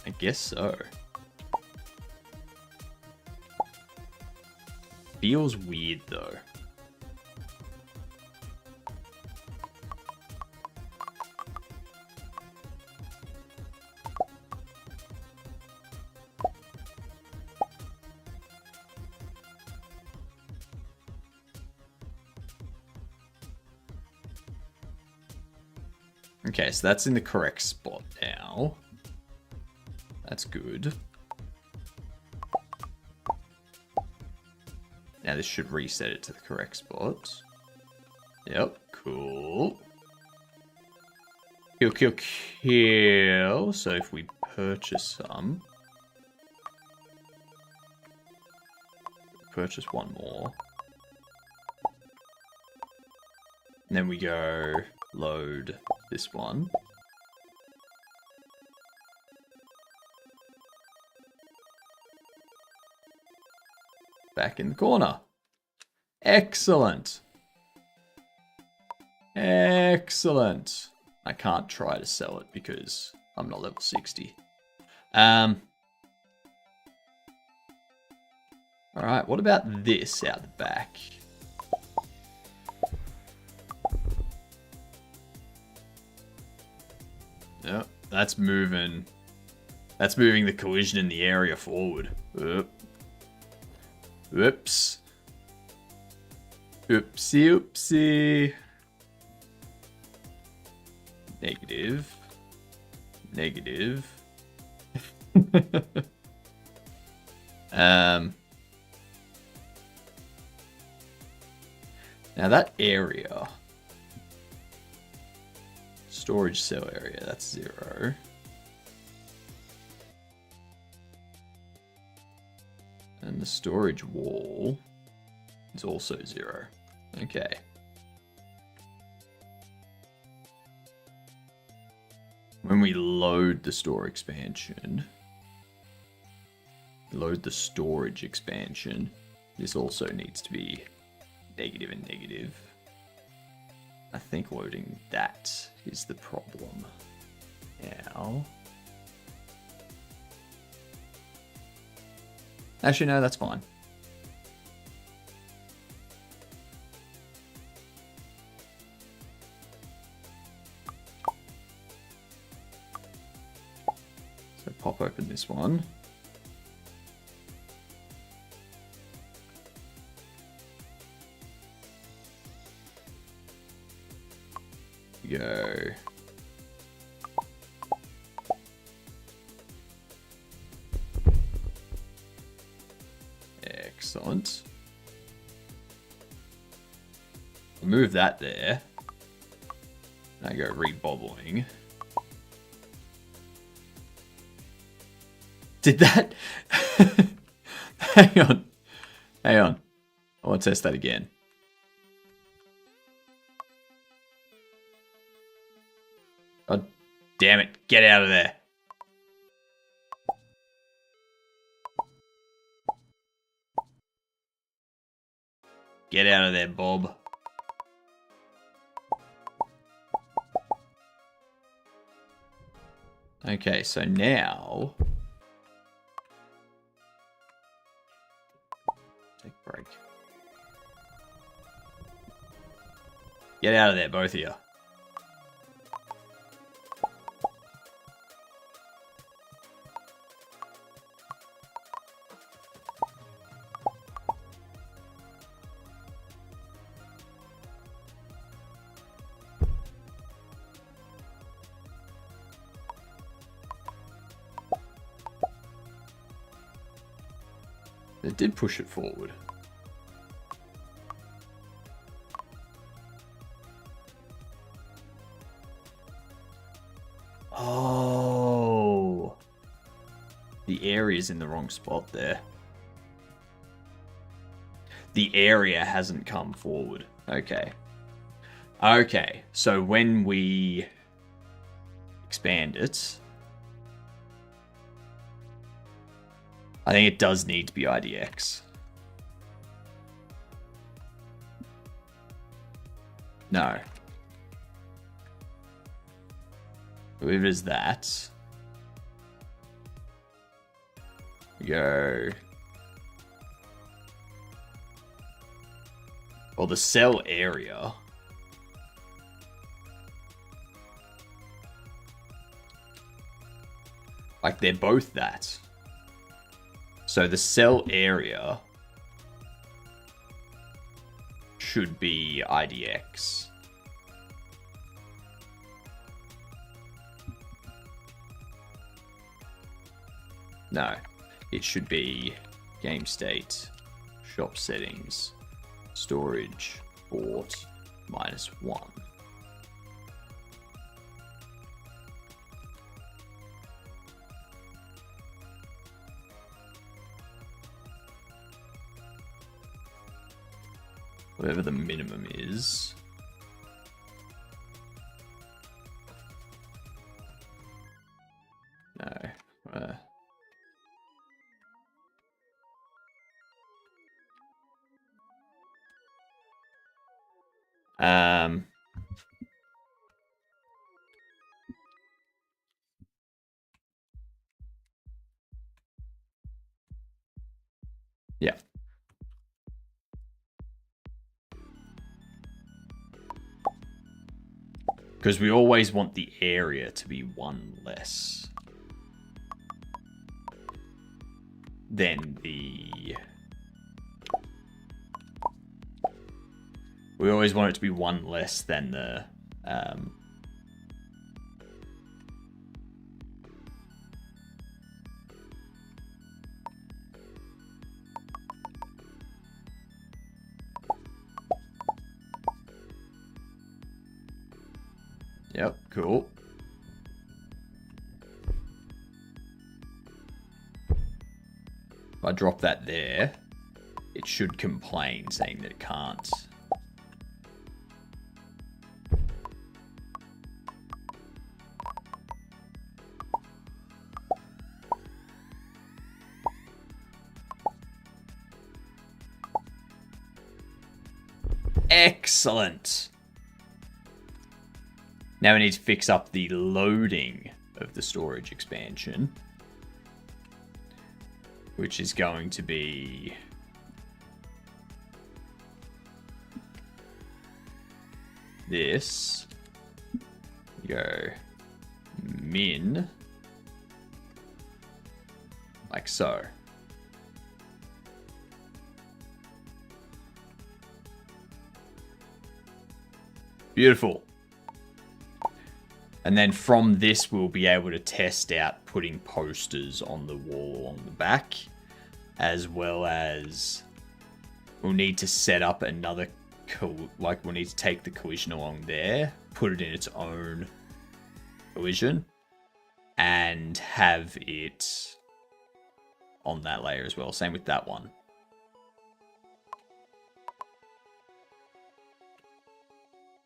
I guess so. Feels weird though. Okay, so that's in the correct spot now. That's good. Now this should reset it to the correct spot. Yep, cool. Kill, kill, kill. So if we purchase some. Purchase one more. And then we go load this one. Back in the corner. Excellent. Excellent. I can't try to sell it because I'm not level 60. Alright, what about this out the back? Yep, that's moving. That's moving the collision in the area forward. Whoops. Oopsie, oopsie. Negative. Negative. Now that area. Storage cell area, that's 0. And the storage wall is also 0. Okay. When we load the store expansion, load the storage expansion, this also needs to be negative and negative. I think loading that is the problem. Now. Actually, no, that's fine. So pop open this one. Go. Excellent. I'll move that there. Now go re-bobbling. Did that? Hang on. Hang on. I want to test that again. God damn it. Get out of there. Get out of there, Bob. Okay, so now... Take a break. Get out of there, both of you. It did push it forward. Oh. The area's in the wrong spot there. The area hasn't come forward. Okay. Okay, so when we expand it... I think it does need to be IDX. No. If it is that, we go. Well, the cell area. Like, they're both that. So the cell area should be IDX. No, it should be game state, shop settings, storage, bought, -1. Whatever the minimum is. No. Yeah. Because we always want the area to be one less than the... We always want it to be one less than the... Yep, cool. If I drop that there, it should complain saying that it can't. Excellent. Now we need to fix up the loading of the storage expansion, which is going to be this. Go min, like so. Beautiful. And then from this, we'll be able to test out putting posters on the wall along the back, as well as we'll need to set up another, we'll need to take the collision along there, put it in its own collision, and have it on that layer as well. Same with that one.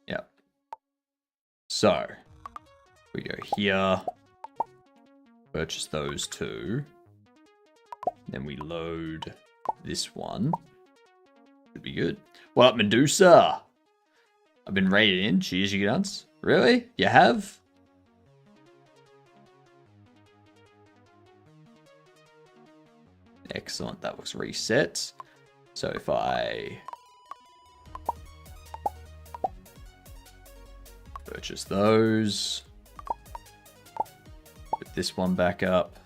Yep. So we go here, purchase those two, then we load this one. Should be good. What up, Medusa? I've been raided in. Cheers, you guns. Really? You have? Excellent, that looks reset. So if I purchase those, put this one back up.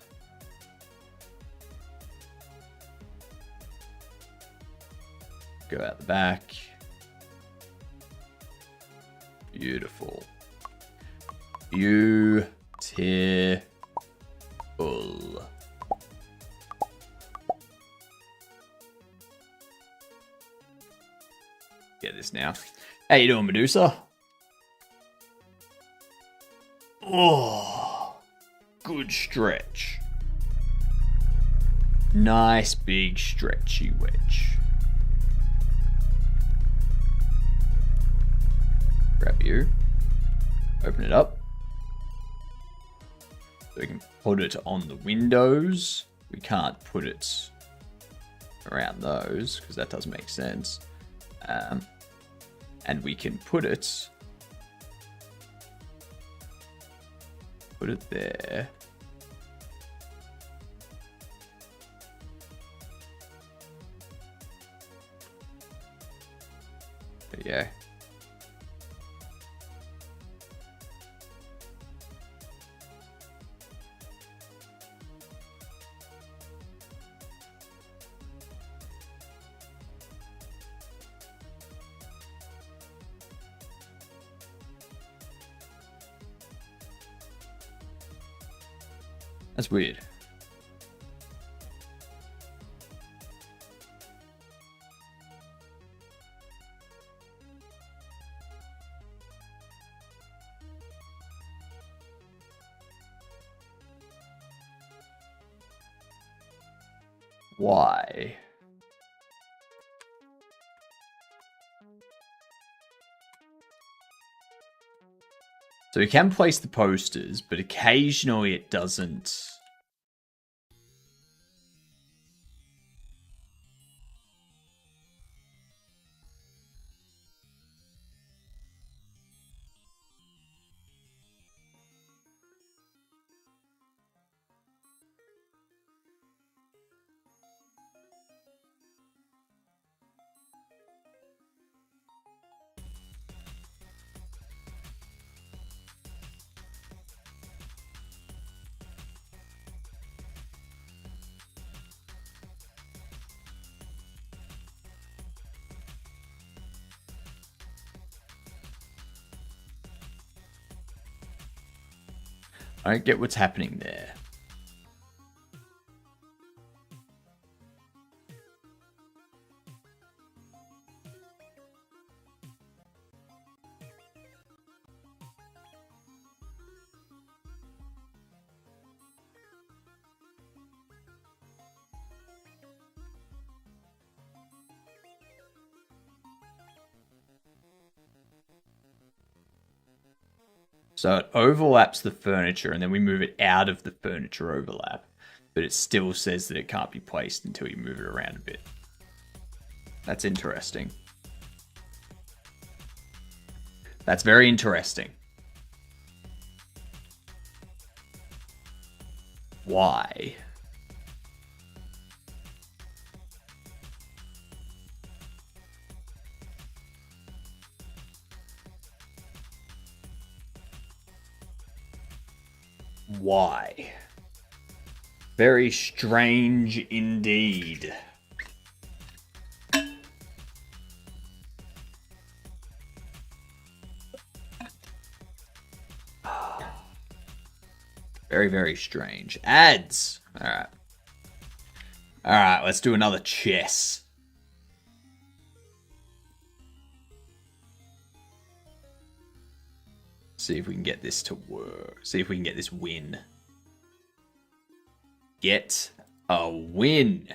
Go out the back. Beautiful. Beautiful. Get this now. How you doing, Medusa? Oh, good stretch. Nice big stretchy wedge. Grab you. Open it up. So we can put it on the windows. We can't put it around those because that doesn't make sense. And we can put it there. There you go. That's weird. Why? So we can place the posters, but occasionally it doesn't. I don't get what's happening there. So it overlaps the furniture and then we move it out of the furniture overlap. But it still says that it can't be placed until you move it around a bit. That's interesting. That's very interesting. Why? Why? Very strange indeed. Very, very strange. Ads! Alright. Alright, let's do another chess. See if we can get this to work. See if we can get this win. Get a win.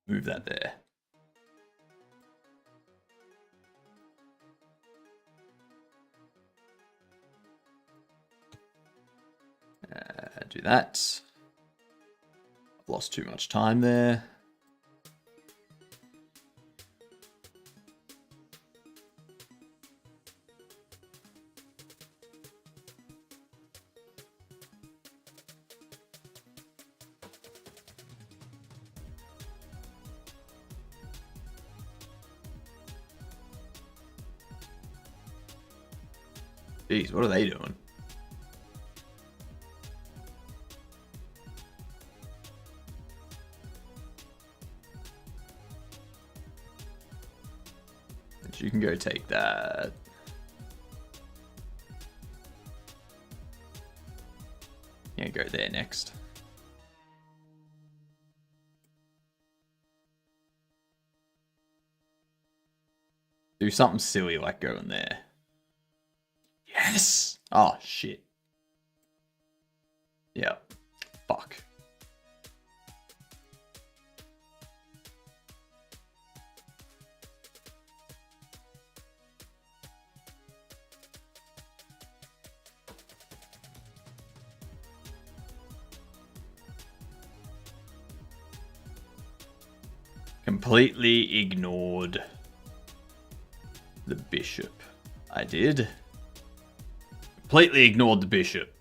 Move that there. Do that. I've lost too much time there. Jeez, what are they doing? You can go take that. Yeah, go there next. Do something silly like going there. Yes! Oh, shit. Yeah. Fuck. Completely ignored the bishop. I did. Completely ignored the bishop.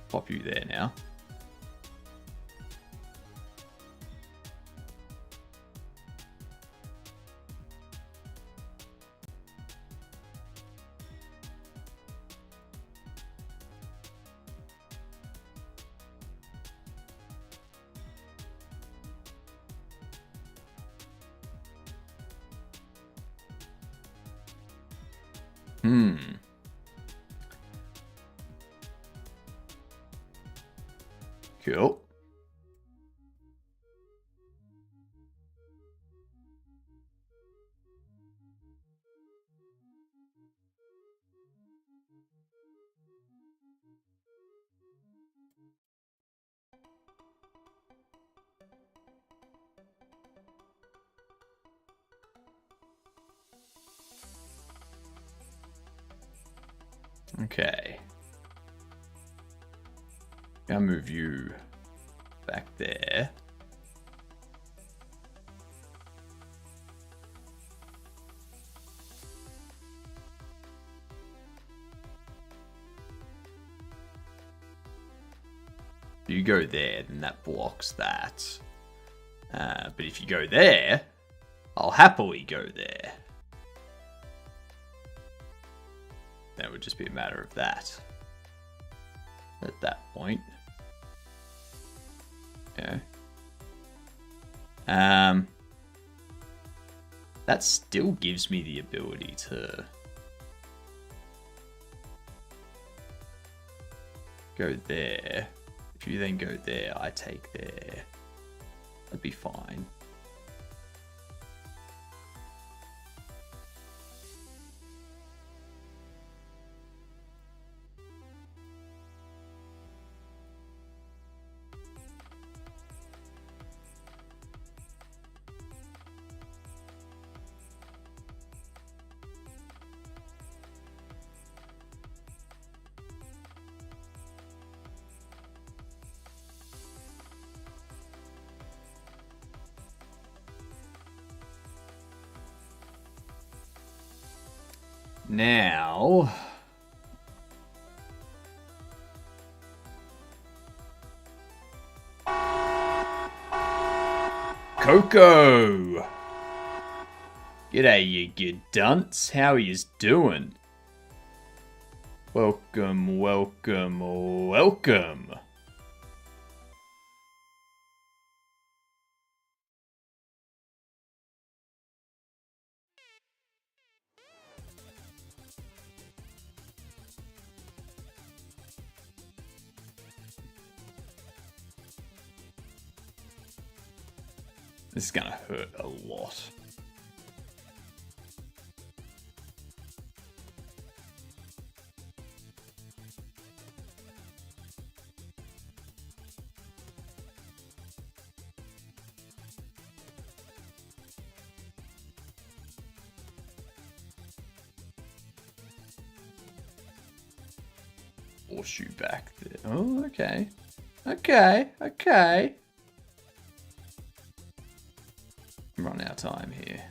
Pop you there now. Cool. Okay. I'll move you back there. You go there, then that blocks that. But if you go there, I'll happily go there. That would just be a matter of that. At that point. Okay. That still gives me the ability to go there. If you then go there, I take there. That'd be fine. Now, Coco! G'day, you good dunce. How are yous doing? Welcome, welcome, welcome. This is gonna hurt a lot. Force you back there. Oh, okay. Okay, okay. Run out of time here.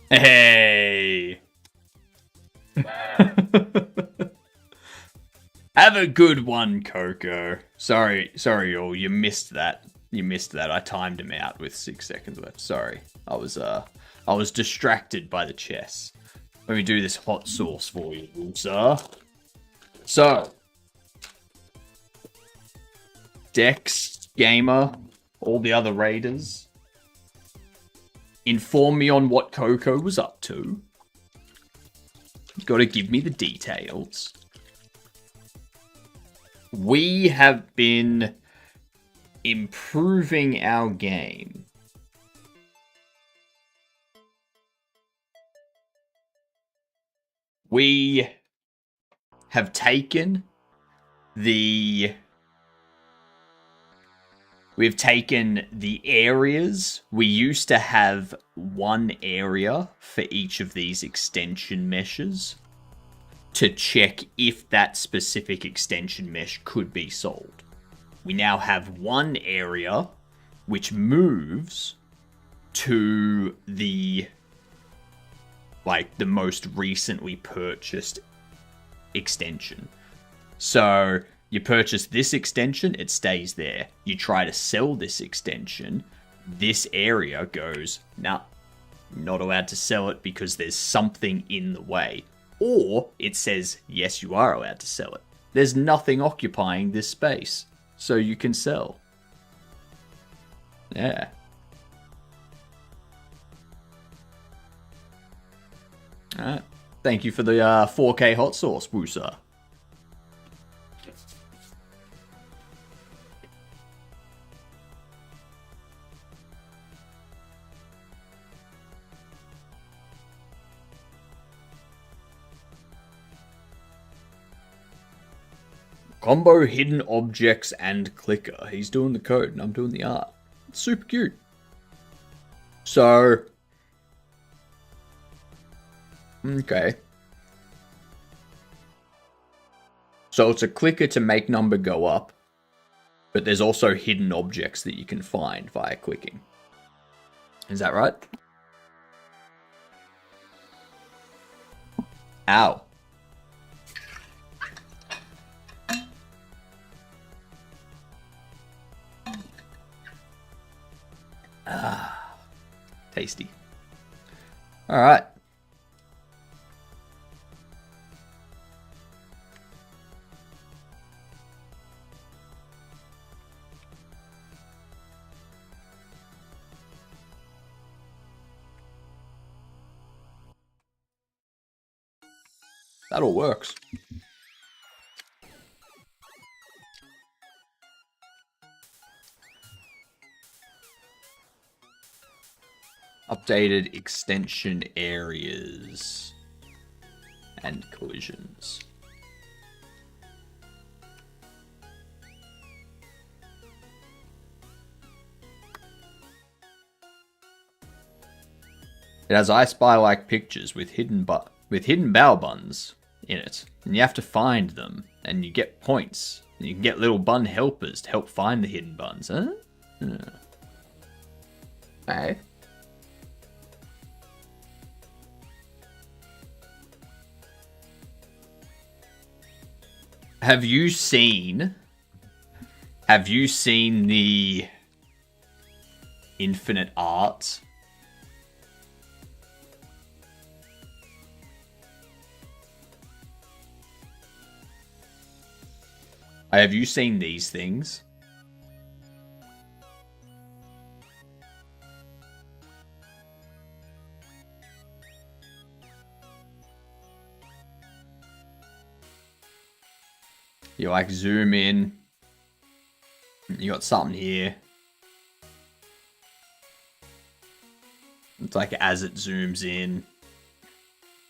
Hey! Have a good one, Coco. Sorry, all. You missed that. You missed that. I timed him out with 6 seconds left. Sorry. I was distracted by the chess. Let me do this hot sauce for you, sir. So, Dex, Gamer, all the other raiders, inform me on what Coco was up to. You've got to give me the details. We have been improving our game. We have taken the areas. We used to have one area for each of these extension meshes to check if that specific extension mesh could be sold. We now have one area which moves to the most recently purchased extension. So you purchase this extension, it stays there. You try to sell this extension, this area goes, nah, not allowed to sell it because there's something in the way. Or it says, yes, you are allowed to sell it. There's nothing occupying this space, so you can sell. Yeah. Alright. Thank you for the 4K hot sauce, Woosa. Combo hidden objects and clicker. He's doing the code and I'm doing the art. It's super cute. So, okay. So it's a clicker to make number go up, but there's also hidden objects that you can find via clicking. Is that right? Ow. Ah, tasty. All right. That all works. Updated extension areas and collisions. It has I Spy-like pictures with hidden bow buns in it, and you have to find them, and you get points. And you can get little bun helpers to help find the hidden buns, huh? Okay. Have you seen the Infinite Art? Have you seen these things? You like zoom in. You got something here. It's like as it zooms in,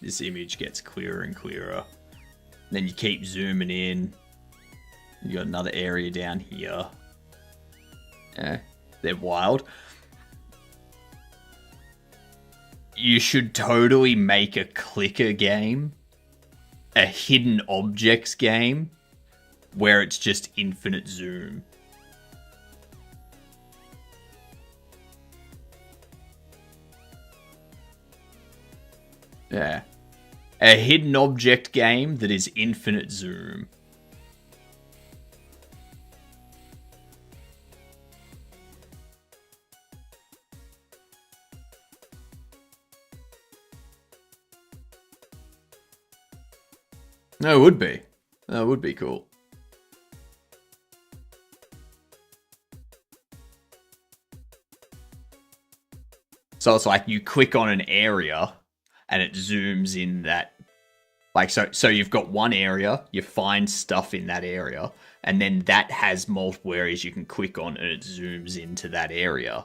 this image gets clearer and clearer. Then you keep zooming in. You got another area down here. Yeah, they're wild. You should totally make a clicker game. A hidden objects game. Where it's just infinite zoom. Yeah. A hidden object game that is infinite zoom. No, it would be. That would be cool. So it's like you click on an area and it zooms in that. Like, so you've got one area, you find stuff in that area, and then that has multiple areas you can click on and it zooms into that area.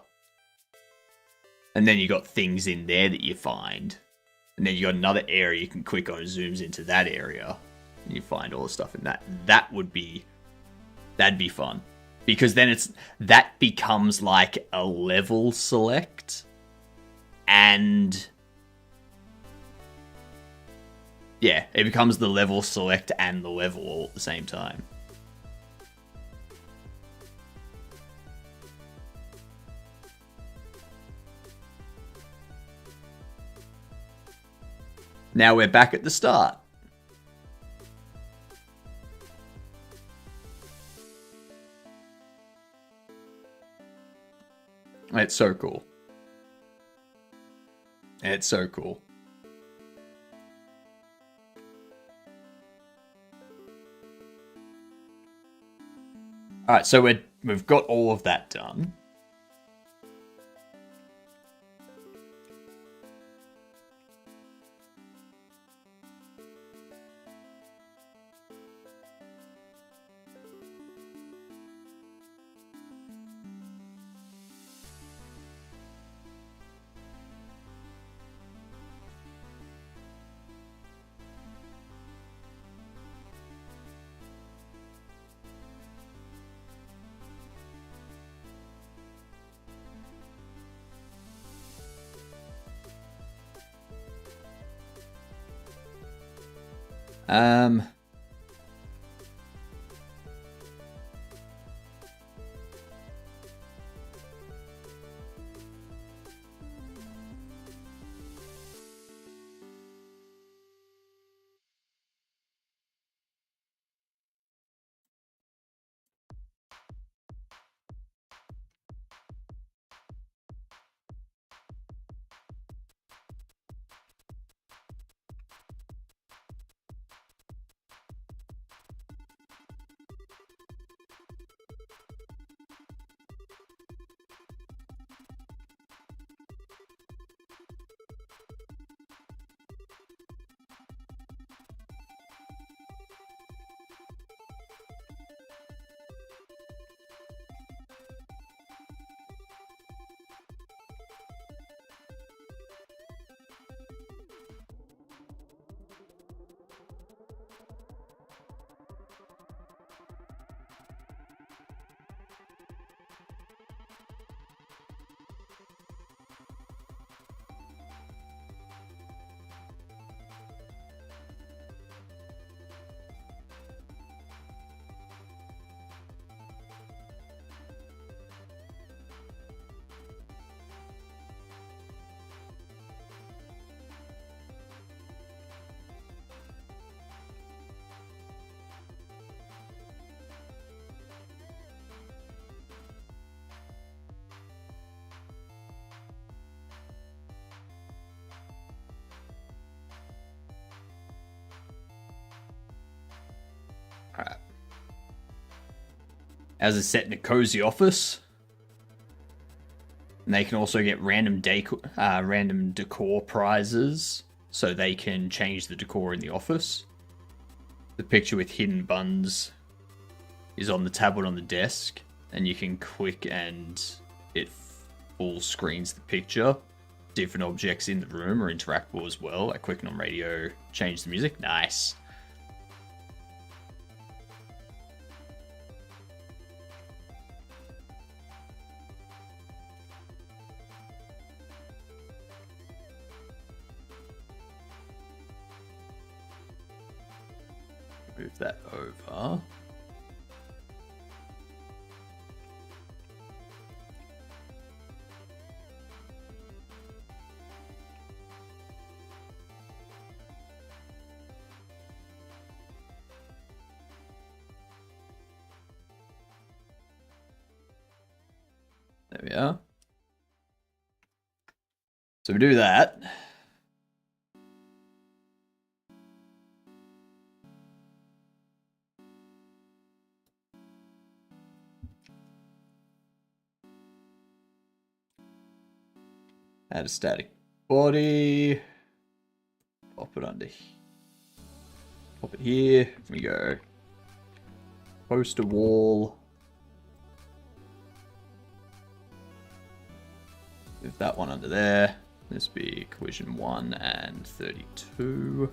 And then you got things in there that you find. And then you got another area you can click on and zooms into that area. And you find all the stuff in that. That'd be fun. Because then that becomes like a level select. And yeah, it becomes the level select and the level all at the same time. Now we're back at the start. It's so cool. It's so cool. Alright, so we've got all of that done. Alright. As is set in a cozy office. And they can also get random decor prizes, so they can change the decor in the office. The picture with hidden buns is on the tablet on the desk, and you can click and it full screens the picture. Different objects in the room are interactable as well, like clicking on radio, change the music. Nice. Move that over. There we are. So we do that. Add a static body. Pop it under. Pop it here. Here we go. Poster wall. Move that one under there. This be collision 1 and 32.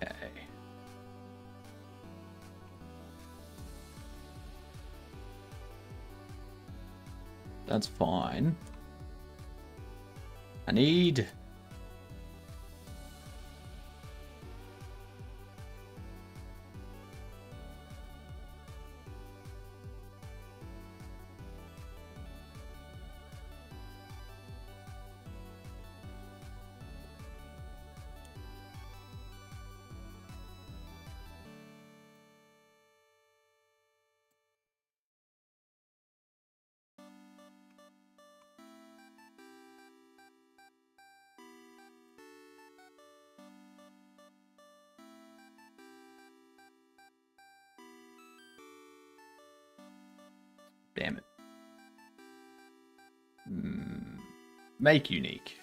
Okay. That's fine. I need... Damn it. Make unique.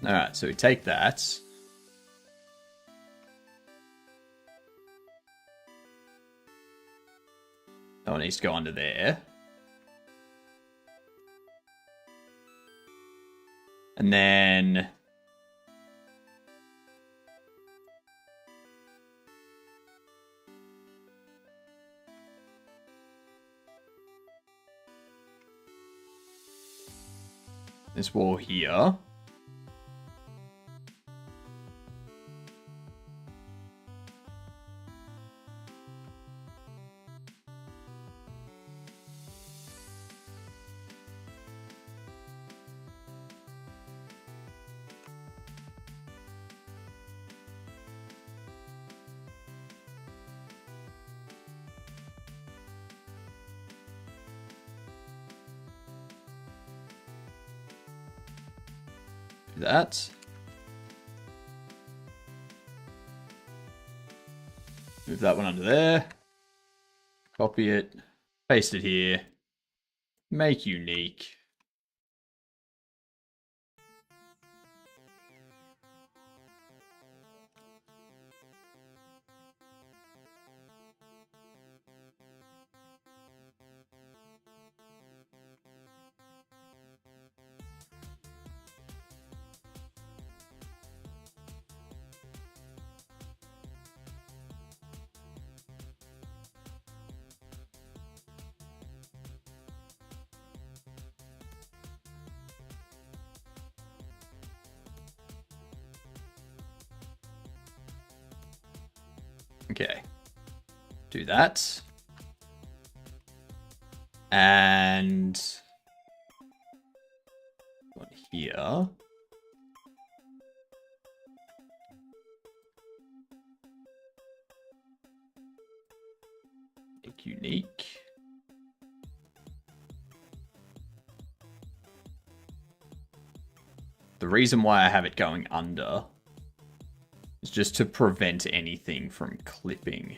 Alright, so we take that. That one needs to go under there. And then... this wall here. That. Move that one under there. Copy it. Paste it here. Make unique. Okay. Do that. And one here. Make unique. The reason why I have it going under is just to prevent anything from clipping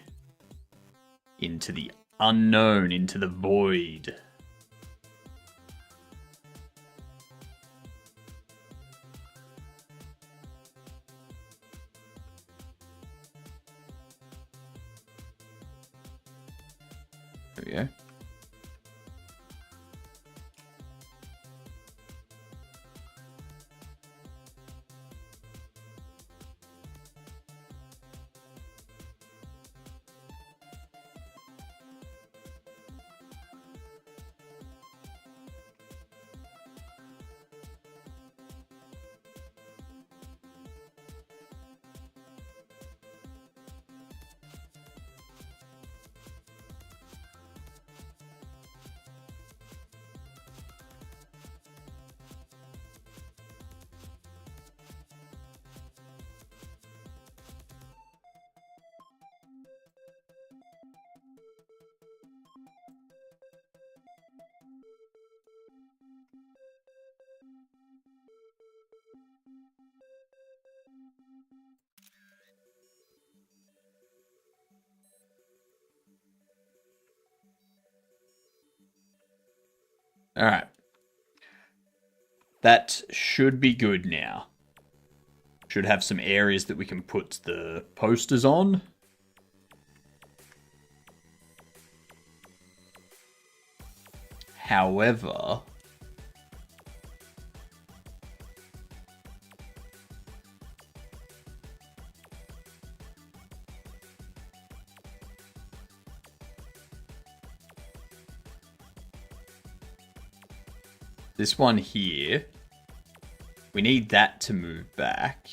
into the unknown, into the void. There we go. All right. That should be good now. Should have some areas that we can put the posters on. However, this one here, we need that to move back.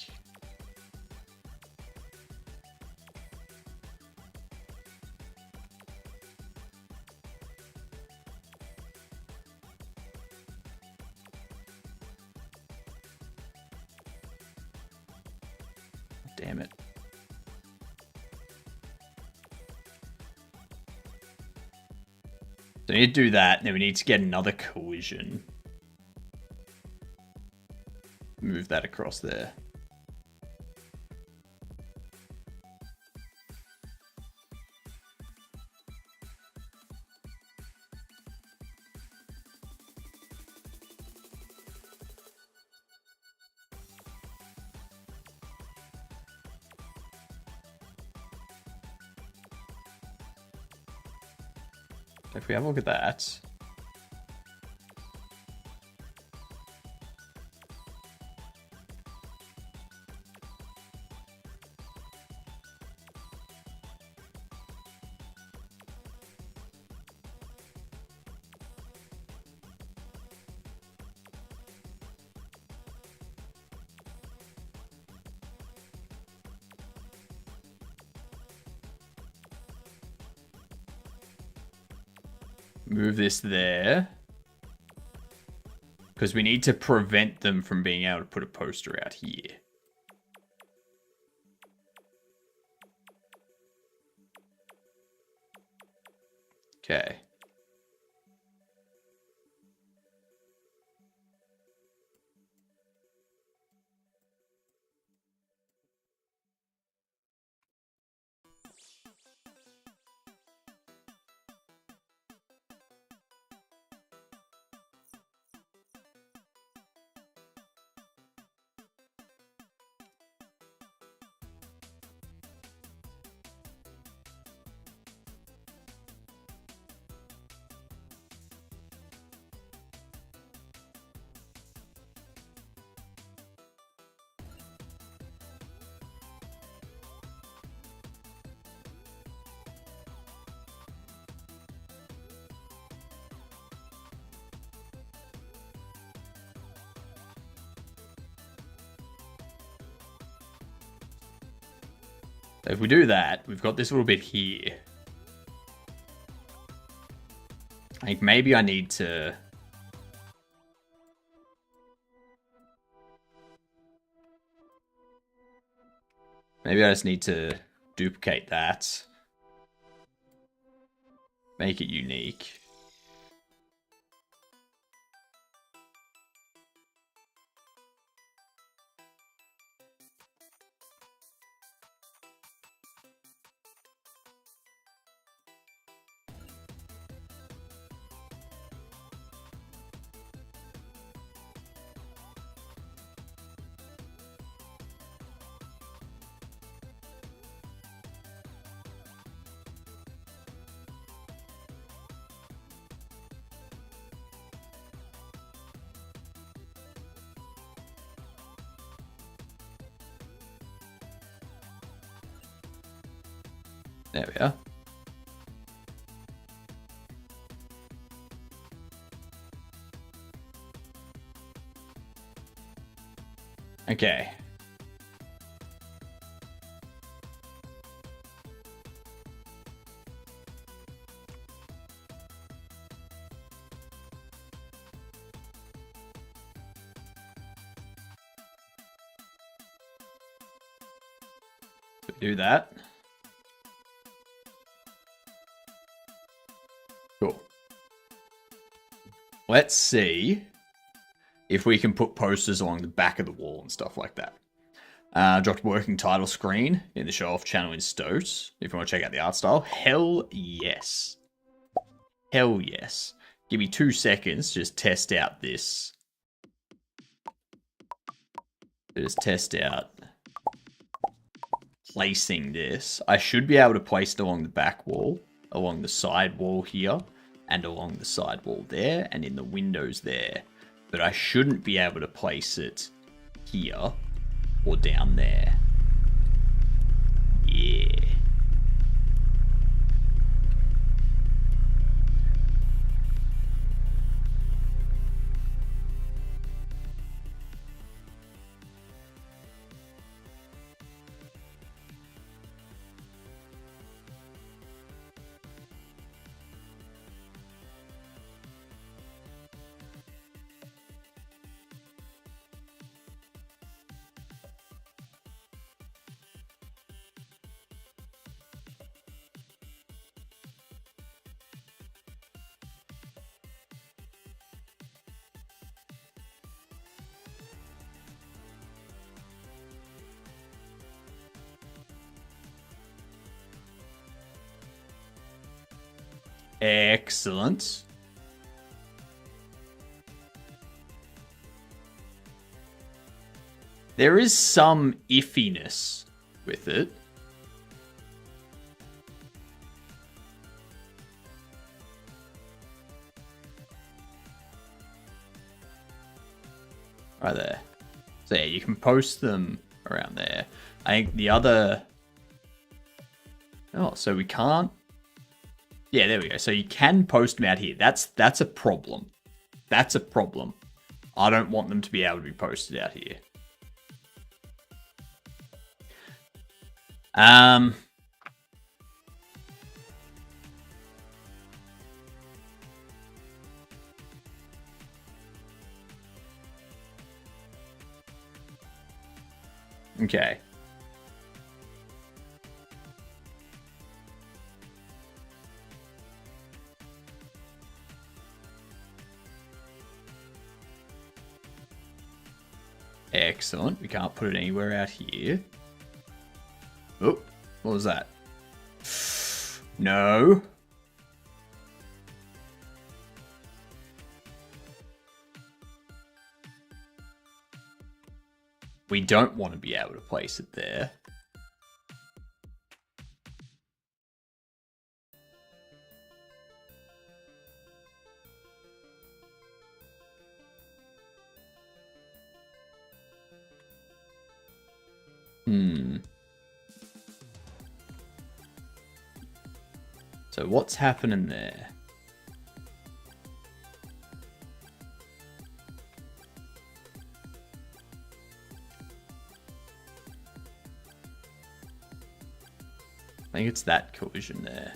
Damn it. So we need to do that, and then we need to get another collision. Move that across there. If we have a look at that. Move this there. Because we need to prevent them from being able to put a poster out here. Okay. So if we do that, we've got this little bit here. I think maybe I need to... Maybe I just need to duplicate that. Make it unique. There we are. Okay. Do that. Cool. Let's see if we can put posters along the back of the wall and stuff like that. Dropped working title screen in the show off channel in Stoat. If you want to check out the art style, hell yes. Hell yes. Give me 2 seconds to just test out this. Just test out placing this. I should be able to place it along the back wall, along the side wall here, and along the side wall there, and in the windows there. But I shouldn't be able to place it here or down there. Yeah. Excellent. There is some iffiness with it. Right there. So yeah, you can post them around there. I think the other... Oh, so we can't... Yeah, there we go. So you can post them out here. That's a problem. That's a problem. I don't want them to be able to be posted out here. Okay. Excellent. We can't put it anywhere out here. Oh, what was that? No. We don't want to be able to place it there. So what's happening there? think it's that collision there.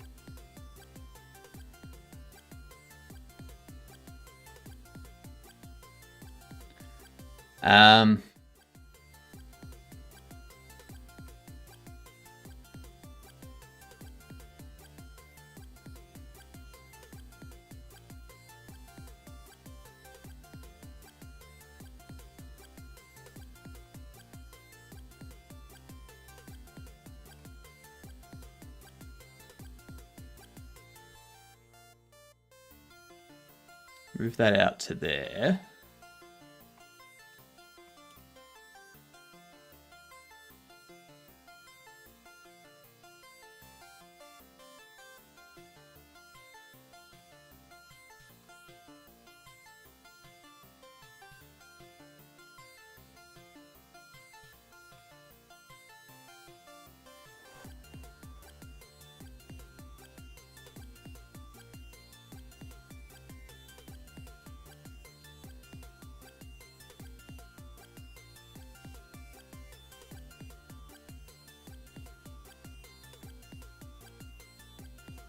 Move that out to there.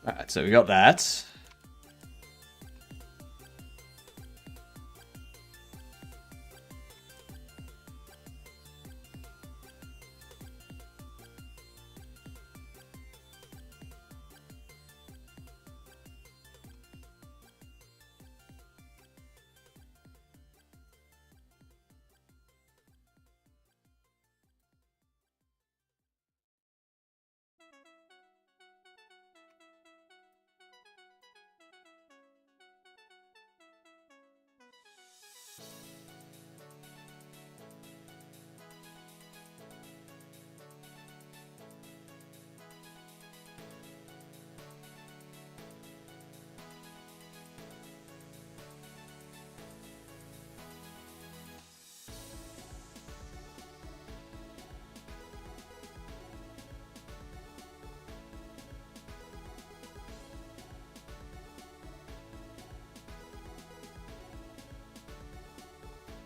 Alright, so we got that.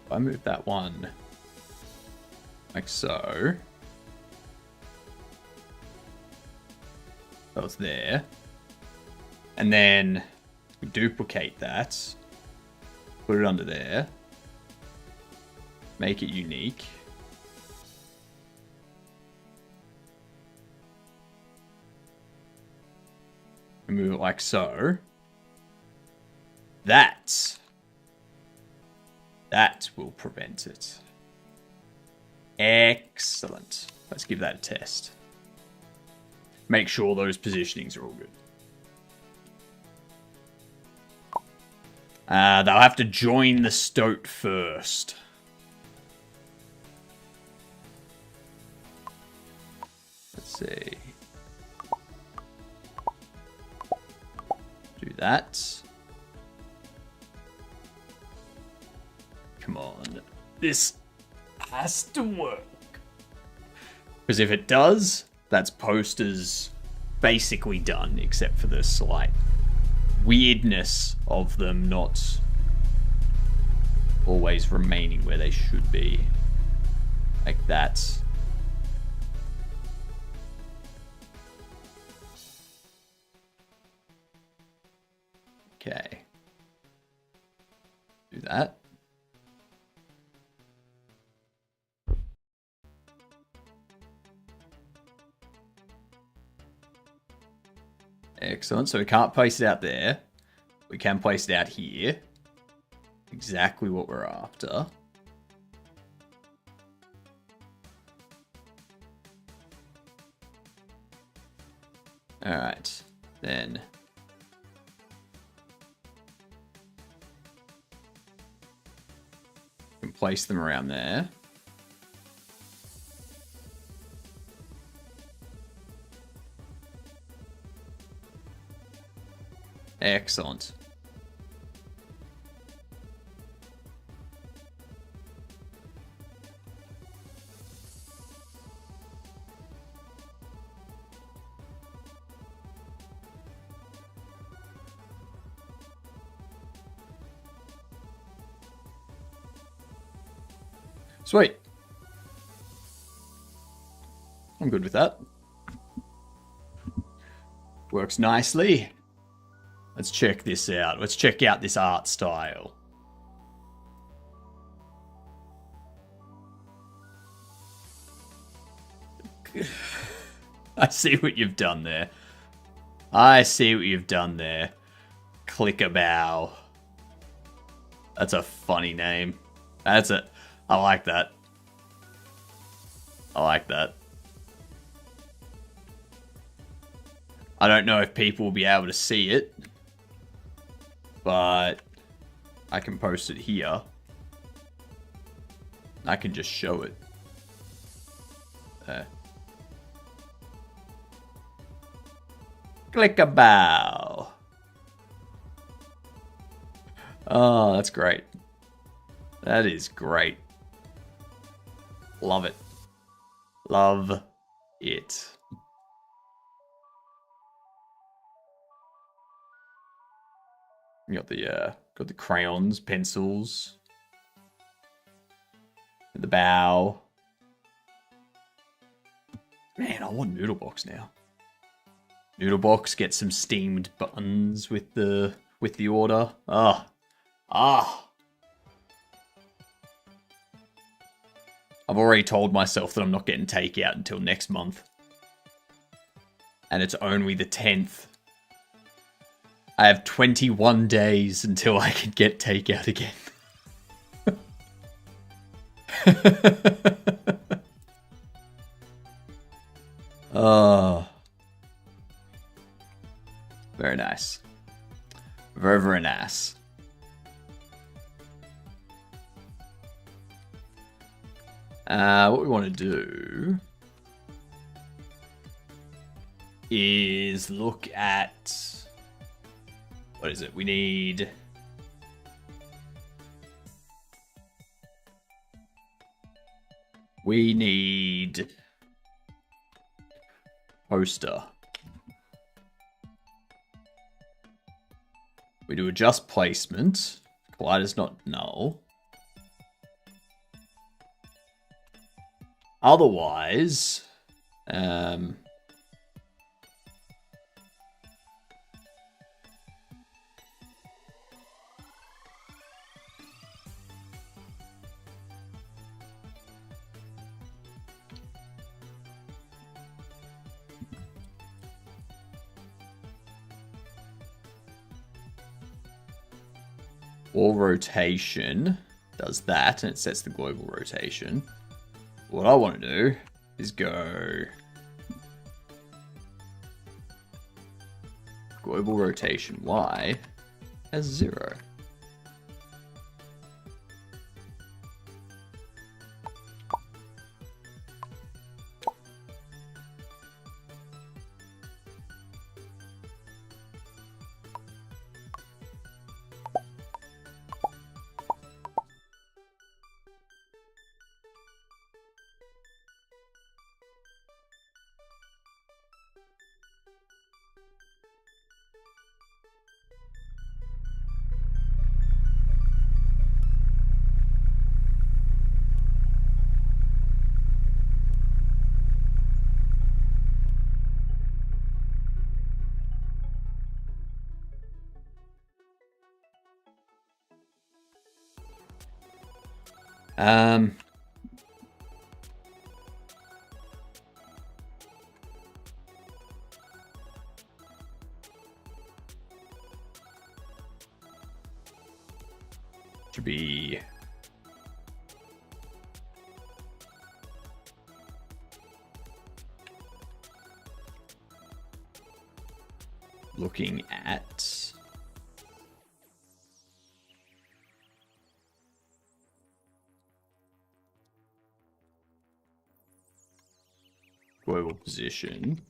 I move that one like so. That was there. And then we duplicate that. Put it under there. Make it unique. And move it like so. That will prevent it. Excellent. Let's give that a test. Make sure those positionings are all good. They'll have to join the stoat first. Let's see. Do that. Come on. This has to work. Because if it does, that's posters basically done, except for the slight weirdness of them not always remaining where they should be. Like that. Okay. Do that. Excellent. So we can't place it out there. We can place it out here. Exactly what we're after. Alright. Then we can place them around there. Excellent. Sweet. I'm good with that. Works nicely. Let's check this out. Let's check out this art style. I see what you've done there. I see what you've done there. Clickabow. That's a funny name. That's it. I like that. I like that. I don't know if people will be able to see it, but I can post it here. I can just show it. There. Clickabow. Oh, that's great. That is great. Love it. Love it. You got the crayons, pencils, the bow. Man, I want Noodle Box now. Noodle Box, get some steamed buns with the order. I've already told myself that I'm not getting takeout until next month. And it's only the 10th. I have 21 days until I can get takeout again. Oh. Very nice. Very, very nice. What we want to do is look at... What is it? We need... Poster. We do adjust placement. Collider's not null. Otherwise, wall rotation does that, and it sets the global rotation. What I want to do is go global rotation Y as 0. Should be looking at global position.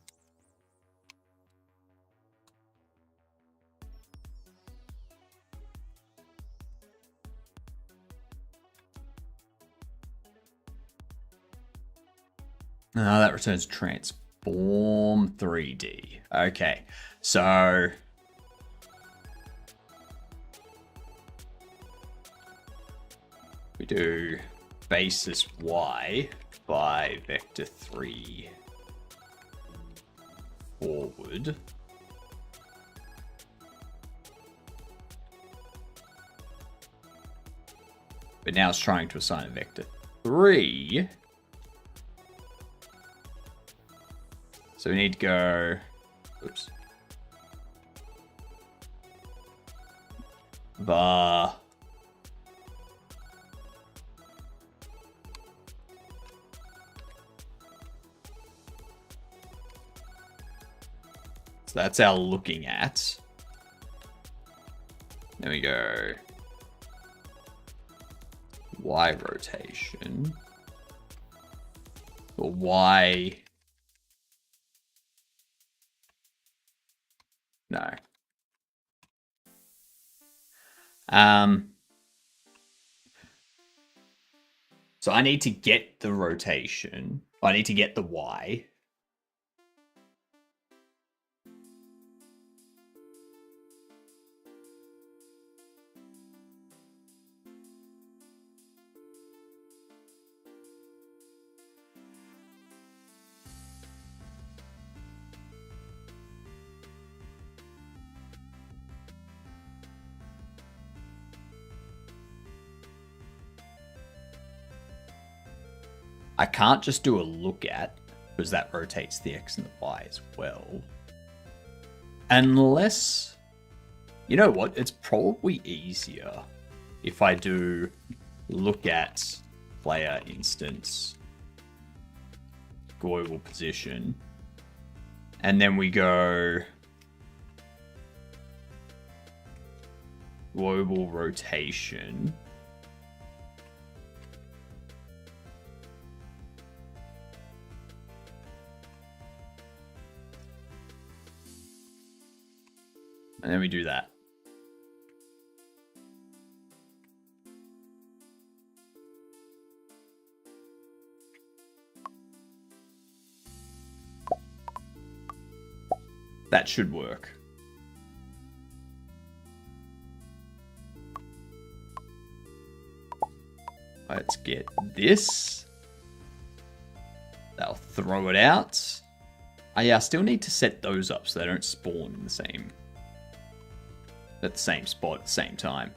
That returns transform 3D. Okay, so we do basis Y by vector 3 forward. But now it's trying to assign a vector 3. So we need to go... Oops. Var. So that's our looking at. Then we go Y rotation. Or Y. No. So I need to get the rotation. I need to get the Y. I can't just do a look at, because that rotates the X and the Y as well. Unless, you know what, it's probably easier if I do look at player instance, global position, and then we go global rotation. And then we do that. That should work. Let's get this. That'll throw it out. Oh yeah, I still need to set those up so they don't spawn in the same... at the same spot at the same time.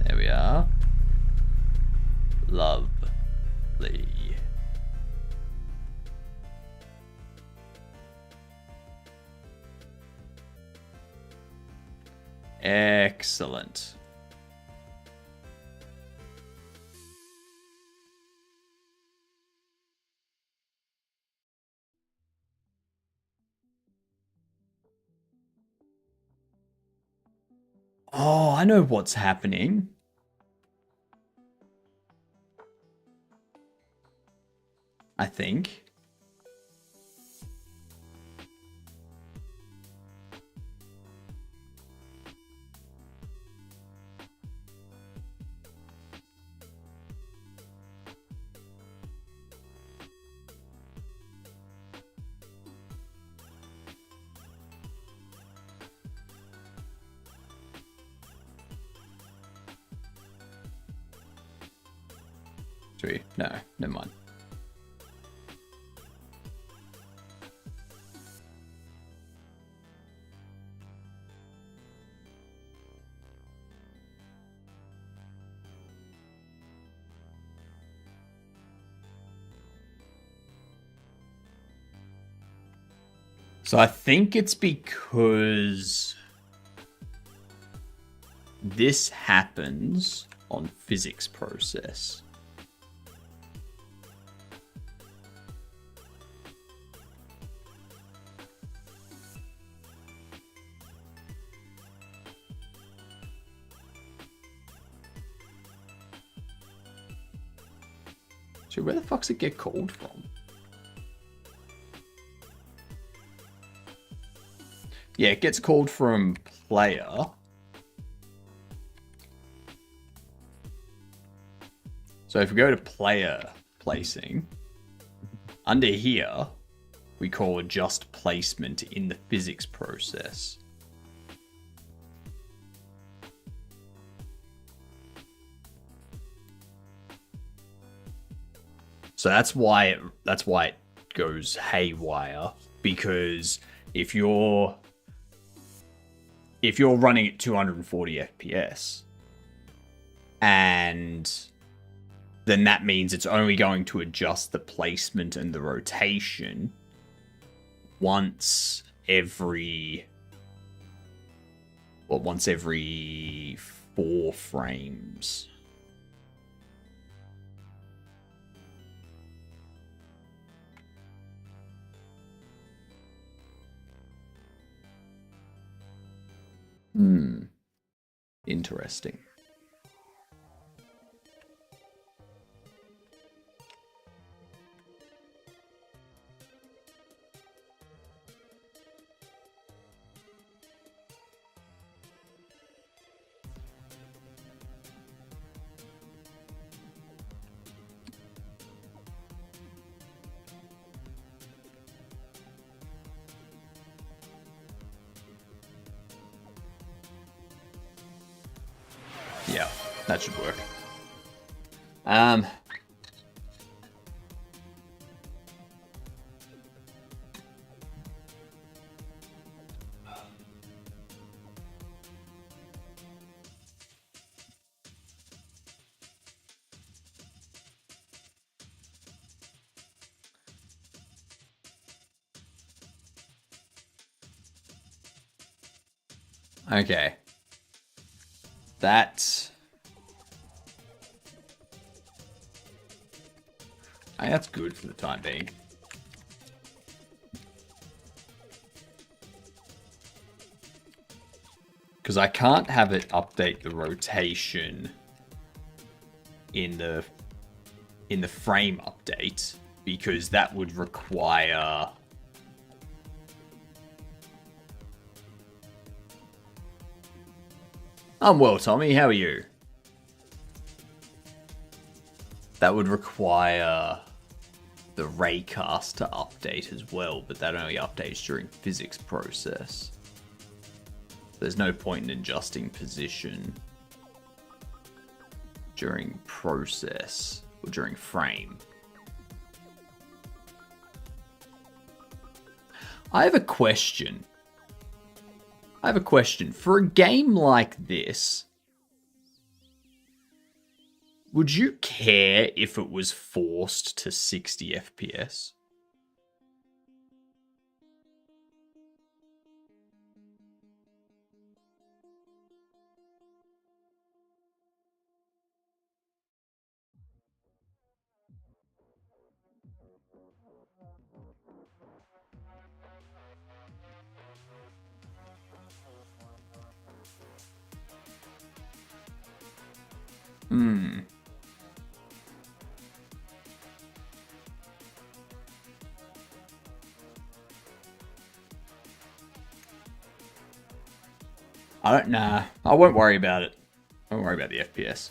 There we are. Lovely. Excellent. Oh, I know what's happening. I think. No, never mind. So I think it's because this happens on physics process. So where the fuck's it get called from? Yeah, it gets called from player. So if we go to player placing, under here, we call adjust placement in the physics process. So that's why it goes haywire, because if you're running at 240 FPS, and then that means it's only going to adjust the placement and the rotation once every 4 frames. Interesting. Yeah, that should work. Okay. That's good for the time being. Because I can't have it update the rotation in the frame update, because that would require I'm well, Tommy. How are you? That would require the raycast to update as well, but that only updates during physics process. There's no point in adjusting position during process or during frame. I have a question. For a game like this, would you care if it was forced to 60 FPS? I won't worry about it. I won't worry about the FPS.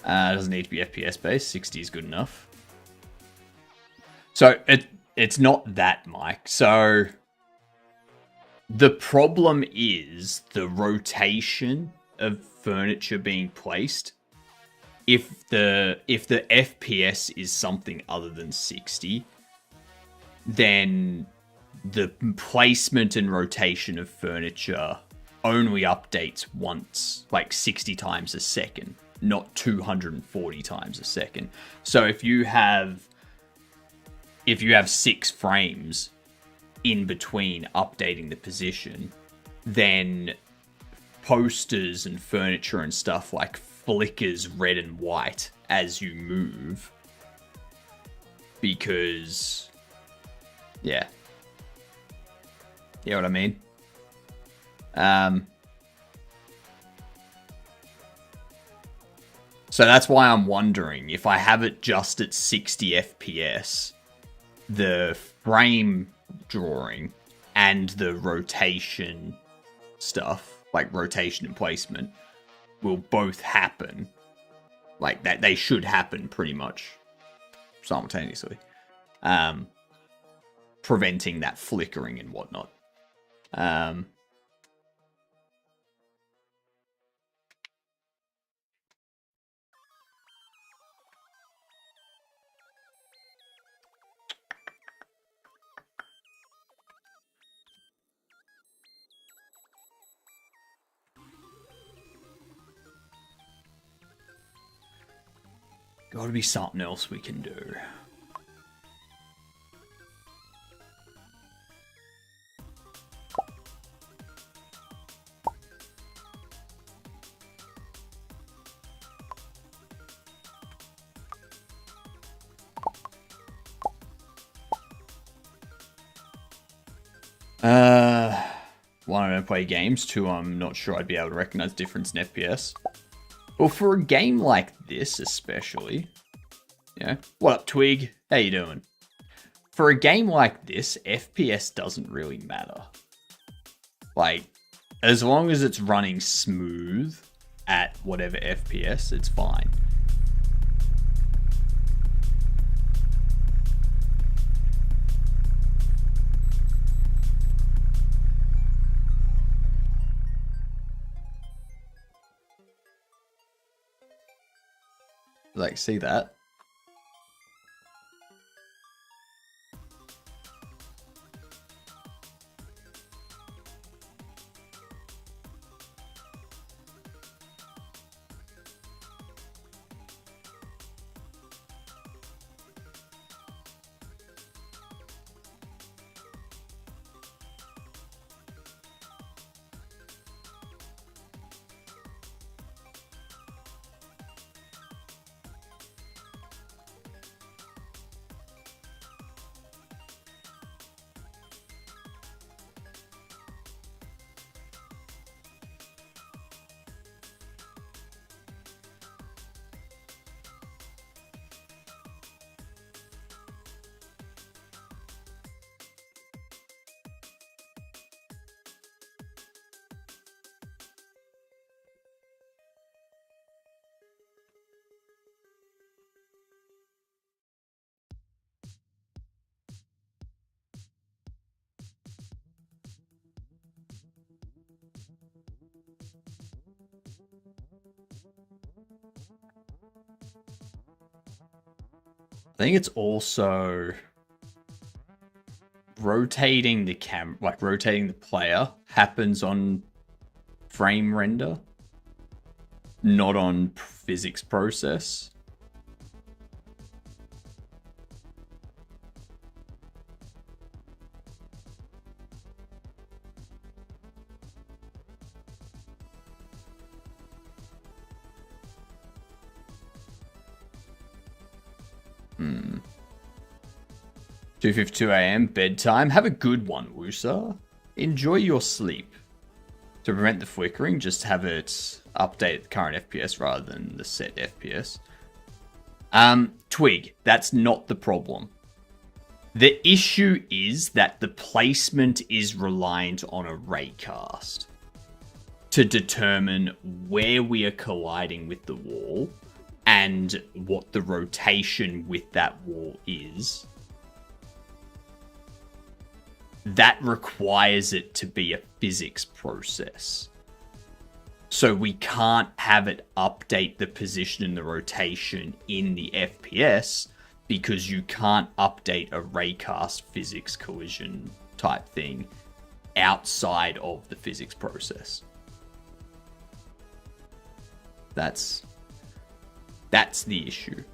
It doesn't need to be FPS based. 60 is good enough. So it's not that, Mike. So the problem is the rotation of furniture being placed. If the FPS is something other than 60, then the placement and rotation of furniture only updates once, like 60 times a second, not 240 times a second. So if you have 6 frames in between updating the position, then posters and furniture and stuff like flickers red and white as you move, because yeah, you know what I mean. So that's why I'm wondering if I have it just at 60 FPS, the frame drawing and the rotation stuff, like rotation and placement, will both happen. Like that, they should happen pretty much simultaneously, preventing that flickering and whatnot. Gotta be something else we can do. One, I don't play games. Two, I'm not sure I'd be able to recognize difference in FPS. Well, for a game like this especially, yeah. What up, Twig? How you doing? For a game like this, FPS doesn't really matter. Like, as long as it's running smooth at whatever FPS, it's fine. Like, see that? I think it's also rotating the rotating the player happens on frame render, not on physics process. Hmm. 2:52 a.m. bedtime. Have a good one, Woosa. Enjoy your sleep. To prevent the flickering, just have it update the current FPS rather than the set FPS. Twig, that's not the problem. The issue is that the placement is reliant on a raycast to determine where we are colliding with the wall and what the rotation with that wall is. That requires it to be a physics process. So we can't have it update the position and the rotation in the FPS because you can't update a raycast physics collision type thing outside of the physics process. That's the issue.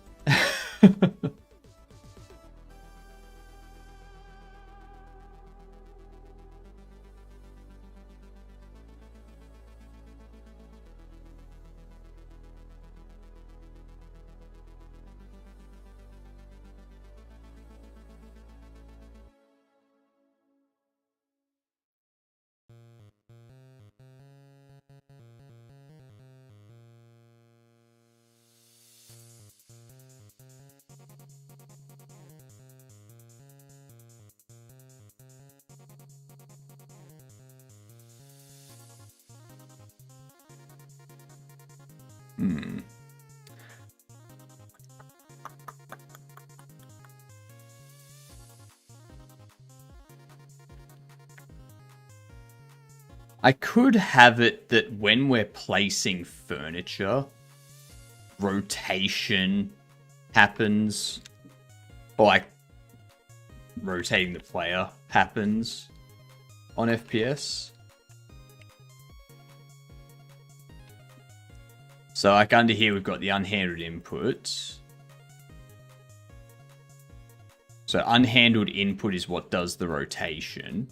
I could have it that when we're placing furniture, rotation happens, or like rotating the player happens on FPS. So like under here we've got the unhandled input. So unhandled input is what does the rotation.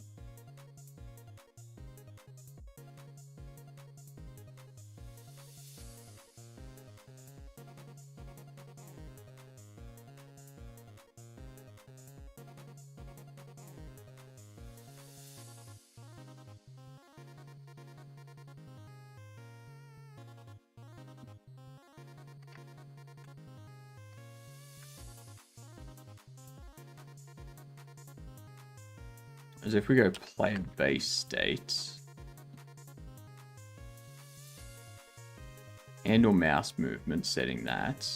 As if we go play base states. Handle mouse movement, setting that.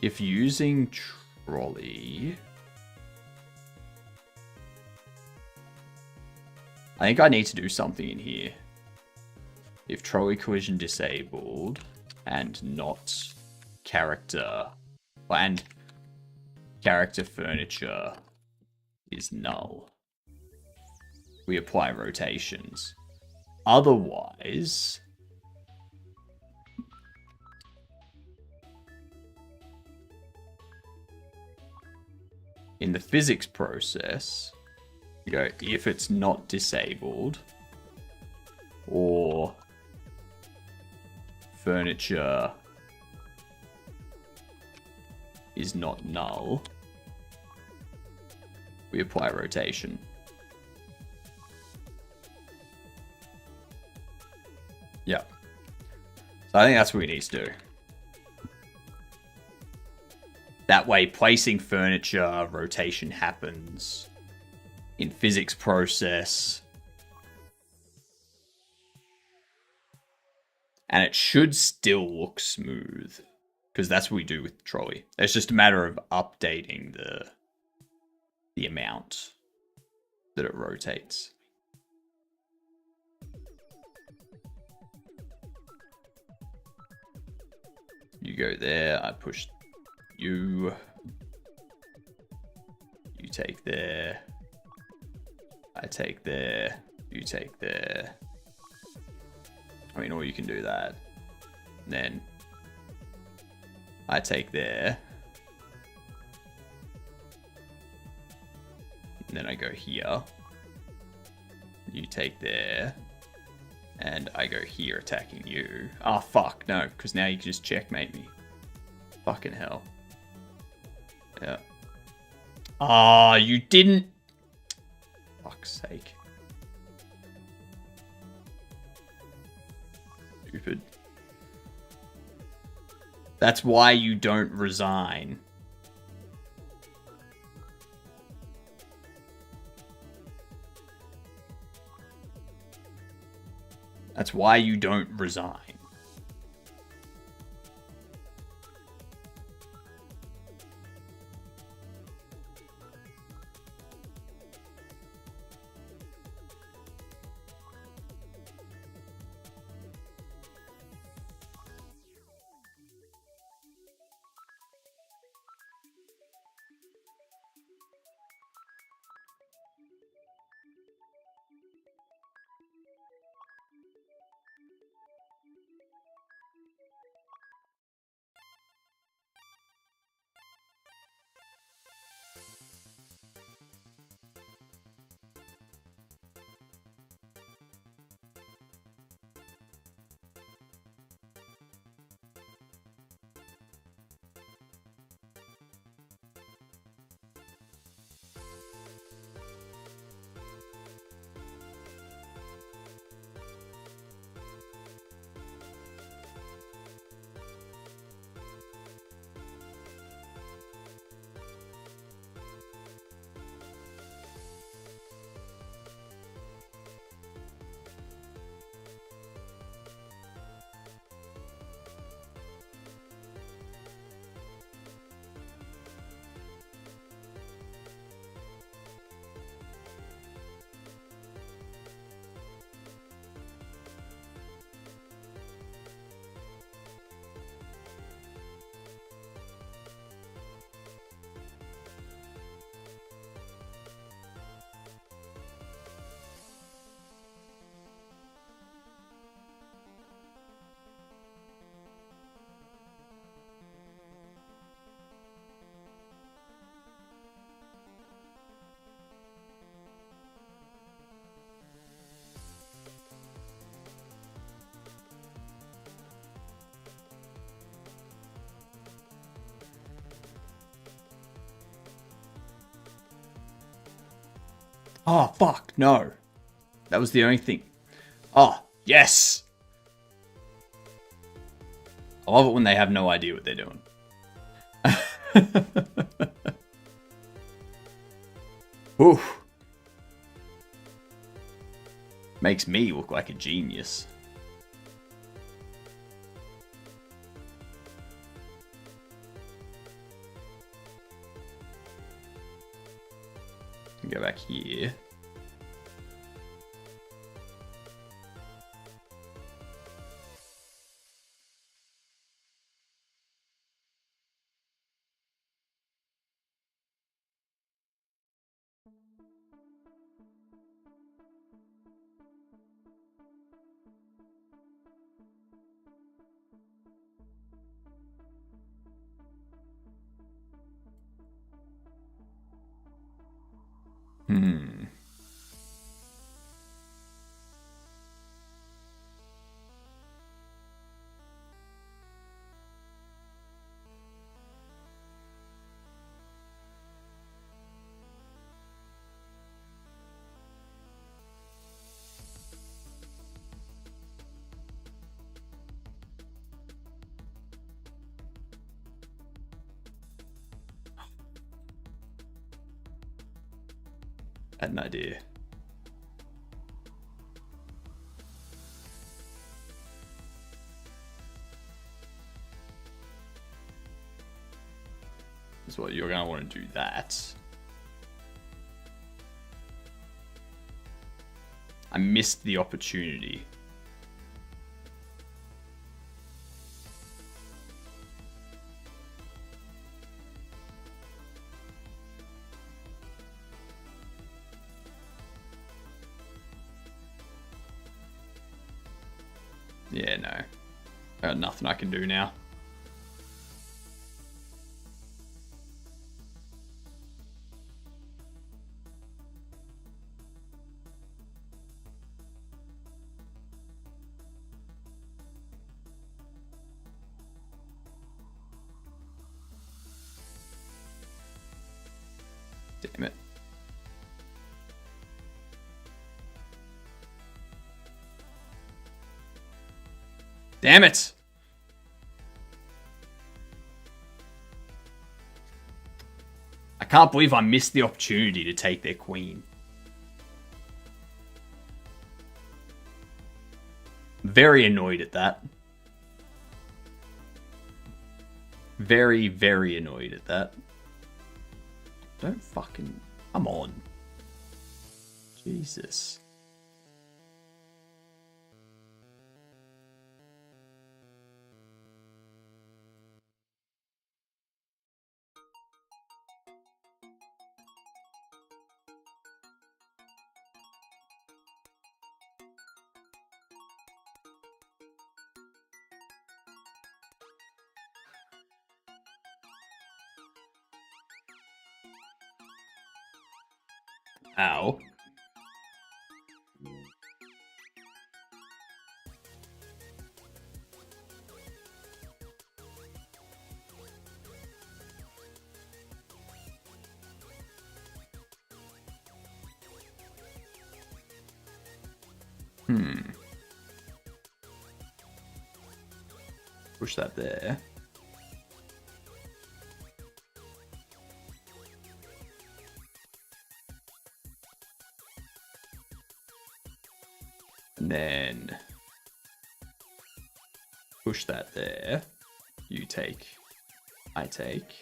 If using trolley... I think I need to do something in here. If trolley collision disabled and not character and character furniture is null, we apply rotations. Otherwise, in the physics process, you go if it's not disabled or furniture is not null, we apply rotation. Yeah. So I think that's what we need to do. That way, placing furniture, rotation happens in physics process. And it should still look smooth. Because that's what we do with the trolley. It's just a matter of updating the amount that it rotates. You go there, I push you. You take there. I take there. You take there. I mean, or you can do that. And then I take there. And then I go here. You take there. And I go here attacking you. Oh, fuck, no. Because now you can just checkmate me. Fucking hell. Yeah. Ah, you didn't... Fuck's sake. Stupid. That's why you don't resign. That's why you don't resign. Oh, fuck, no. That was the only thing. Oh, yes! I love it when they have no idea what they're doing. Oof. Makes me look like a genius. Go back here. I had an idea. That's what you're gonna want to do that. I missed the opportunity. Yeah, no. I got nothing I can do now. Damn it. Damn it! I can't believe I missed the opportunity to take their queen. Very annoyed at that. Very, very annoyed at that. Don't fucking... Come on. Jesus. Ow. Push that there. And then push that there. You take. I take.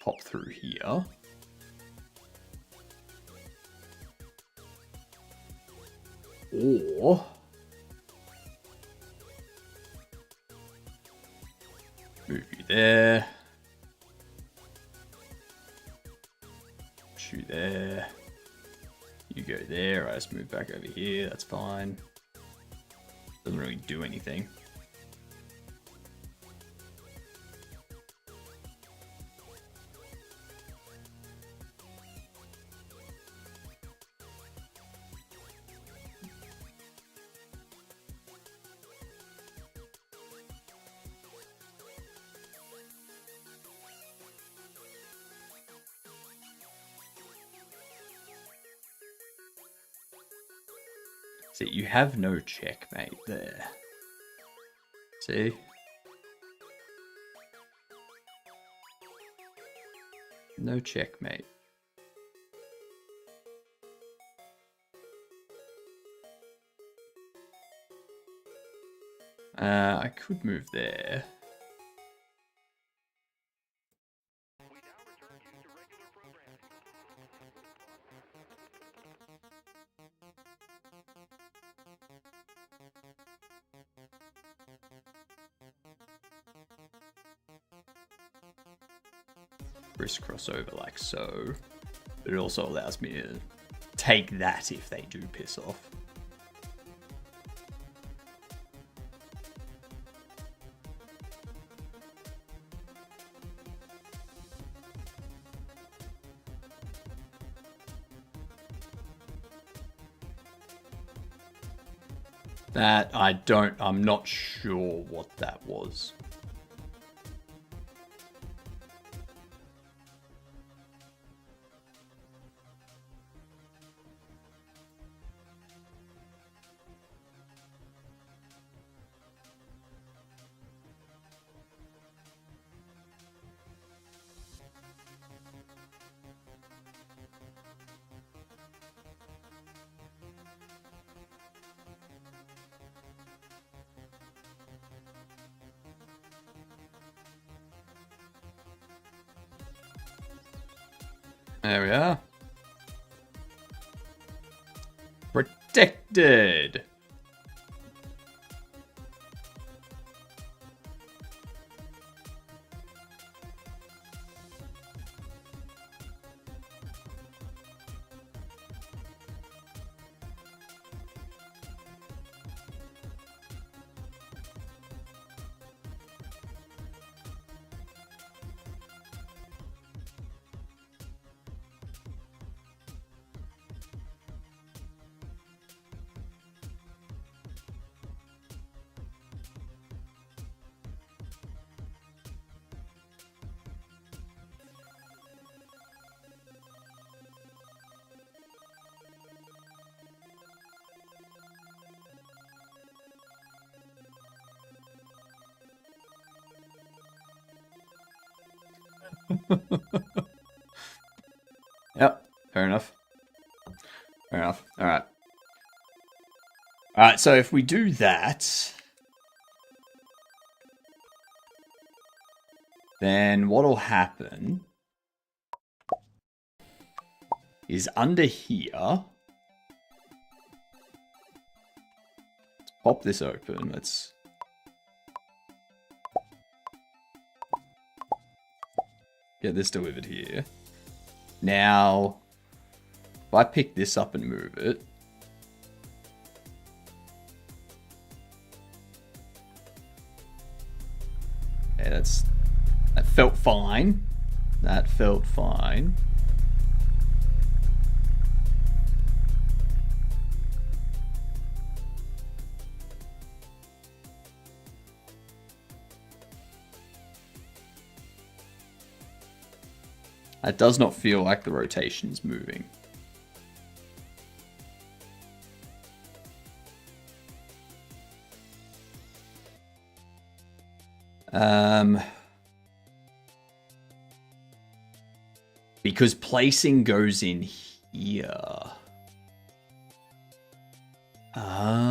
Pop through here. Or move you there. Shoot there. You go there. I just move back over here. That's fine. Doesn't really do anything. See, you have no checkmate there. See? No checkmate. I could move there. Crisscross over like so. But it also allows me to take that if they do piss off. That I'm not sure what that was. There we are. Protected. Yep, fair enough. Fair enough. Alright. Alright, so if we do that, then what'll happen is under here, let's pop this open, let's get this delivered here. Now, if I pick this up and move it, yeah, that felt fine. That felt fine. That does not feel like the rotation's moving. Because placing goes in here. Ah.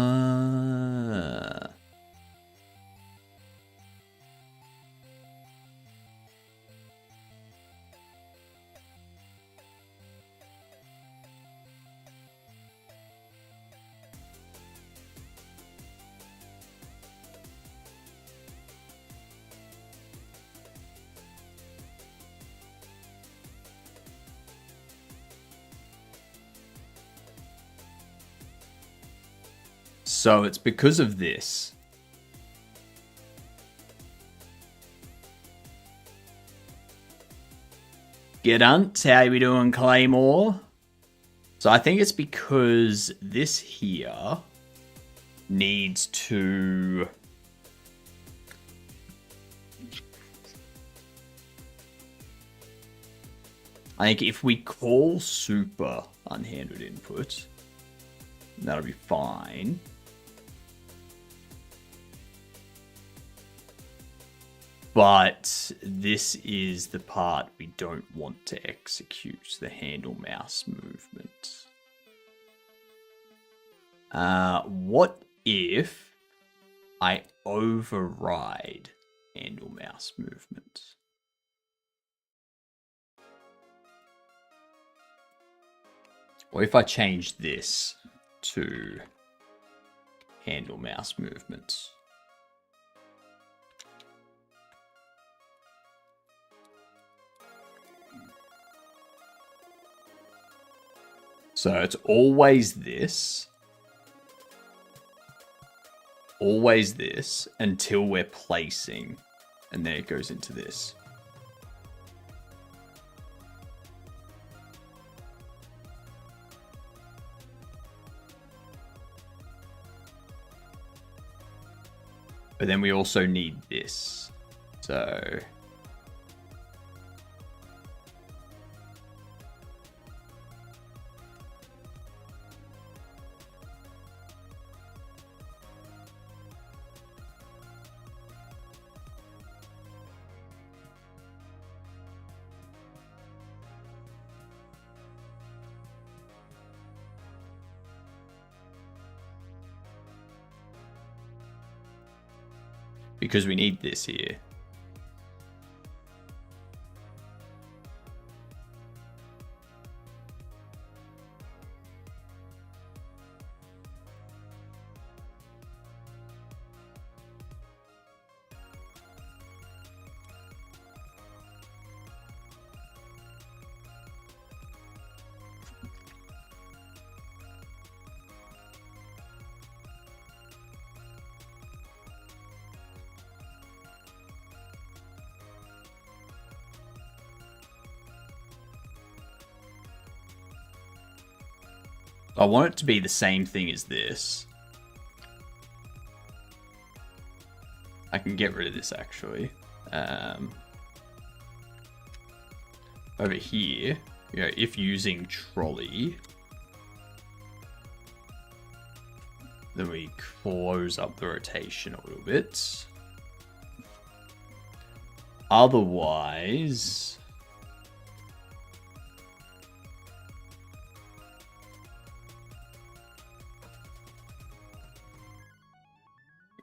So it's because of this. G'dunt, how we doing, Claymore? So I think it's because this here needs to... I think if we call super unhandled input... That'll be fine. But this is the part we don't want to execute, the handle mouse movement. What if I override handle mouse movement? Or if I change this to handle mouse movement? So it's always this until we're placing, and then it goes into this. But then we also need this. So because we need this here. I want it to be the same thing as this. I can get rid of this actually. Over here, you know, if using trolley, then we close up the rotation a little bit. Otherwise,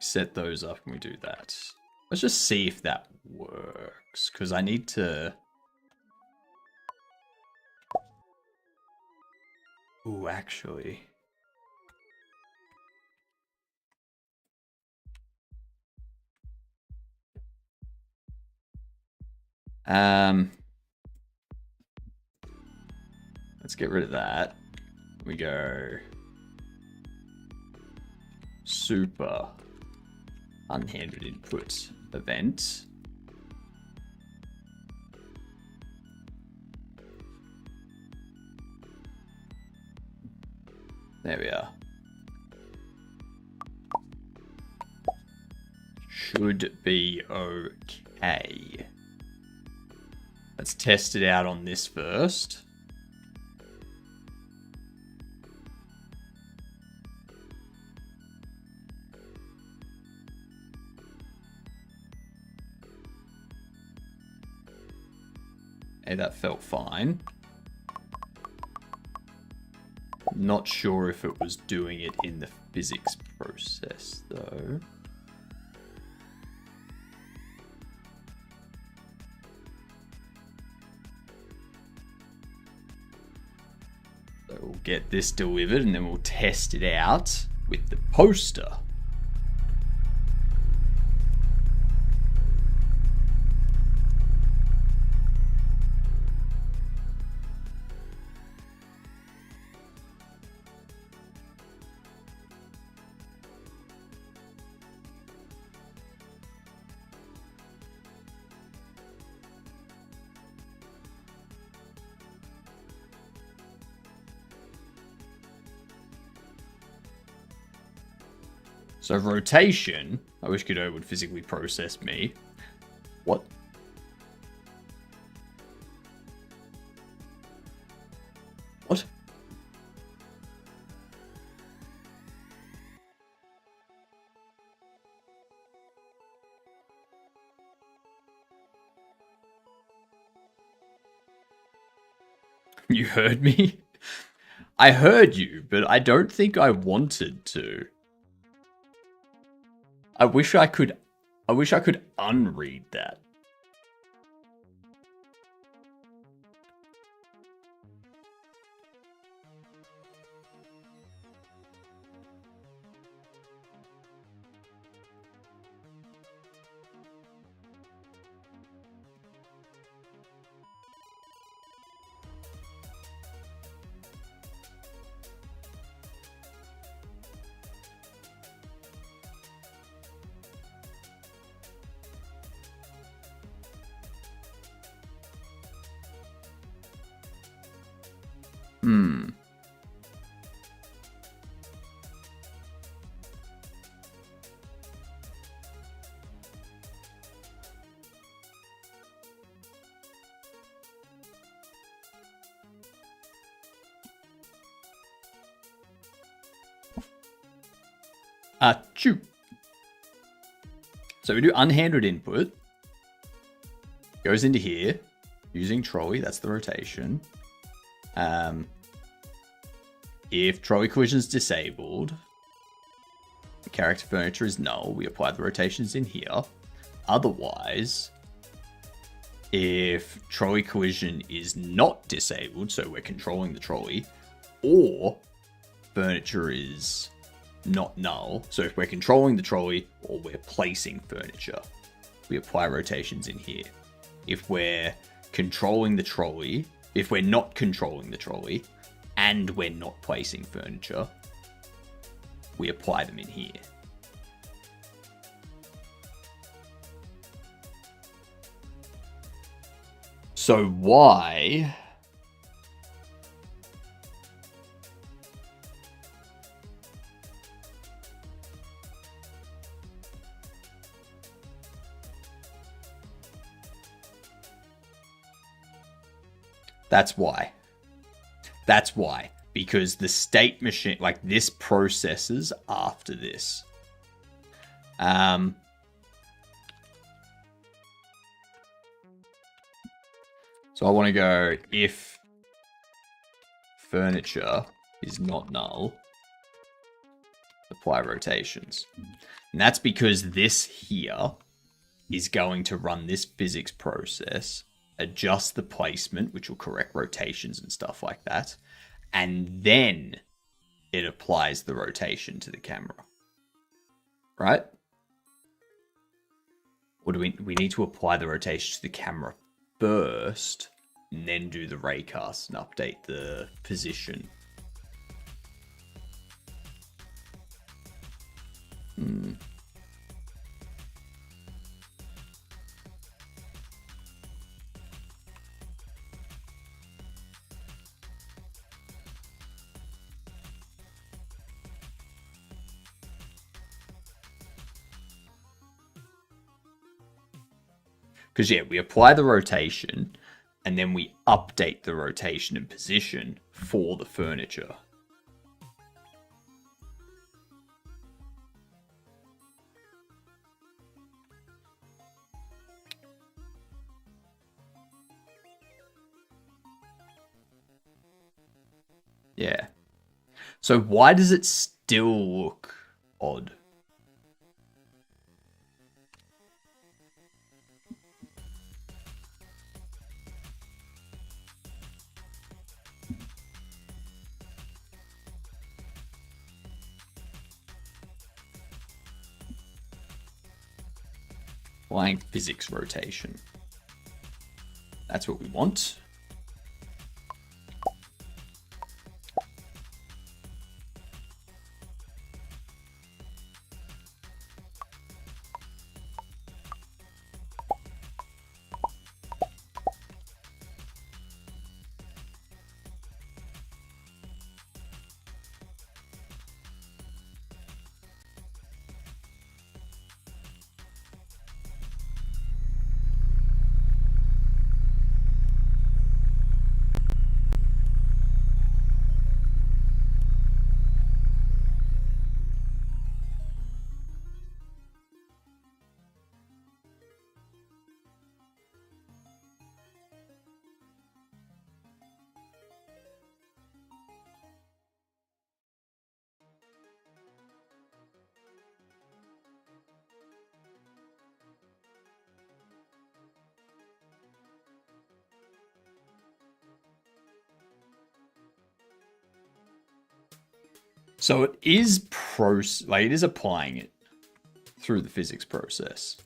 set those up and we do that. Let's just see if that works, because I need to... Ooh, actually... Let's get rid of that. We go... Super unhandled input event. There we are. Should be okay. Let's test it out on this first. Hey, that felt fine. Not sure if it was doing it in the physics process, though. So we'll get this delivered and then we'll test it out with the poster. So rotation, I wish Godot would physically process me. What? What? You heard me? I heard you, but I don't think I wanted to. I wish I could unread that. Hmm. Achoo. So we do unhandled input. Goes into here. Using trolley, that's the rotation. If trolley collision is disabled, the character furniture is null, we apply the rotations in here. Otherwise, if trolley collision is not disabled, so we're controlling the trolley, or furniture is not null, so if we're controlling the trolley or we're placing furniture, we apply rotations in here. If we're controlling the trolley, if we're not controlling the trolley, and we're not placing furniture, we apply them in here. So why? That's why. That's why. Because the state machine, like this processes after this. So I want to go if furniture is not null, apply rotations. And that's because this here is going to run this physics process, adjust the placement, which will correct rotations and stuff like that, and then it applies the rotation to the camera. Right? Or do we need to apply the rotation to the camera first, and then do the raycast and update the position? Because, yeah, we apply the rotation, and then we update the rotation and position for the furniture. Yeah. So why does it still look odd? Applying physics rotation. That's what we want. So it is it is applying it through the physics process.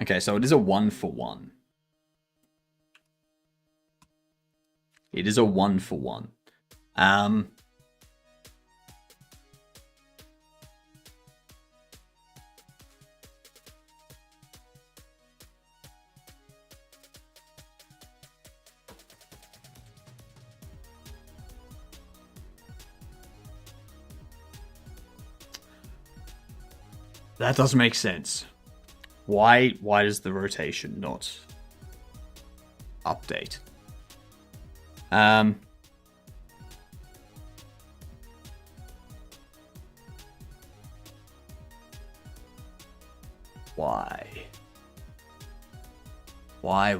Okay, so it is a 1-for-1. It is a 1-for-1. That doesn't make sense. Why does the rotation not update? Why? Why?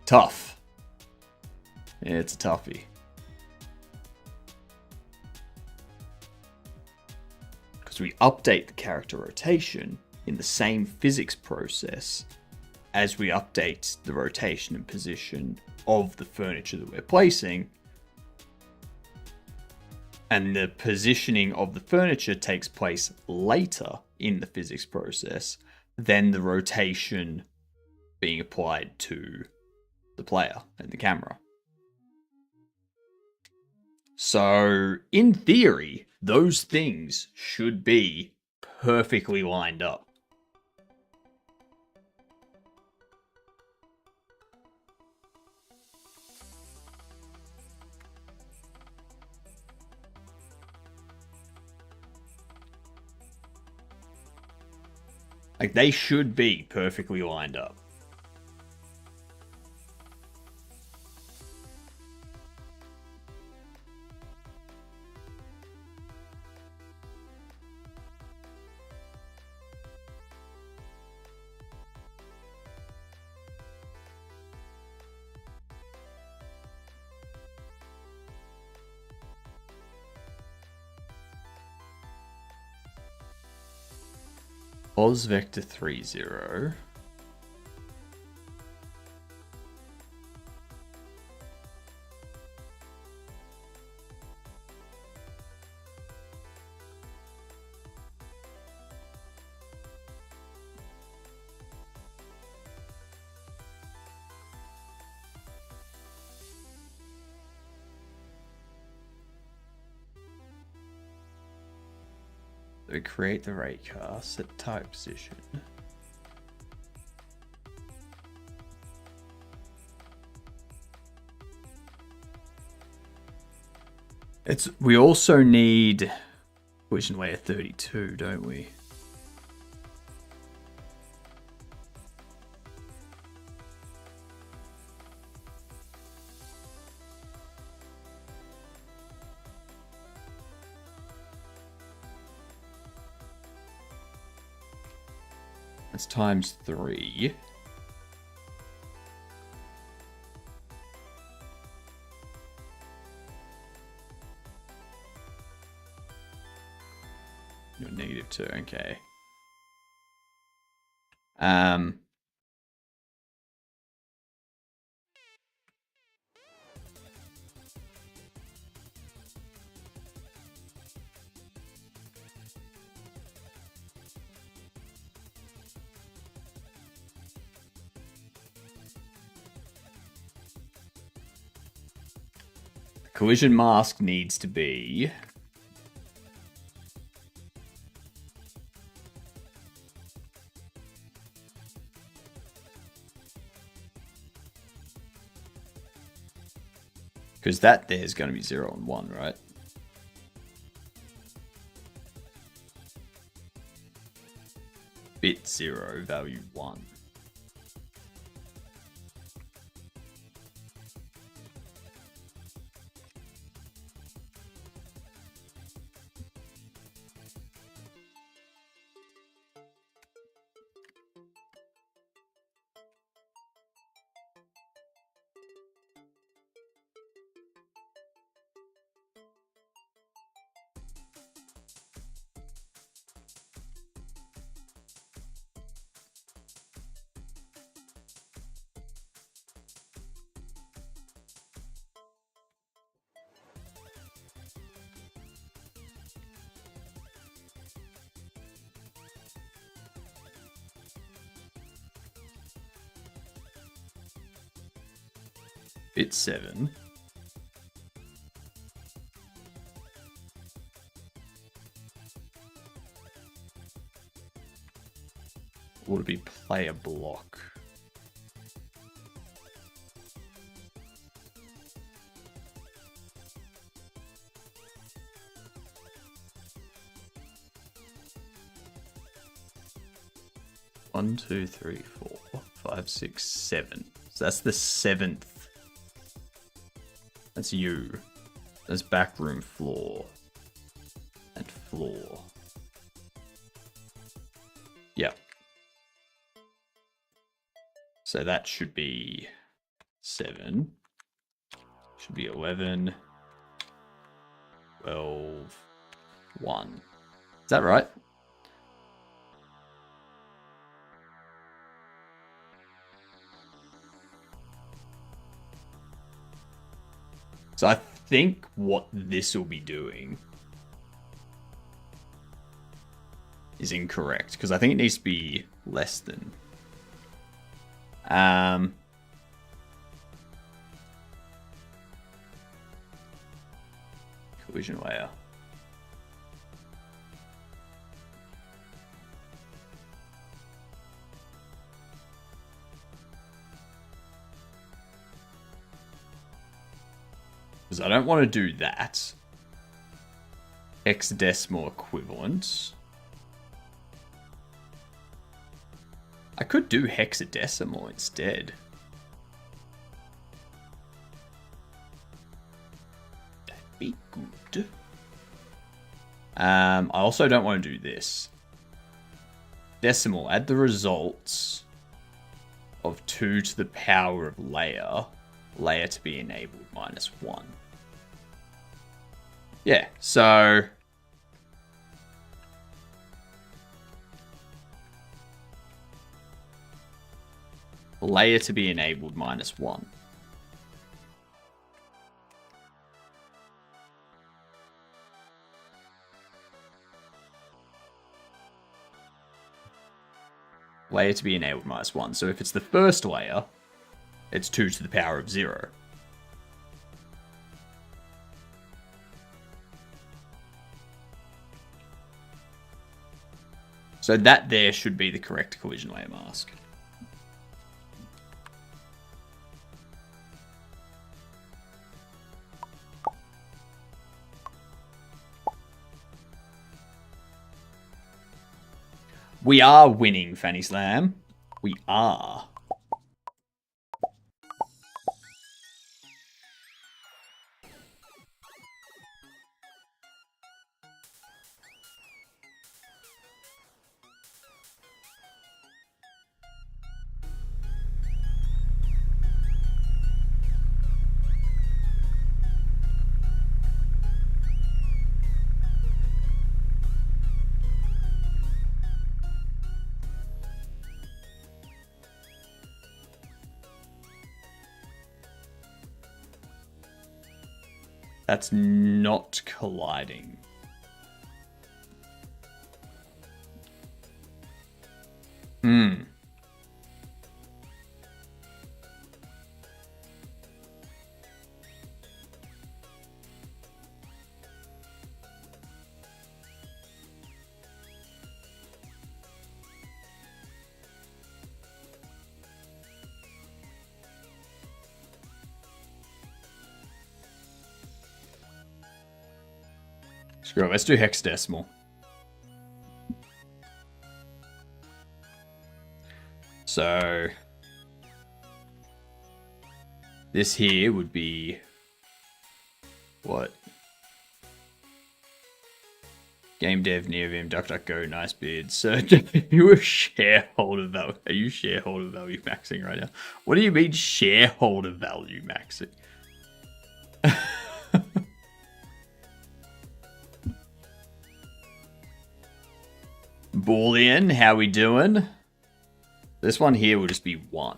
Tough. Yeah, it's a toughie. Because we update the character rotation in the same physics process as we update the rotation and position of the furniture that we're placing. And the positioning of the furniture takes place later in the physics process than the rotation being applied to the player and the camera. So, in theory, those things should be perfectly lined up. Like, they should be perfectly lined up. Pos vector 30. We create the rate cast, set type position. We also need collision layer 32, don't we? That's times 3. You're -2, okay. Collision mask needs to be because that there's going to be 0 and 1, right? Bit 0, value 1. Bit 7. Would it be player block? One, two, three, 4, 5, 6, 7. So that's the 7th. That's you. There's backroom floor. And floor. Yep. So that should be 7. Should be 11. 12. 1. Is that right? So I think what this will be doing is incorrect, because I think it needs to be less than. Collision layer. Because I don't want to do that. Hexadecimal equivalent. I could do hexadecimal instead. That'd be good. I also don't want to do this. Decimal, add the results of 2 to the power of layer. Layer to be enabled -1. Yeah, so layer to be enabled -1. Layer to be enabled -1. So if it's the first layer, it's 2 to the power of 0. So that there should be the correct collision layer mask. We are winning, Fanny Slam. We are. That's not colliding. Screw it, let's do hexadecimal. So this here would be what? Game dev, NeoVim, DuckDuckGo, nice bid. So you a shareholder value? Are you shareholder value maxing right now? What do you mean shareholder value maxing? Boolean, how we doing? This one here will just be 1.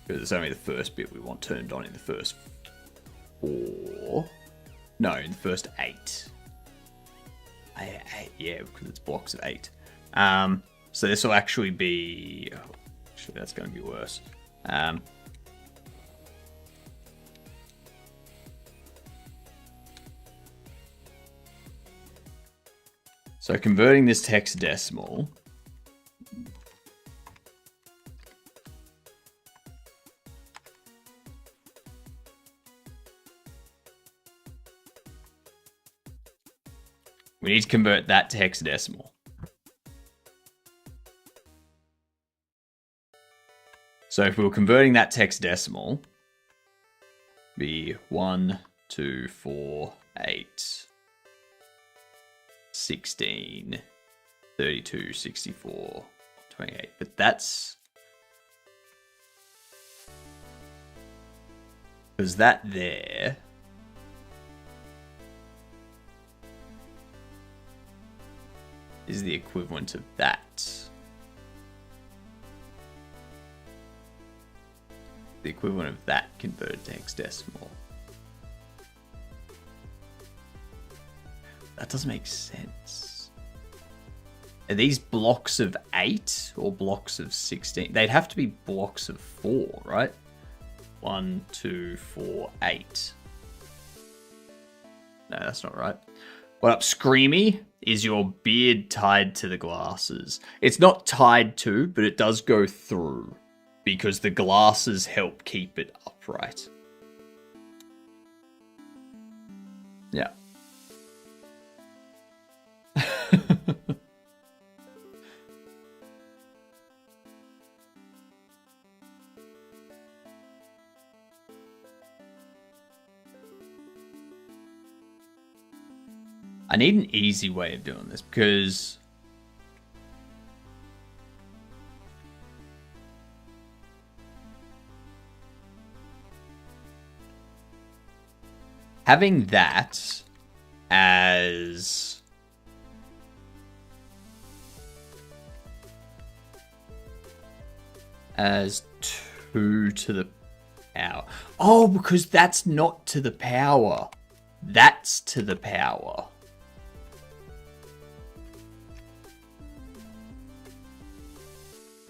Because it's only the first bit we want turned on in the first 4. No, in the first 8. Yeah, because it's blocks of 8. So this will actually be... Oh, actually, that's going to be worse. So converting this hexadecimal... We need to convert that to hexadecimal. So if we were converting that to hexadecimal, be 1, 2, 4, 8, 16, 32, 64, 28. But that's... because that there... is the equivalent of that. The equivalent of that converted to hexadecimal. That doesn't make sense. Are these blocks of 8 or blocks of 16? They'd have to be blocks of 4, right? 1, 2, 4, 8. No, that's not right. What up, Screamy? Is your beard tied to the glasses? It's not tied to, but it does go through. Because the glasses help keep it upright. Yeah. I need an easy way of doing this because having that as as 2 to the power. Oh, because that's not to the power. That's to the power.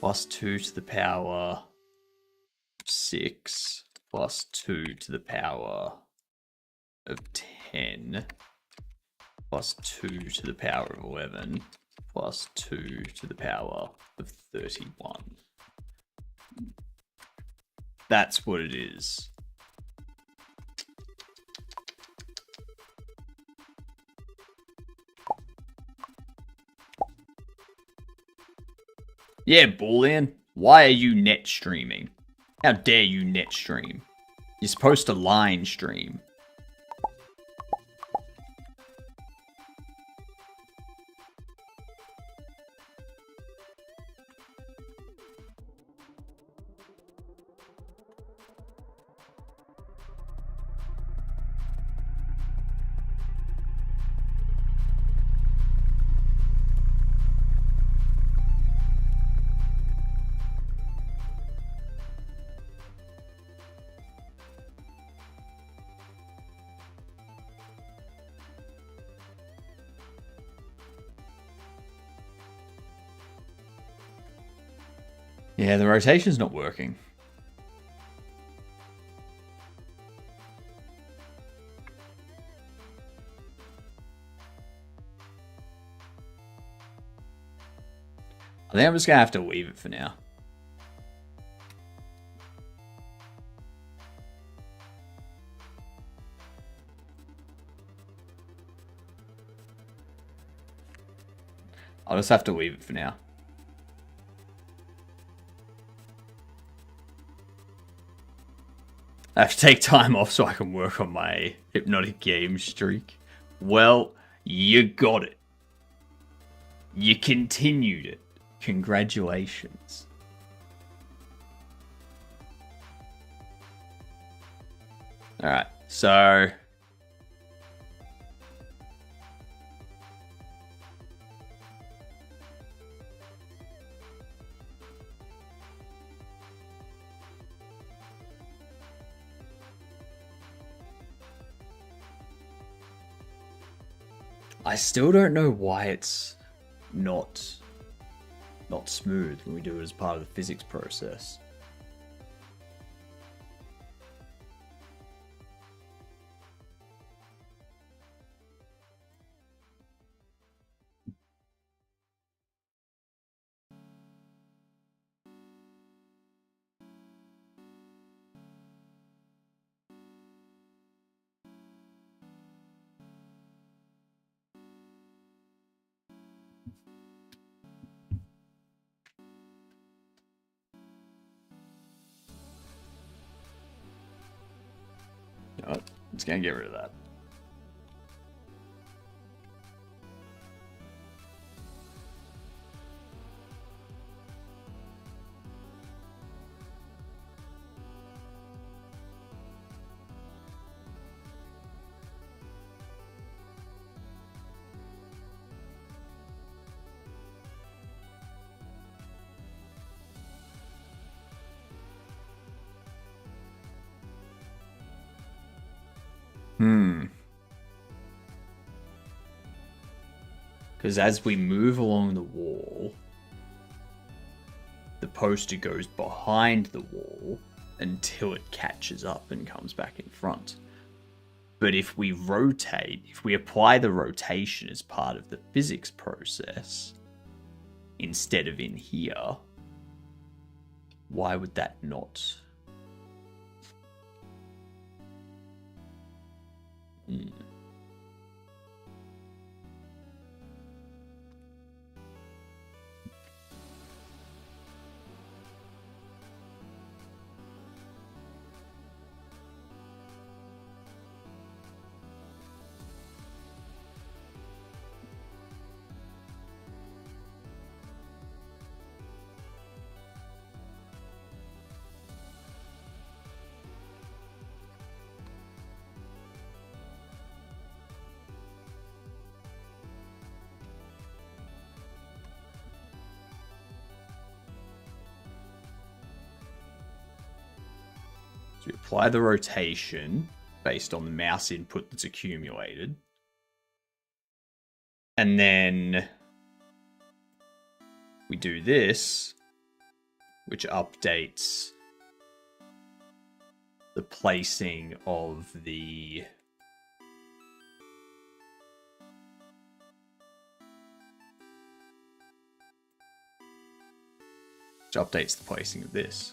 Plus 2 to the power 6 plus 2 to the power of 10 plus 2 to the power of 11 plus 2 to the power of 31. That's what it is. Yeah, Boolean, why are you net streaming? How dare you net stream? You're supposed to line stream. Yeah, the rotation's not working. I think I'm just going to have to leave it for now. I'll just have to leave it for now. I have to take time off so I can work on my hypnotic game streak. Well, you got it. You continued it. Congratulations. Alright, so... I still don't know why it's not smooth when we do it as part of the physics process. You know what? I'm just gonna get rid of that. Because as we move along the wall, the poster goes behind the wall until it catches up and comes back in front. But if we rotate, if we apply the rotation as part of the physics process, instead of in here, why would that not? So we apply the rotation based on the mouse input that's accumulated. And then we do this, which updates the placing of the placing of this.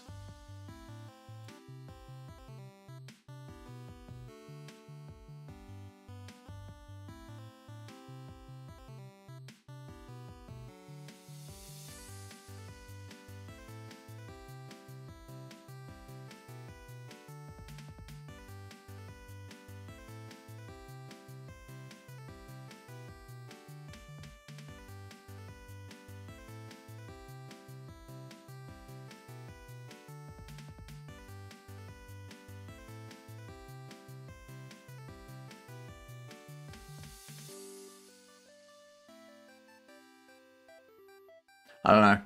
I don't know.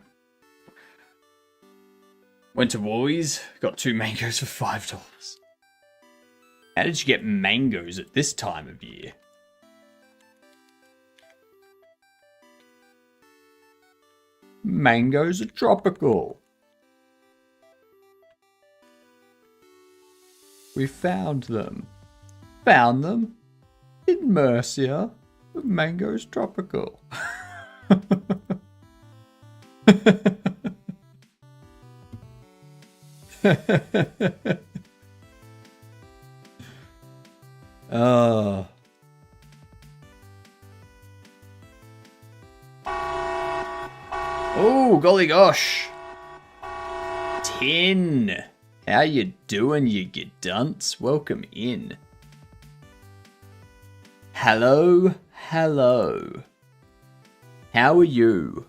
Went to Woolies, got 2 mangoes for $5. How did you get mangoes at this time of year? Mangoes are tropical. We found them. Found them in Mercia. Mangoes tropical. Oh. Oh, golly gosh. 10. How you doing, you dunce? Welcome in. Hello, hello. How are you?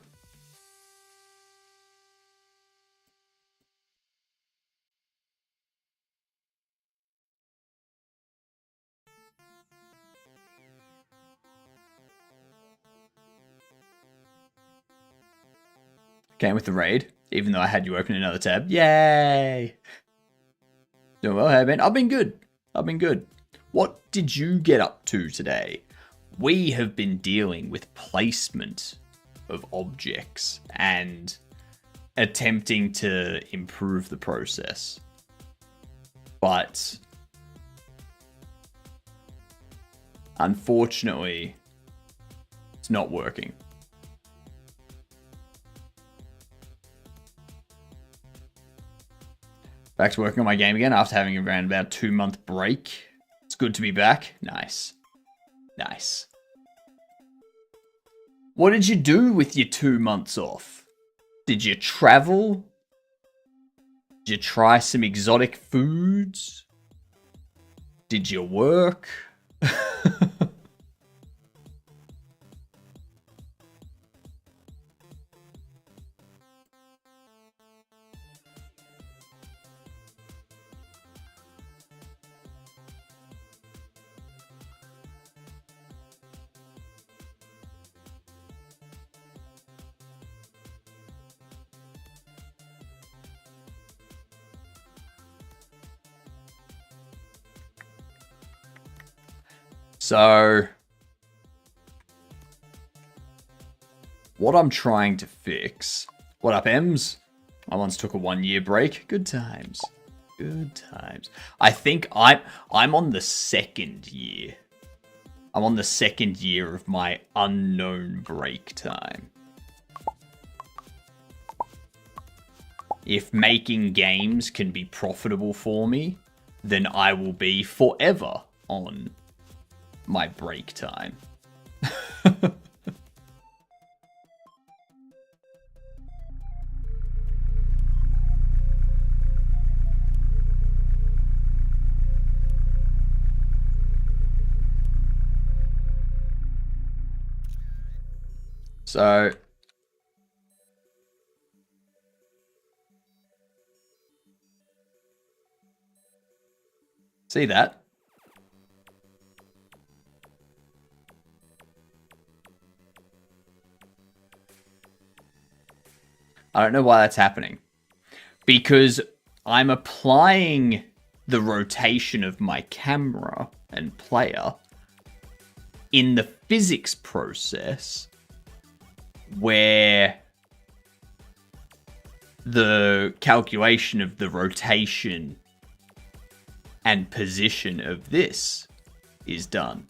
Came with the raid, even though I had you open another tab. Yay! Doing well, hey man. I've been good. What did you get up to today? We have been dealing with placement of objects and attempting to improve the process. But unfortunately, it's not working. Back to working on my game again after having around about 2-month break. It's good to be back. Nice. What did you do with your 2 months off? Did you travel? Did you try some exotic foods? Did you work? So, what I'm trying to fix... What up, Ems? I once took a 1-year break. Good times. I think I'm on the 2nd year. I'm on the 2nd year of my unknown break time. If making games can be profitable for me, then I will be forever on my break time. So see that? I don't know why that's happening. Because I'm applying the rotation of my camera and player in the physics process where the calculation of the rotation and position of this is done.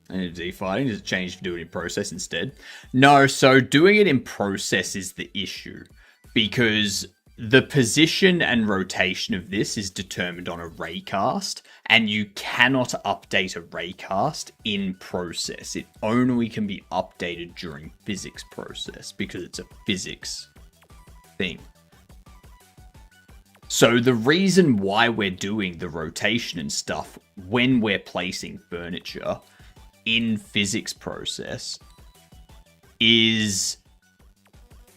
I need to defighting. Does it change to do it in process instead? No, so doing it in process is the issue. Because the position and rotation of this is determined on a raycast, and you cannot update a raycast in process. It only can be updated during physics process, because it's a physics thing. So the reason why we're doing the rotation and stuff when we're placing furniture in physics process is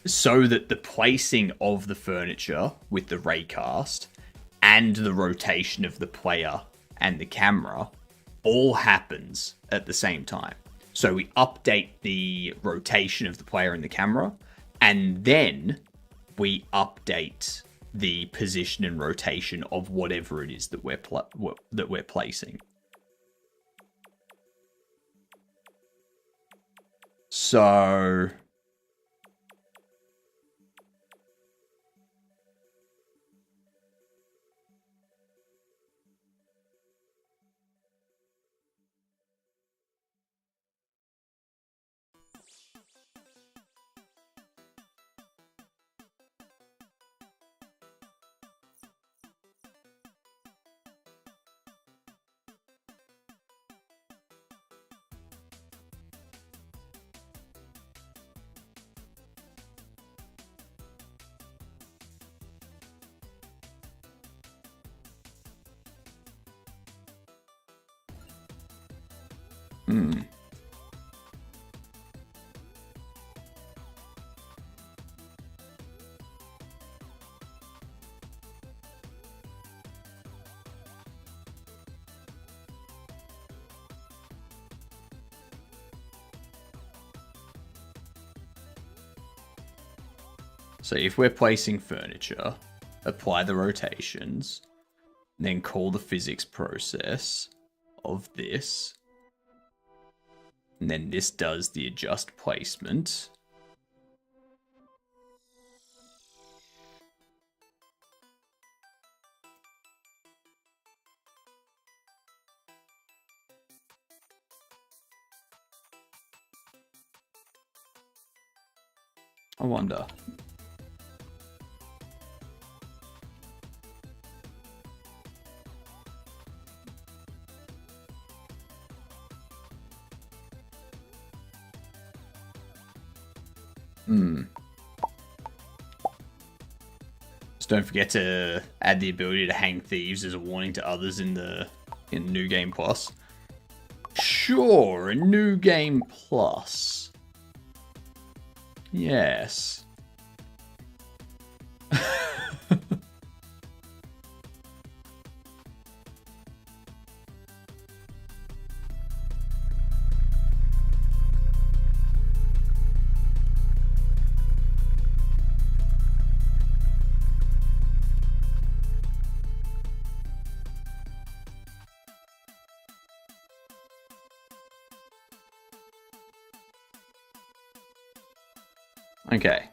so that the placing of the furniture with the raycast and the rotation of the player and the camera all happens at the same time. So we update the rotation of the player and the camera, and then we update the position and rotation of whatever it is that we're placing. So Hmm. So if we're placing furniture, apply the rotations, then call the physics process of this, and then this does the adjust placement. I wonder. Just don't forget to add the ability to hang thieves as a warning to others in New Game Plus. Sure, a New Game Plus. Yes. Okay.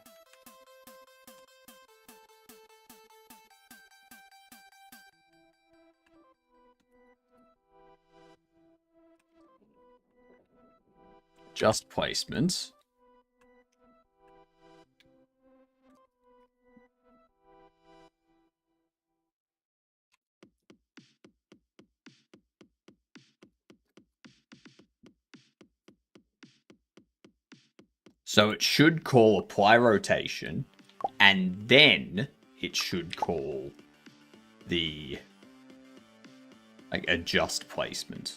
Just placement. So it should call apply rotation, and then it should call the adjust placement.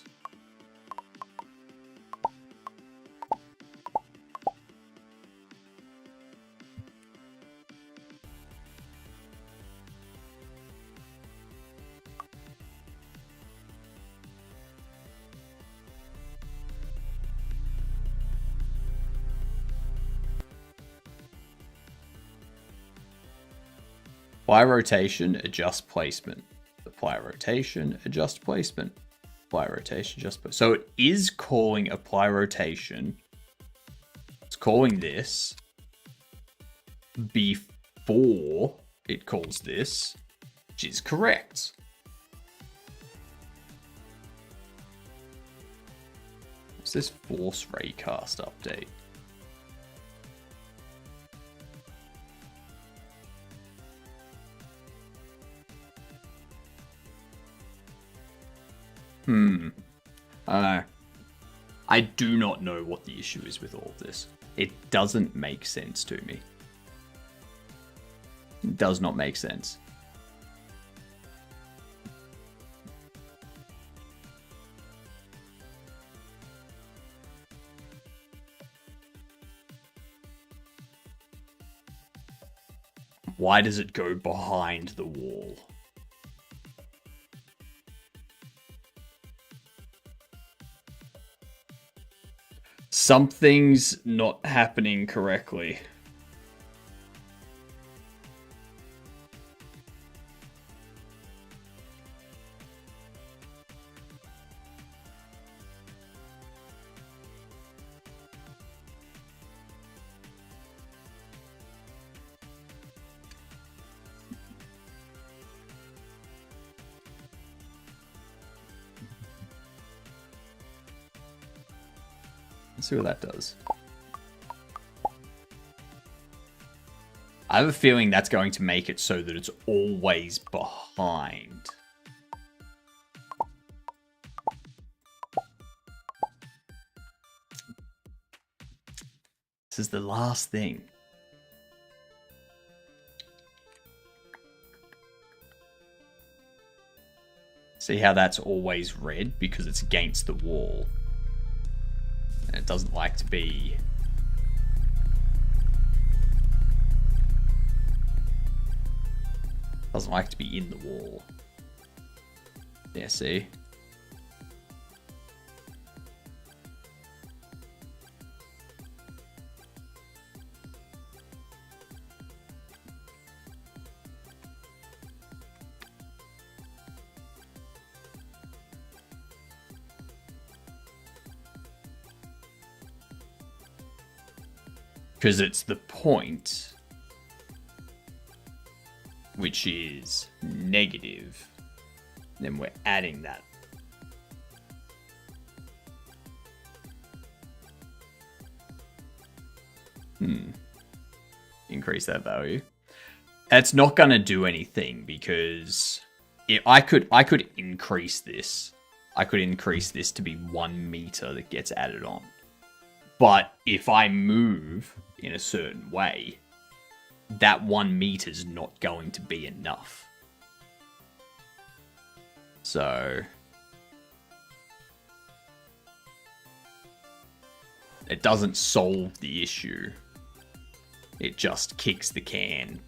Apply rotation, adjust placement. Apply rotation, adjust placement. Apply rotation, adjust placement. So it is calling apply rotation. It's calling this before it calls this, which is correct. What's this force raycast update? I do not know what the issue is with all of this. It doesn't make sense to me. It does not make sense. Why does it go behind the wall? Something's not happening correctly. Let's see what that does. I have a feeling that's going to make it so that it's always behind. This is the last thing. See how that's always red because it's against the wall. And it doesn't like to be... Doesn't like to be in the wall. Yeah, see? Because it's the point, which is negative, then we're adding that. Increase that value. It's not going to do anything because I could increase this. I could increase this to be 1 meter that gets added on. But if I move in a certain way, that 1 meter is not going to be enough. So it doesn't solve the issue. It just kicks the can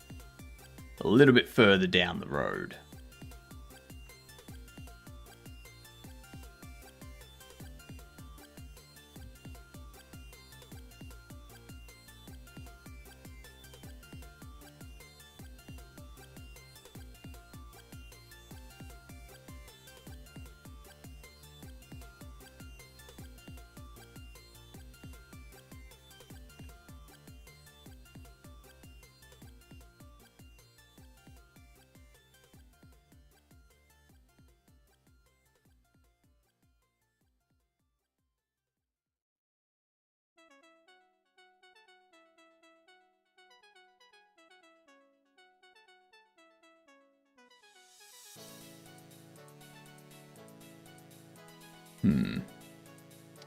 a little bit further down the road.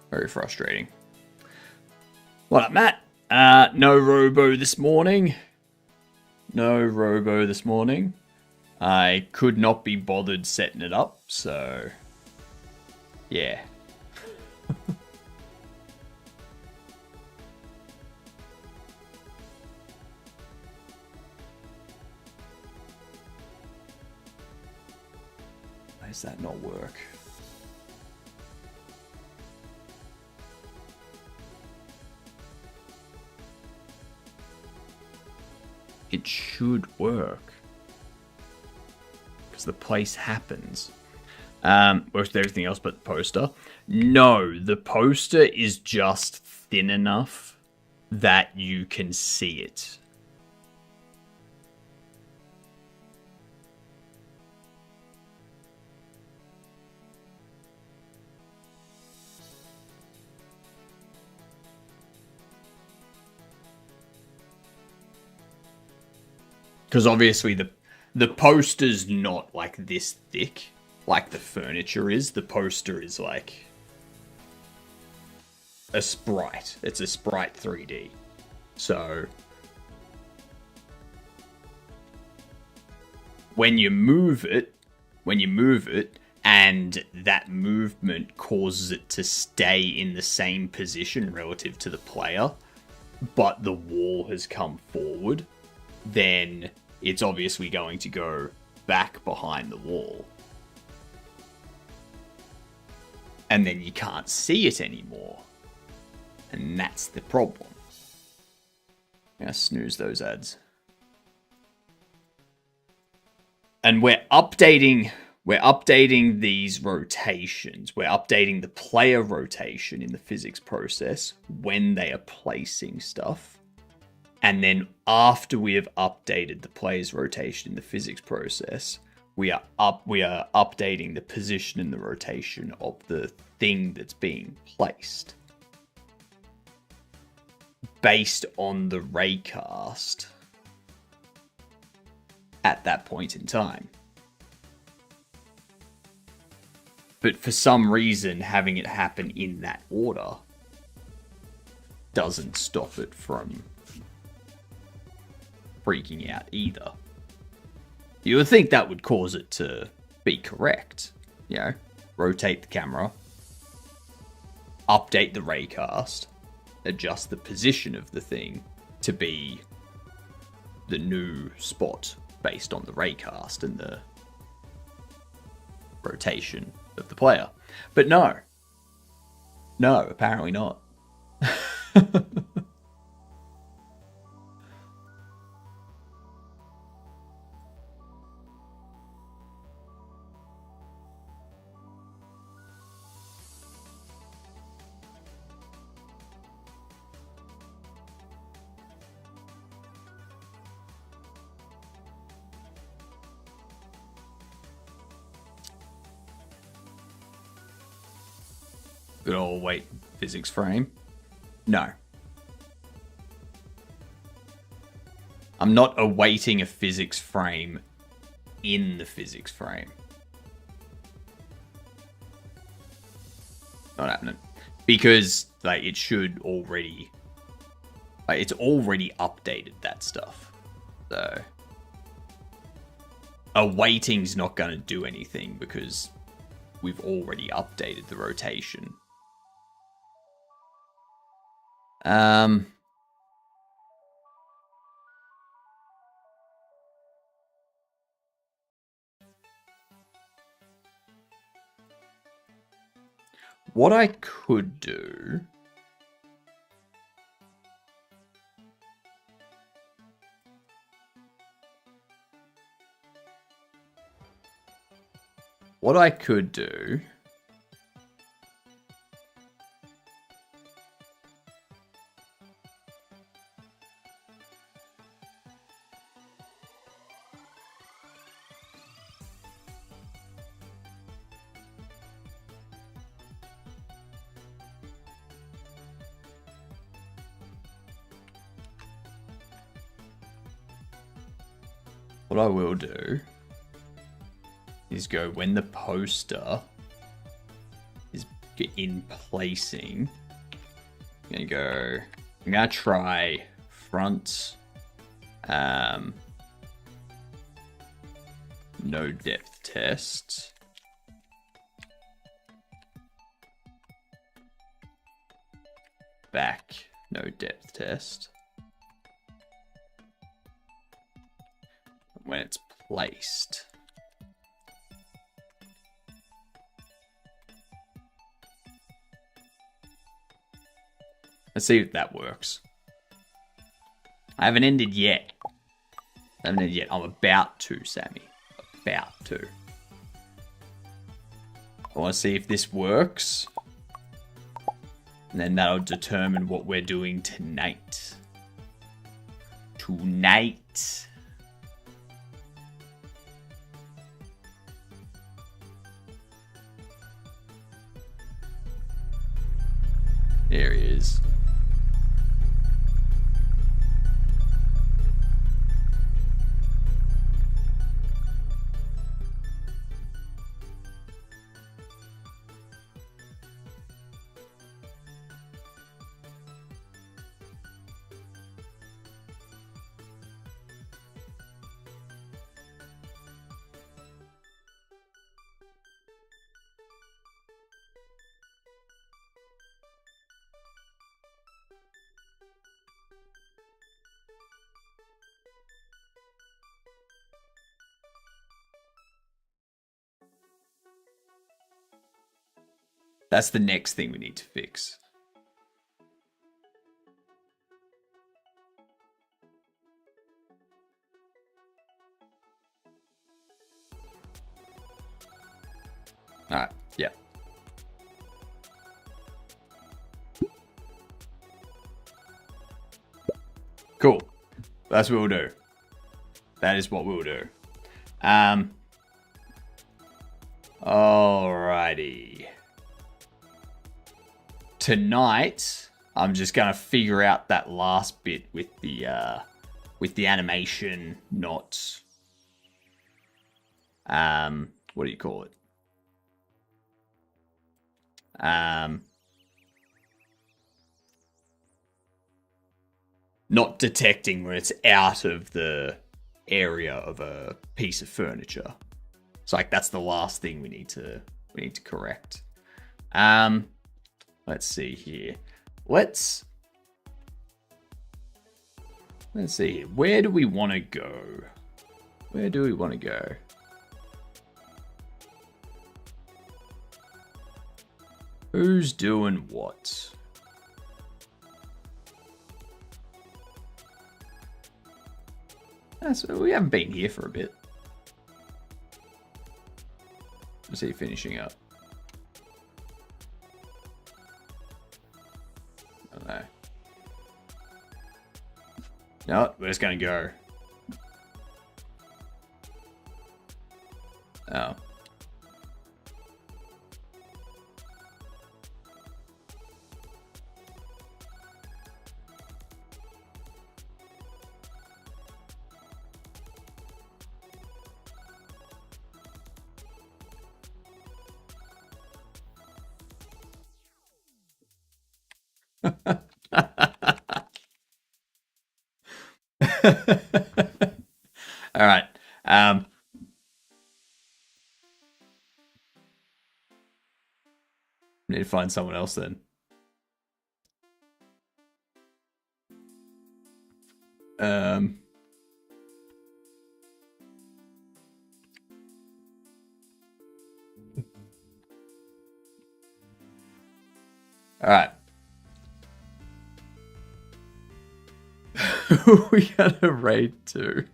Very frustrating. What up, Matt? No robo this morning. No robo this morning. I could not be bothered setting it up, so... yeah. Why does that not work? It should work. Because the place happens. Works with everything else but the poster. No, the poster is just thin enough that you can see it. Because obviously the poster's not like this thick, like the furniture is. The poster is like a sprite. It's a sprite 3D. So when you move it, and that movement causes it to stay in the same position relative to the player, but the wall has come forward, then it's obviously going to go back behind the wall. And then you can't see it anymore. And that's the problem. I'm gonna snooze those ads. And we're updating these rotations. We're updating the player rotation in the physics process when they are placing stuff. And then after we have updated the player's rotation in the physics process, we are updating the position and the rotation of the thing that's being placed based on the raycast at that point in time. But for some reason, having it happen in that order doesn't stop it from freaking out either. You would think that would cause it to be correct. You know, rotate the camera. update the raycast, adjust the position of the thing to be the new spot based on the raycast and the rotation of the player. But no, apparently not. Good old weight physics frame. No. I'm not awaiting a physics frame in the physics frame. Not happening. Because like it should already it's already updated that stuff. So awaiting's not gonna do anything because we've already updated the rotation. What I could do is go when the poster is in placing. I'm gonna try front, no depth test. Back, no depth test. When it's placed. Let's see if that works. I haven't ended yet. I'm about to, Sammy. About to. I want to see if this works. And then that'll determine what we're doing tonight. There he is. That's the next thing we need to fix. Alright, yeah. Cool. That's what we'll do. That is what we'll do. Alrighty. Tonight, I'm just gonna figure out that last bit with the animation, not what do you call it? Not detecting when it's out of the area of a piece of furniture. So like that's the last thing we need to correct. Let's see here. Let's see here. Where do we want to go? Where do we want to go? Who's doing what? So we haven't been here for a bit. Is he finishing up? I don't know. No, we're just gonna go. Oh. All right. Need to find someone else then. All right. We got a raid too.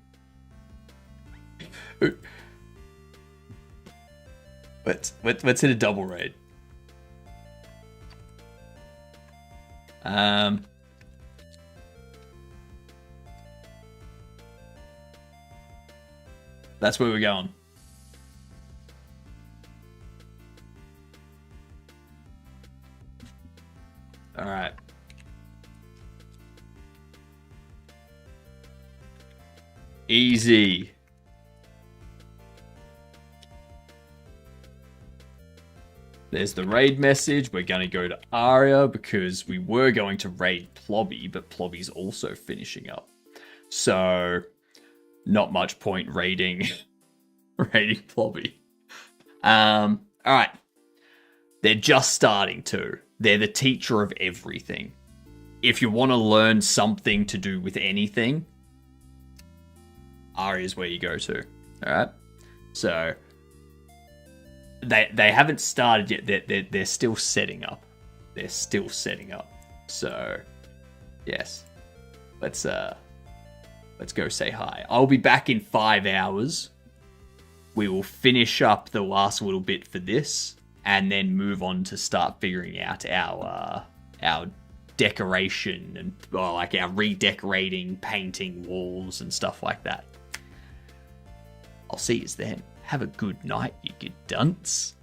Let's hit a double raid. That's where we're going. All right. Easy. There's the raid message. We're going to go to Aria because we were going to raid Plobby, but Plobby's also finishing up. So, not much point raiding Plobby. All right. They're just starting to. They're the teacher of everything. If you want to learn something to do with anything, Aria is where you go to. All right. So they haven't started yet. They're still setting up. They're still setting up. So yes, let's go say hi. I'll be back in 5 hours. We will finish up the last little bit for this, and then move on to start figuring out our decoration and like our redecorating, painting walls and stuff like that. I'll see you then. Have a good night, you good dunce.